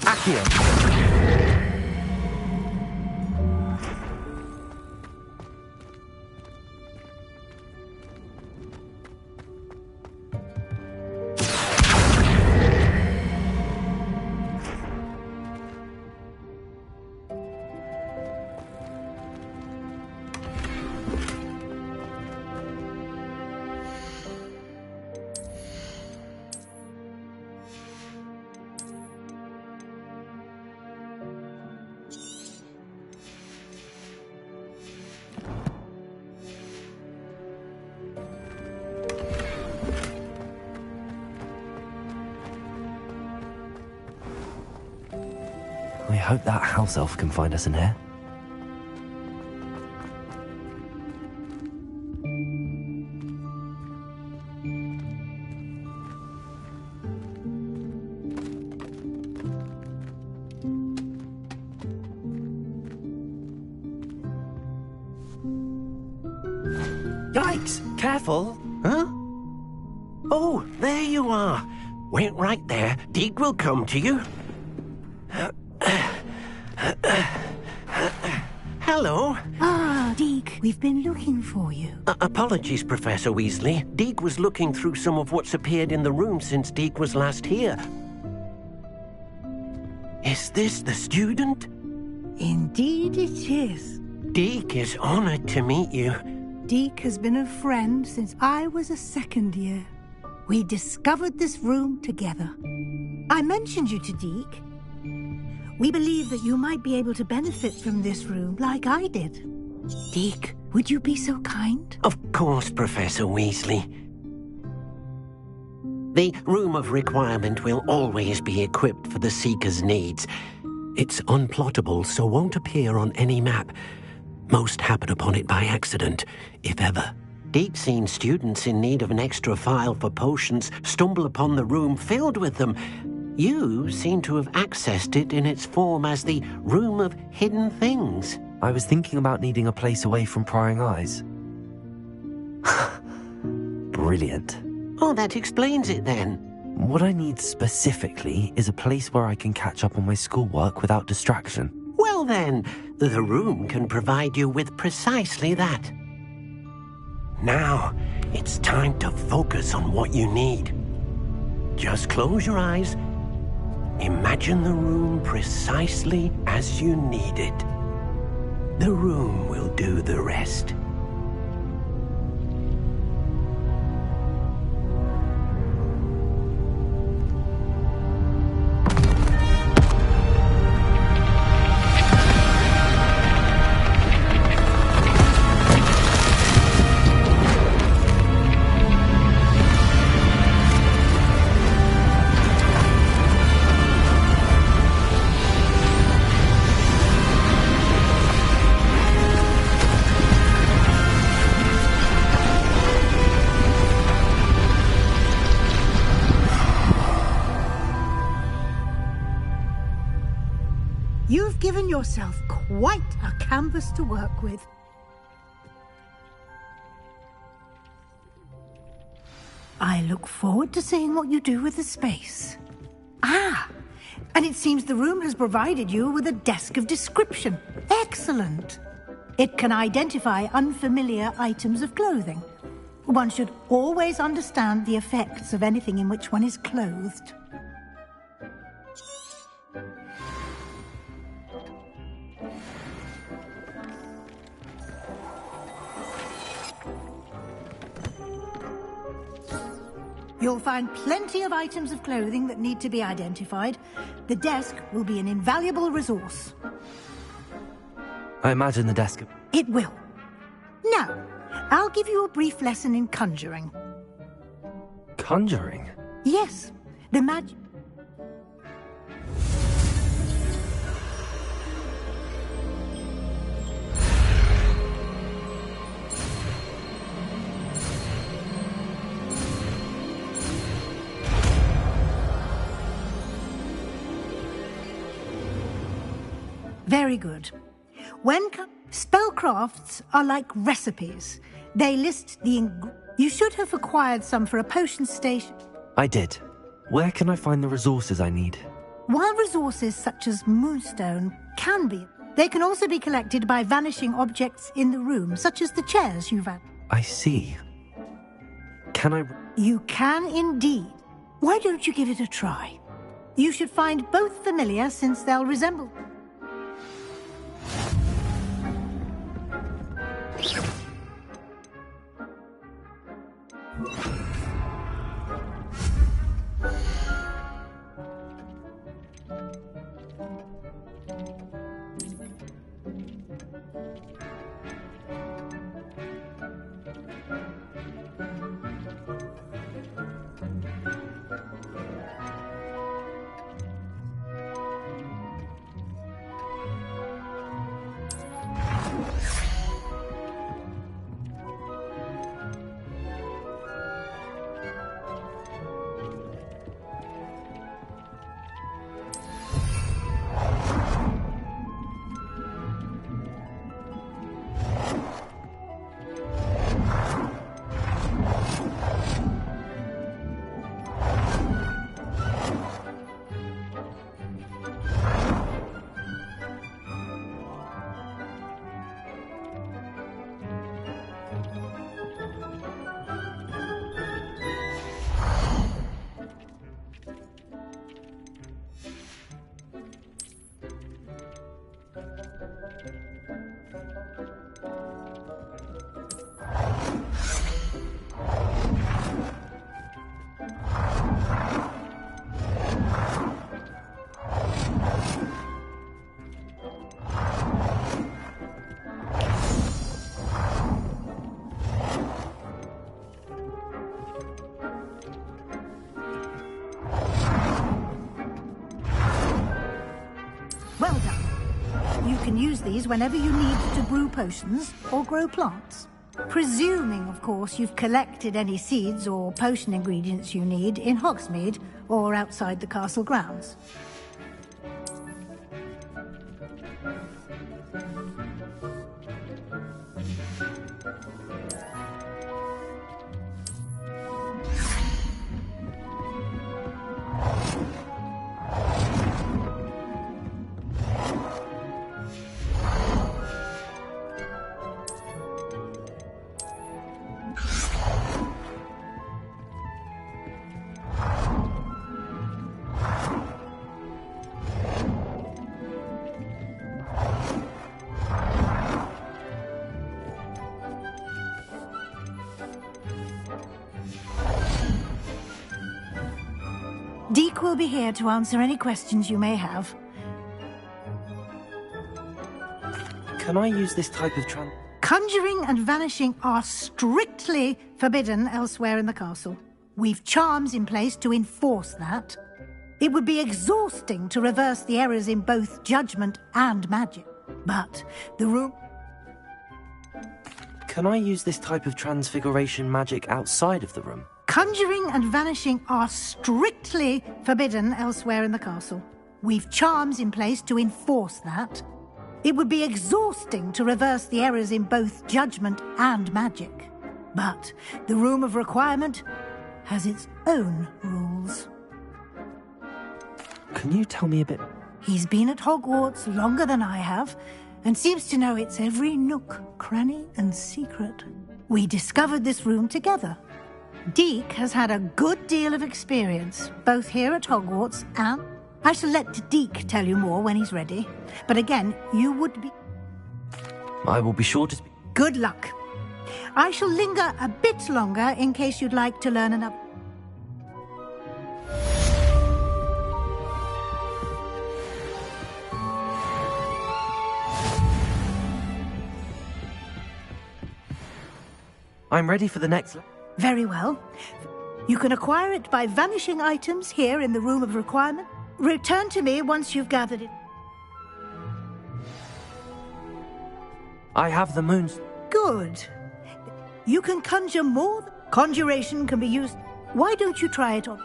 Accio! I hope that house elf can find us in here. Yikes! Careful! Huh? Oh, there you are. Wait right there. Deke will come to you. Hello. Ah, Deke, we've been looking for you. Apologies, Professor Weasley. Deke was looking through some of what's appeared in the room since Deke was last here. Is this the student? Indeed it is. Deke is honored to meet you. Deke has been a friend since I was a second year. We discovered this room together. I mentioned you to Deke. We believe that you might be able to benefit from this room like I did. Deke, would you be so kind? Of course, Professor Weasley. The Room of Requirement will always be equipped for the Seeker's needs. It's unplottable, so won't appear on any map. Most happen upon it by accident, if ever. Deke's seen students in need of an extra file for potions stumble upon the room filled with them. You seem to have accessed it in its form as the Room of Hidden Things. I was thinking about needing a place away from prying eyes. Brilliant. Oh, that explains it then. What I need specifically is a place where I can catch up on my schoolwork without distraction. Well then, the room can provide you with precisely that. Now, it's time to focus on what you need. Just close your eyes. Imagine the room precisely as you need it. The room will do the rest. yourself quite a canvas to work with. I look forward to seeing what you do with the space. Ah, and it seems the room has provided you with a desk of description. Excellent. It can identify unfamiliar items of clothing. One should always understand the effects of anything in which one is clothed. You'll find plenty of items of clothing that need to be identified. The desk will be an invaluable resource. I imagine the desk... It will. Now, I'll give you a brief lesson in conjuring. Conjuring? Yes, the magic... Very good. Spellcrafts are like recipes. They list the you should have acquired some for a potion station. I did. Where can I find the resources I need? While resources such as moonstone can be, they can also be collected by vanishing objects in the room, such as the chairs you've had. I see. Can I... You can indeed. Why don't you give it a try? You should find both familiar, since they'll resemble... Well done. You can use these whenever you need to brew potions or grow plants. Presuming, of course, you've collected any seeds or potion ingredients you need in Hogsmeade or outside the castle grounds. Deke will be here to answer any questions you may have. Can I use this type of Conjuring and vanishing are strictly forbidden elsewhere in the castle. We've charms in place to enforce that. It would be exhausting to reverse the errors in both judgment and magic. But the room... Can I use this type of transfiguration magic outside of the room? Conjuring and vanishing are strictly forbidden elsewhere in the castle. We've charms in place to enforce that. It would be exhausting to reverse the errors in both judgment and magic. But the Room of Requirement has its own rules. Can you tell me a bit? He's been at Hogwarts longer than I have, and seems to know its every nook, cranny, and secret. We discovered this room together. Deke has had a good deal of experience, both here at Hogwarts and... I shall let Deke tell you more when he's ready. But again, you would be... I will be sure to speak. Good luck. I shall linger a bit longer in case you'd like to learn another... I'm ready for the next... Very well. You can acquire it by vanishing items here in the Room of Requirement. Return to me once you've gathered it. I have the moons. Good. You can conjure more. Conjuration can be used. Why don't you try it on?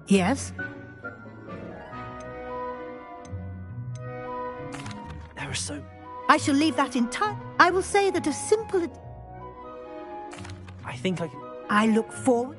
Yes? There are so... I shall leave that in time. I will say that a simple... I think I can... I look forward...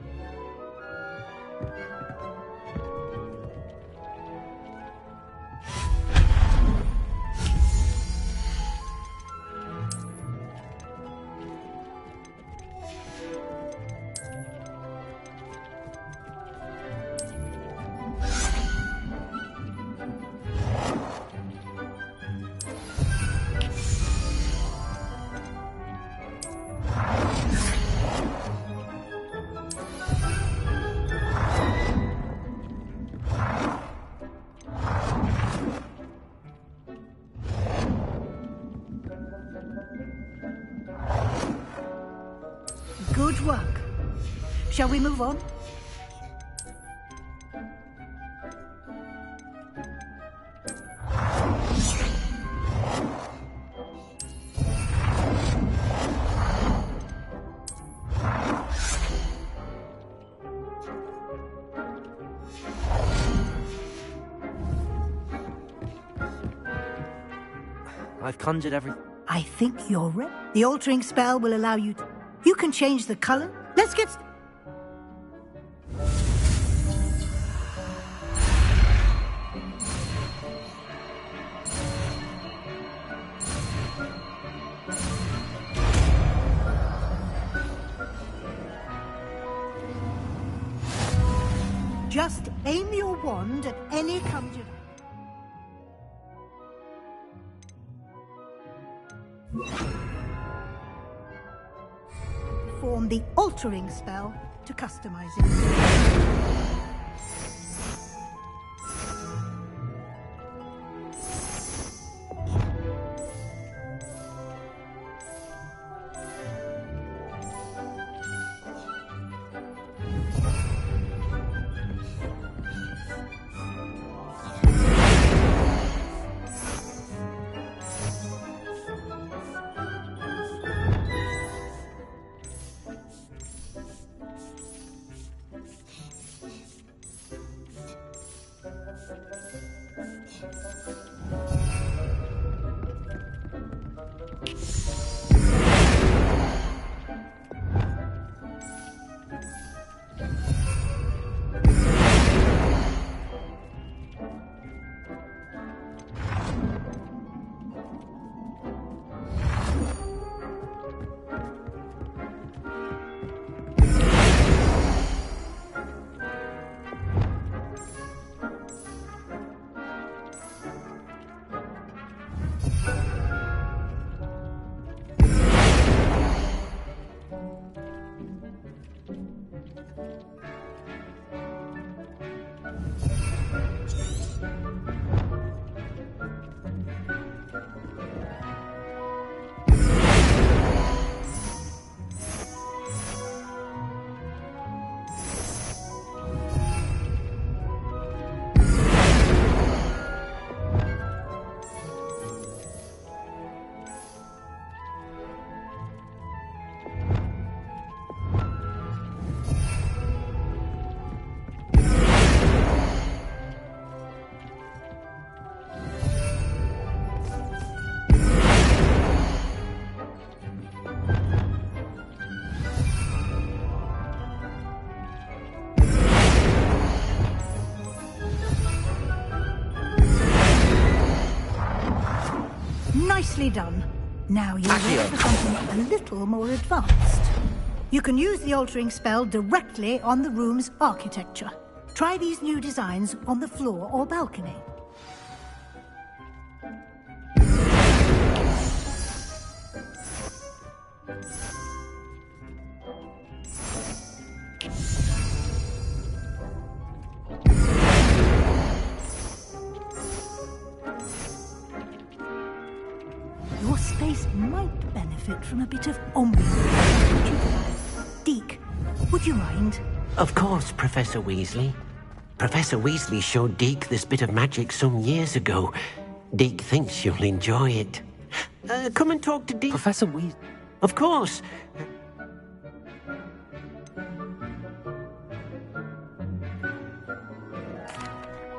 Good work. Shall we move on? I've conjured every... I think you're right. The altering spell will allow you to... You can change the color. Let's get... Just aim your wand at any conjured... Form the altering spell to customize it. Nicely done. Now you're ready for something a little more advanced. You can use the altering spell directly on the room's architecture. Try these new designs on the floor or balcony. Your space might benefit from a bit of ambiance. Deke, would you mind? Of course, Professor Weasley. Professor Weasley showed Deke this bit of magic some years ago. Deke thinks you'll enjoy it. Come and talk to Deke. Professor Weasley? Of course.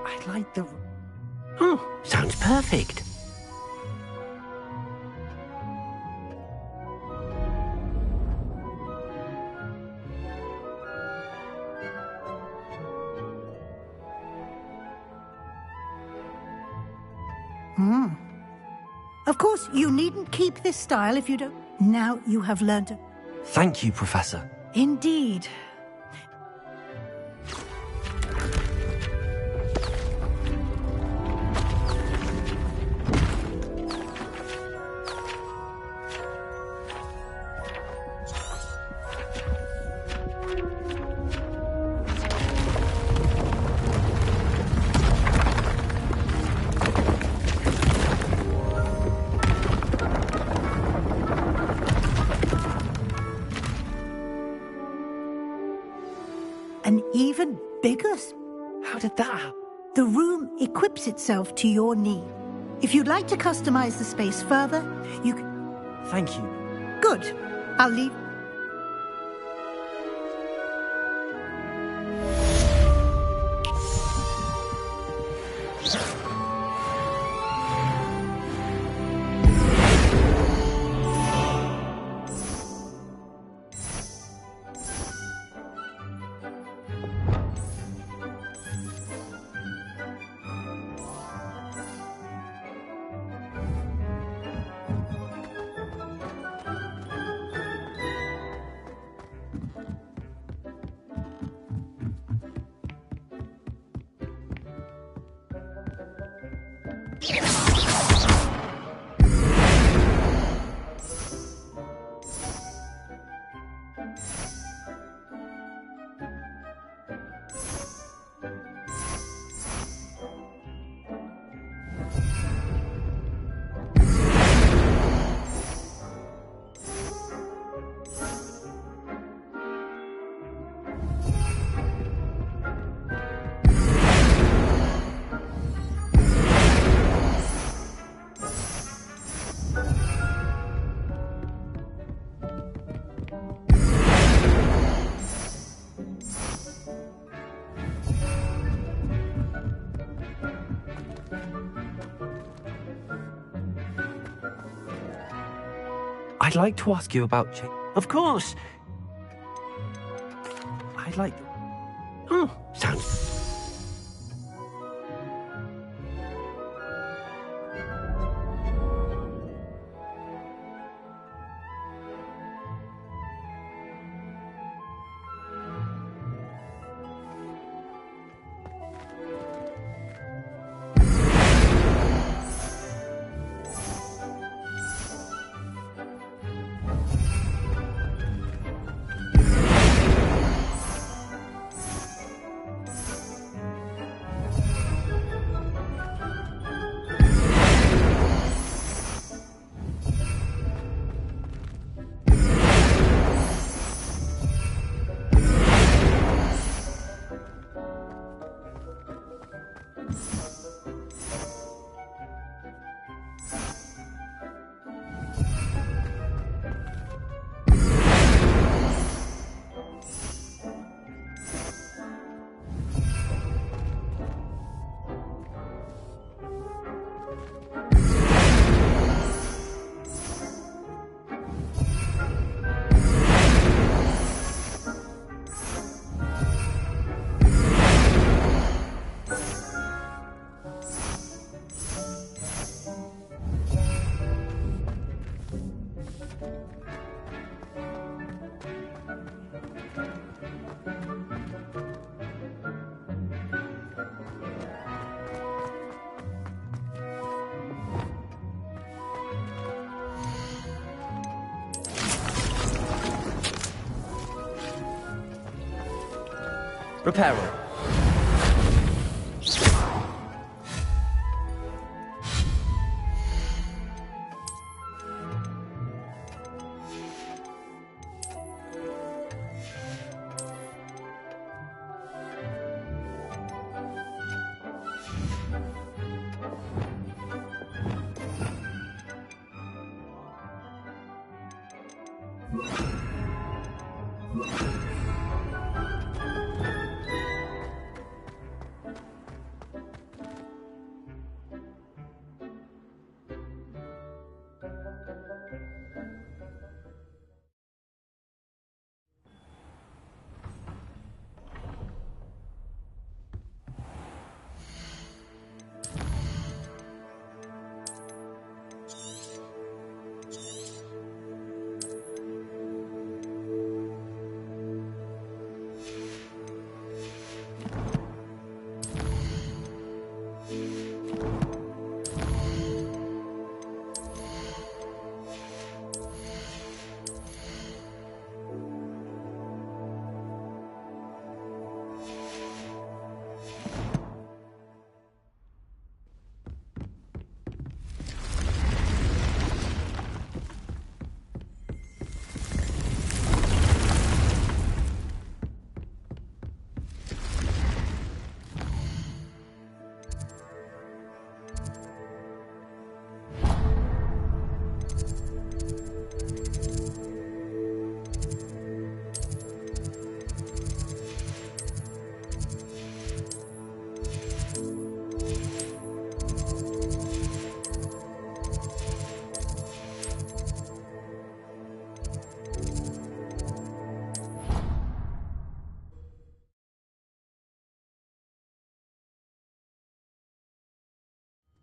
I'd like the... Oh, sounds perfect. Of course, you needn't keep this style if you don't... Now you have learned to... Thank you, Professor. Indeed. An even bigger... How did that happen? The room equips itself to your need. If you'd like to customize the space further, you can... Thank you. Good. I'll leave... I'd like to ask you about... Of course. I'd like... Oh, sounds... Repairer.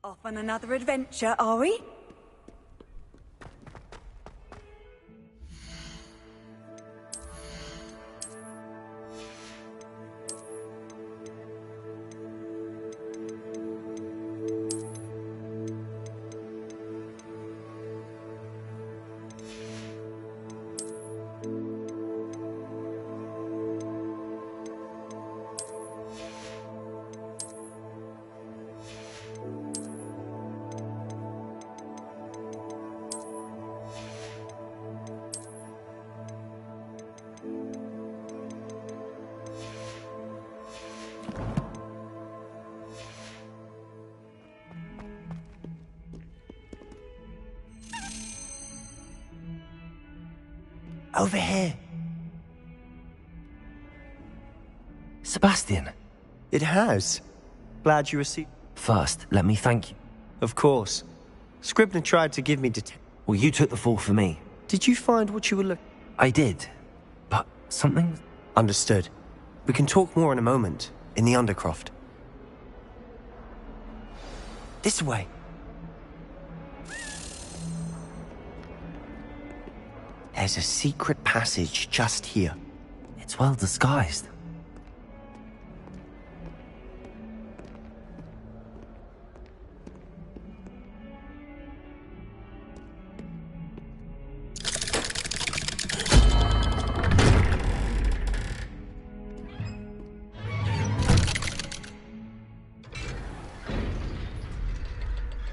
Off on another adventure, are we? Over here. Sebastian. It has. Glad you received... First, let me thank you. Of course. Scribner tried to give me Well, you took the fall for me. Did you find what you were looking? I did, but something... Understood. We can talk more in a moment, in the Undercroft. This way. There's a secret passage just here. It's well disguised.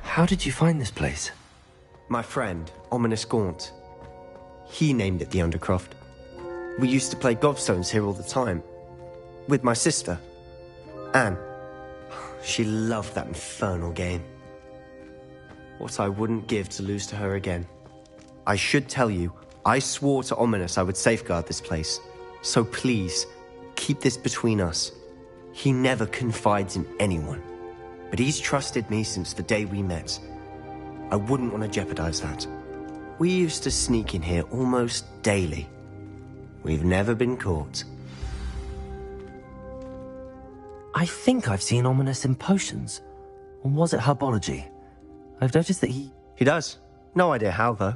How did you find this place? My friend, Ominous Gaunt. He named it the Undercroft. We used to play gobstones here all the time. With my sister, Anne. She loved that infernal game. What I wouldn't give to lose to her again. I should tell you, I swore to Ominous I would safeguard this place. So please, keep this between us. He never confides in anyone. But he's trusted me since the day we met. I wouldn't want to jeopardize that. We used to sneak in here almost daily. We've never been caught. I think I've seen Ominous in potions. Or was it herbology? I've noticed that he does. No idea how, though.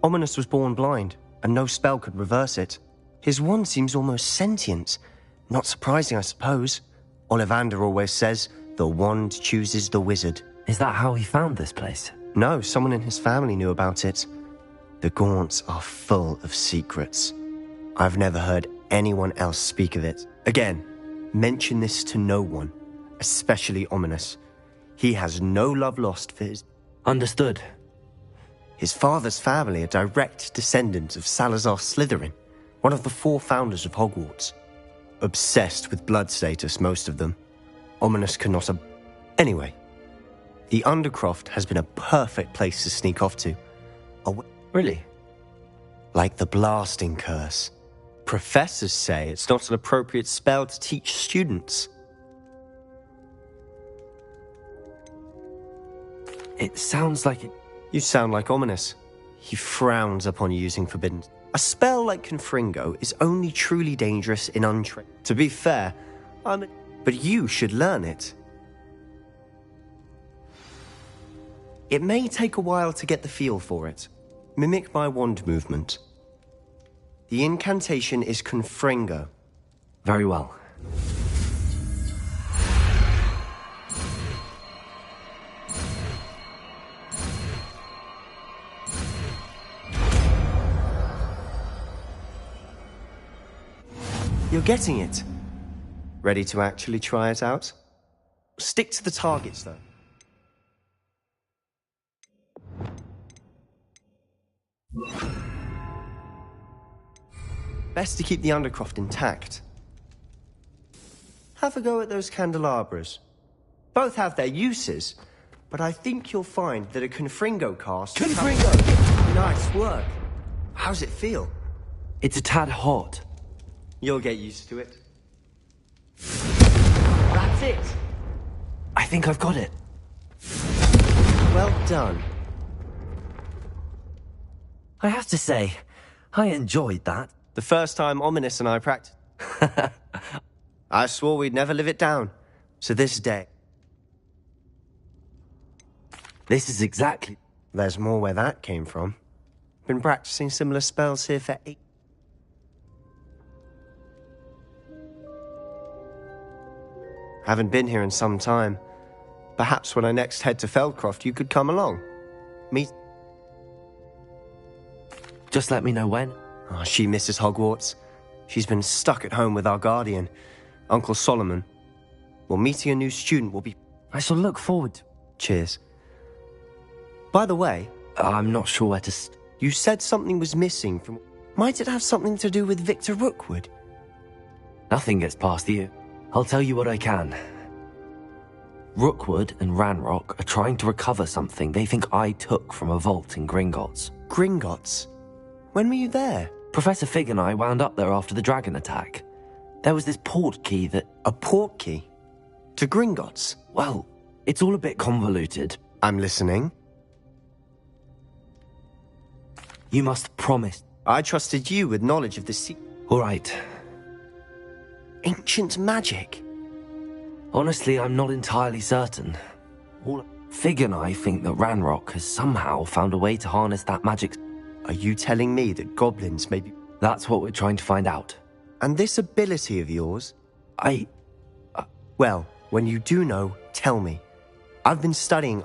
Ominous was born blind, and no spell could reverse it. His wand seems almost sentient. Not surprising, I suppose. Ollivander always says, the wand chooses the wizard. Is that how he found this place? No, someone in his family knew about it. The Gaunts are full of secrets. I've never heard anyone else speak of it. Again, mention this to no one, especially Ominous. He has no love lost for his... Understood. His father's family are direct descendants of Salazar Slytherin, one of the 4 founders of Hogwarts. Obsessed with blood status, most of them. Ominous cannot... Anyway, the Undercroft has been a perfect place to sneak off to. Really? Like the blasting curse. Professors say it's not an appropriate spell to teach students. It sounds like it... You sound like Ominous. He frowns upon using forbidden... A spell like Confringo is only truly dangerous in untrained... To be fair, but you should learn it. It may take a while to get the feel for it. Mimic my wand movement. The incantation is Confringo. Very well. You're getting it. Ready to actually try it out? Stick to the targets, though. Best to keep the Undercroft intact. Have a go at those candelabras. Both have their uses, but I think you'll find that a Confringo cast... Confringo! Nice work. How's it feel? It's a tad hot. You'll get used to it. That's it! I think I've got it. Well done. I have to say, I enjoyed that. The first time Ominous and I practiced. I swore we'd never live it down. So this day. This is exactly... There's more where that came from. Been practicing similar spells here for 8... Haven't been here in some time. Perhaps when I next head to Feldcroft, you could come along. Meet... Just let me know when. Oh, she misses Hogwarts. She's been stuck at home with our guardian, Uncle Solomon. Well, meeting a new student will be... I shall look forward to... Cheers. By the way... I'm not sure where to... You said something was missing from... Might it have something to do with Victor Rookwood? Nothing gets past you. I'll tell you what I can. Rookwood and Ranrock are trying to recover something they think I took from a vault in Gringotts. Gringotts? When were you there? Professor Fig and I wound up there after the dragon attack. There was this port key that... A port key? To Gringotts? Well, it's all a bit convoluted. I'm listening. You must promise. I trusted you with knowledge of the secret. All right. Ancient magic? Honestly, I'm not entirely certain. Fig and I think that Ranrock has somehow found a way to harness that magic. Are you telling me that goblins may be... That's what we're trying to find out. And this ability of yours? Well, when you do know, tell me. I've been studying...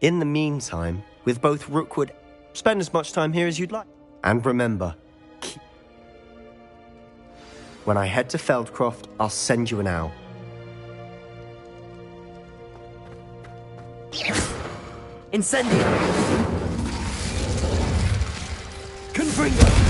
In the meantime, with both Rookwood... Spend as much time here as you'd like. And remember... When I head to Feldcroft, I'll send you an owl. Incendio! Confringo!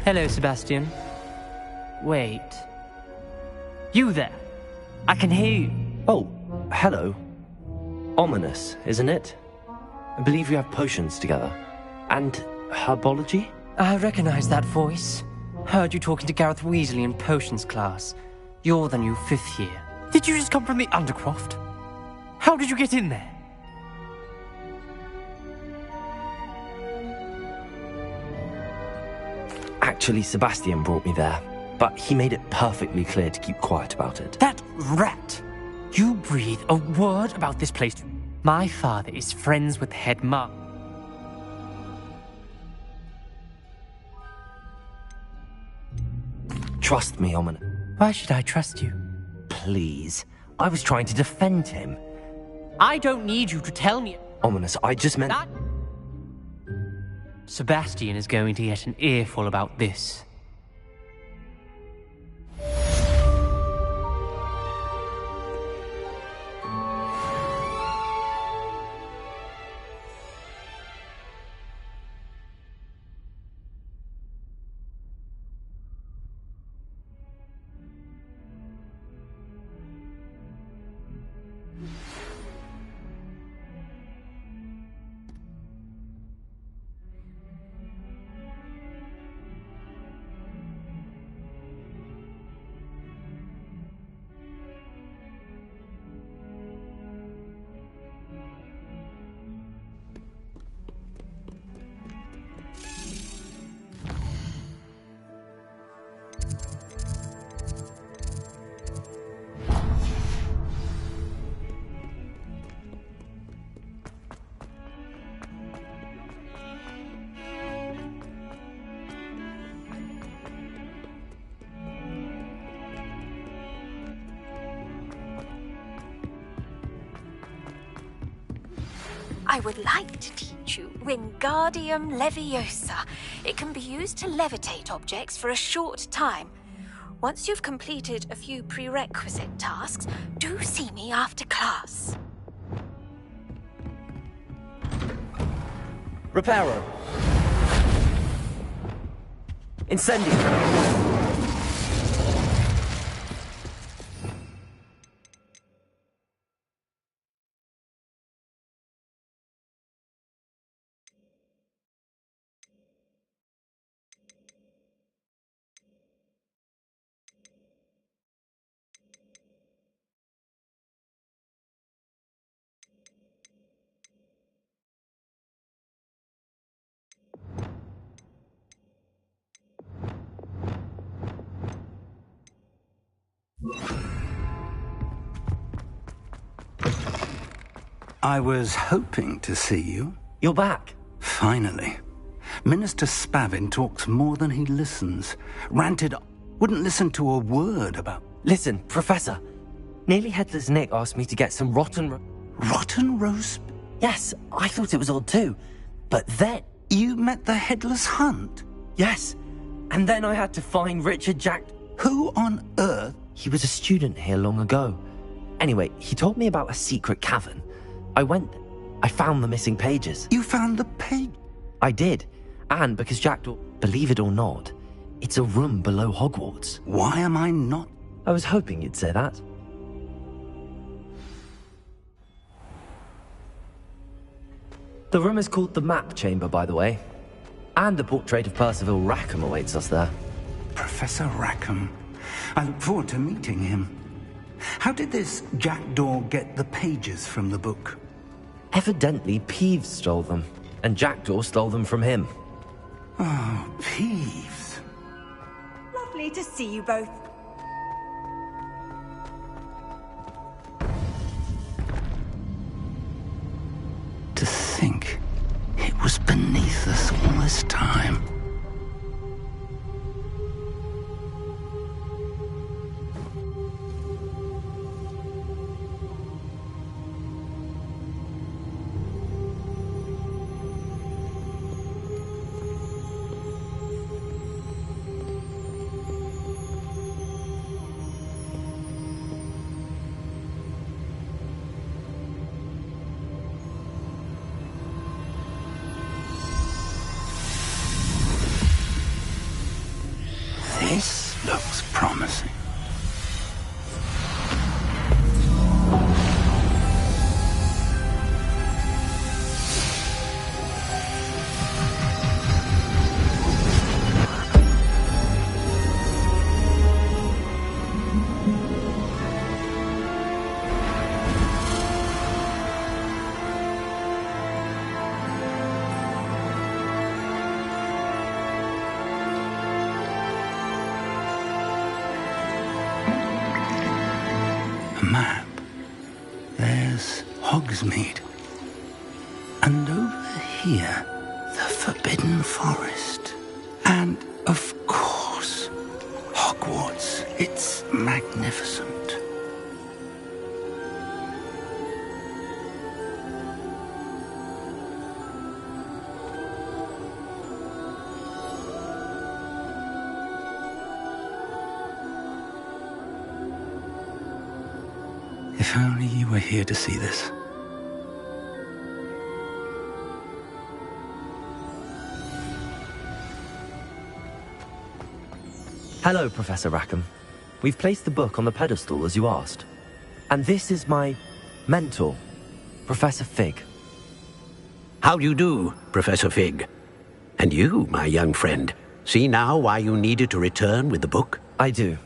Hello, Sebastian. Wait. You there? I can hear you. Oh, hello. Ominous, isn't it? I believe you have potions together. And herbology? I recognize that voice. Heard you talking to Gareth Weasley in potions class. You're the new 5th year. Did you just come from the Undercroft? How did you get in there? Actually, Sebastian brought me there, but he made it perfectly clear to keep quiet about it. That rat! You breathe a word about this place. My father is friends with Head Ma. Trust me, Ominous. Why should I trust you? Please. I was trying to defend him. I don't need you to tell me. Ominous, I just meant... Sebastian is going to get an earful about this. I would like to teach you Wingardium Leviosa. It can be used to levitate objects for a short time. Once you've completed a few prerequisite tasks, do see me after class. Reparo. Incendio. I was hoping to see you. You're back. Finally. Minister Spavin talks more than he listens. Ranted, wouldn't listen to a word about... Listen, Professor. Nearly Headless Nick asked me to get some rotten... Rotten roast? Yes, I thought it was odd too. But then... You met the Headless Hunt? Yes. And then I had to find Richard Jack... Who on earth? He was a student here long ago. Anyway, he told me about a secret cavern. I found the missing pages. You found the page? I did. And because Jackdaw, believe it or not, it's a room below Hogwarts. Why am I not? I was hoping you'd say that. The room is called the Map Chamber, by the way. And a portrait of Percival Rackham awaits us there. Professor Rackham. I look forward to meeting him. How did this Jackdaw get the pages from the book? Evidently, Peeves stole them, and Jackdaw stole them from him. Oh, Peeves. Lovely to see you both. To think it was beneath us all this time. This looks promising. Map. There's Hogsmeade. And over here, the Forbidden Forest. And, of course, Hogwarts. It's magnificent. If only you were here to see this. Hello, Professor Rackham. We've placed the book on the pedestal as you asked. And this is my mentor, Professor Fig. How do you do, Professor Fig? And you, my young friend, see now why you needed to return with the book? I do.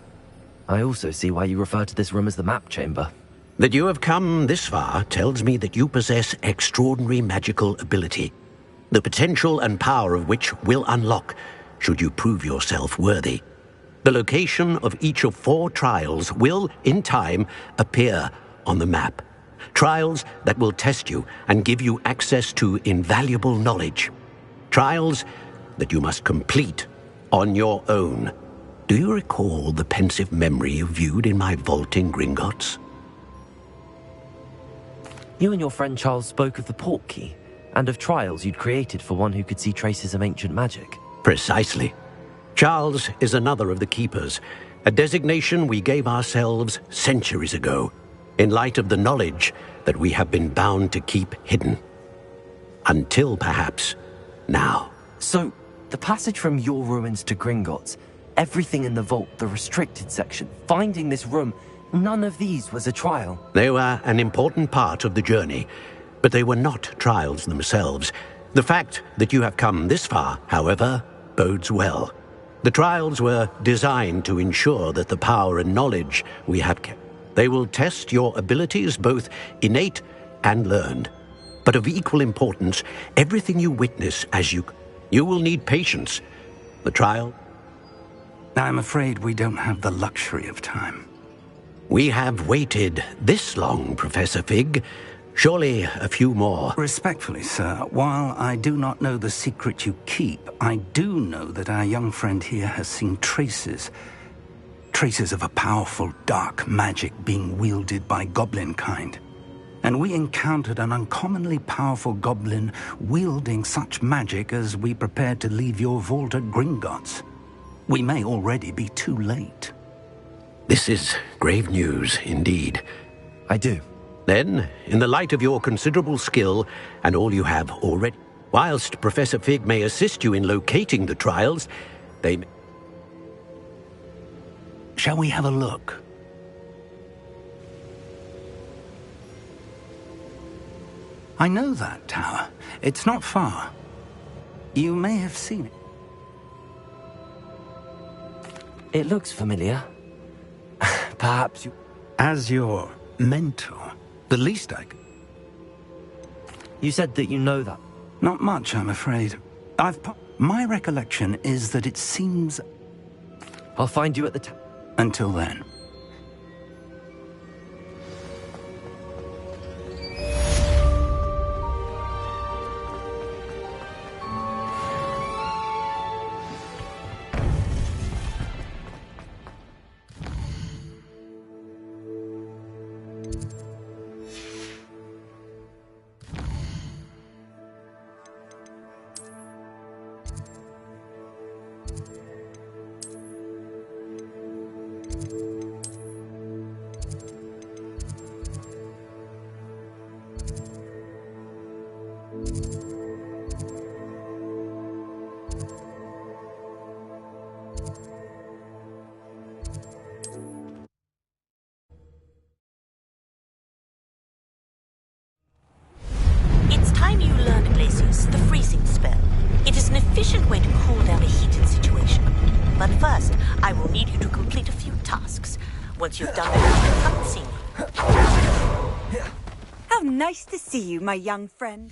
I also see why you refer to this room as the Map Chamber. That you have come this far tells me that you possess extraordinary magical ability, the potential and power of which will unlock should you prove yourself worthy. The location of each of 4 trials will, in time, appear on the map. Trials that will test you and give you access to invaluable knowledge. Trials that you must complete on your own. Do you recall the pensive memory you viewed in my vault in Gringotts? You and your friend Charles spoke of the Portkey, and of trials you'd created for one who could see traces of ancient magic. Precisely. Charles is another of the Keepers, a designation we gave ourselves centuries ago, in light of the knowledge that we have been bound to keep hidden. Until, perhaps, now. So, the passage from your ruins to Gringotts, everything in the vault, the restricted section, finding this room, none of these was a trial. They were an important part of the journey, but they were not trials themselves. The fact that you have come this far, however, bodes well. The trials were designed to ensure that the power and knowledge we have kept. They will test your abilities, both innate and learned. But of equal importance, everything you witness as you will need patience. The trial? I'm afraid we don't have the luxury of time. We have waited this long, Professor Fig. Surely a few more. Respectfully, sir, while I do not know the secret you keep, I do know that our young friend here has seen traces of a powerful dark magic being wielded by goblin kind. And we encountered an uncommonly powerful goblin wielding such magic as we prepared to leave your vault at Gringotts. We may already be too late. This is grave news, indeed. I do. Then, in the light of your considerable skill and all you have already, whilst Professor Fig may assist you in locating the trials, they... Shall we have a look? I know that tower. It's not far. You may have seen it. It looks familiar. Perhaps you... As your mentor, the least I could... You said that you know that. Not much, I'm afraid. My recollection is that it seems... I'll find you at the Until then. The freezing spell. It is an efficient way to cool down a heated situation. But first, I will need you to complete a few tasks. Once you've done that, come and see me. How nice to see you, my young friend.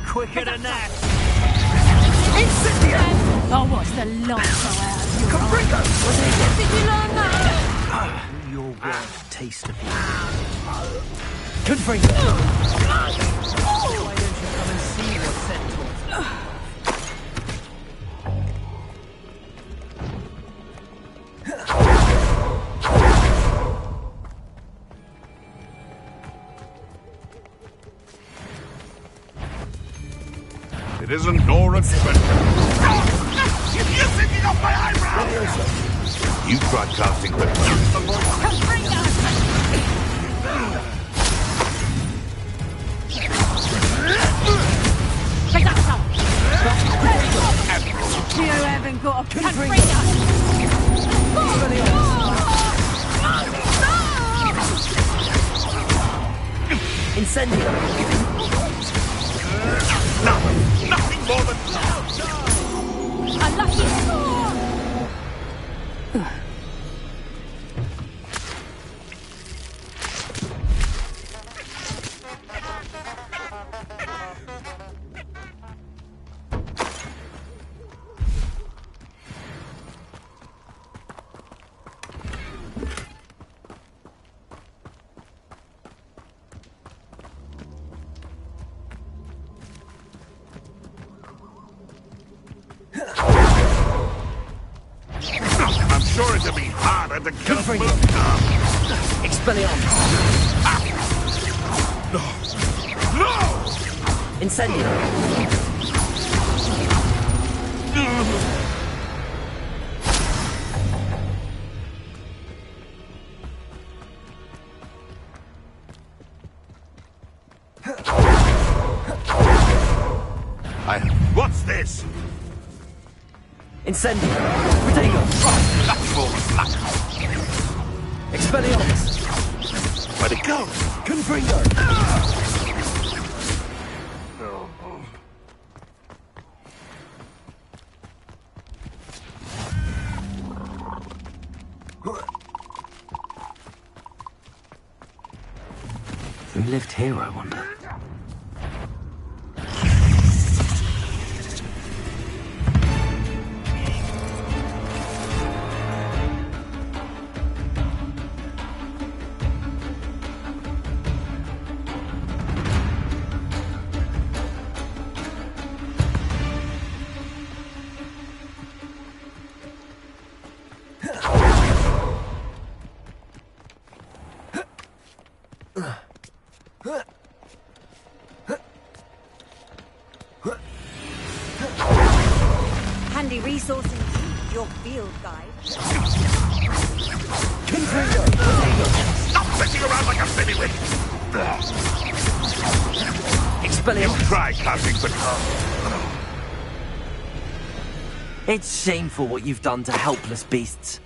Quicker than that! Oh, what's the long Your word, taste of it. Confringo! Why don't you come and see what's sent towards us? It isn't Nora Tippett. You're thinking of my eyebrow! You tried casting the... You haven't got a Incendio! Nothing more than... Unlucky! I'm sure it'd be harder to kill a Expelliarmus! No! Incendio! What's this? Incendio! Protego! That's full of luck. Expelliarmus! Where'd it go? Confringo! Who lived here, I wonder? Handy resource indeed, your field guide. Stop messing around like a finiwit! Expelliarmus! You try casting patrol. It's shameful what you've done to helpless beasts.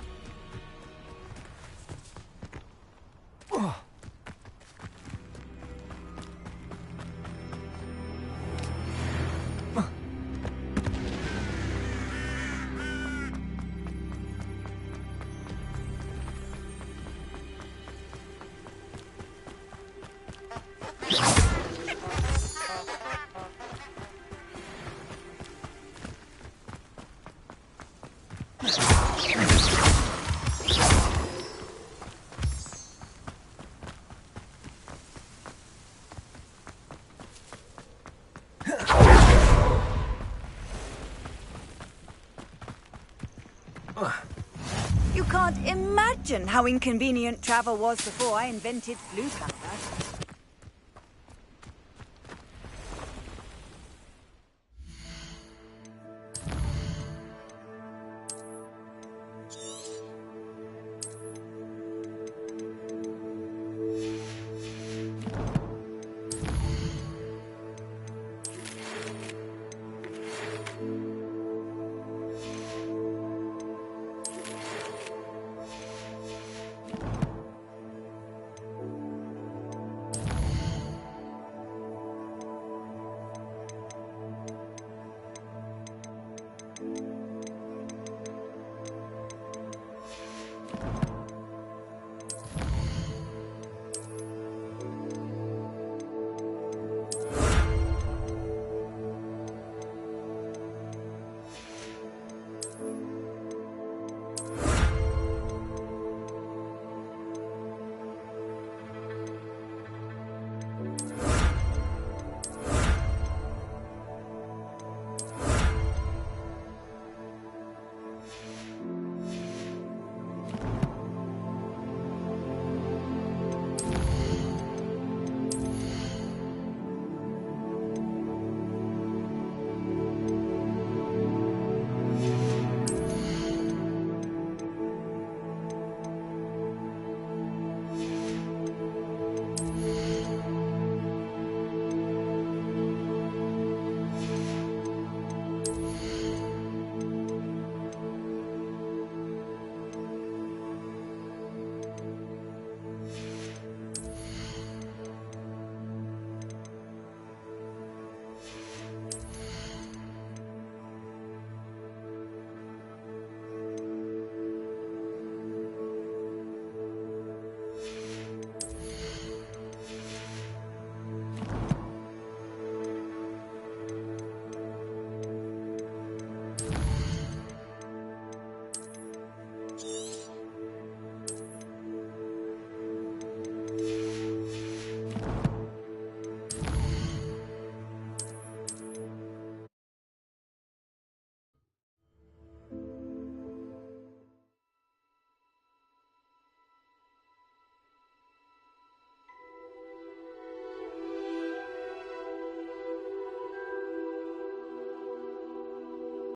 You can't imagine how inconvenient travel was before I invented flute lumber.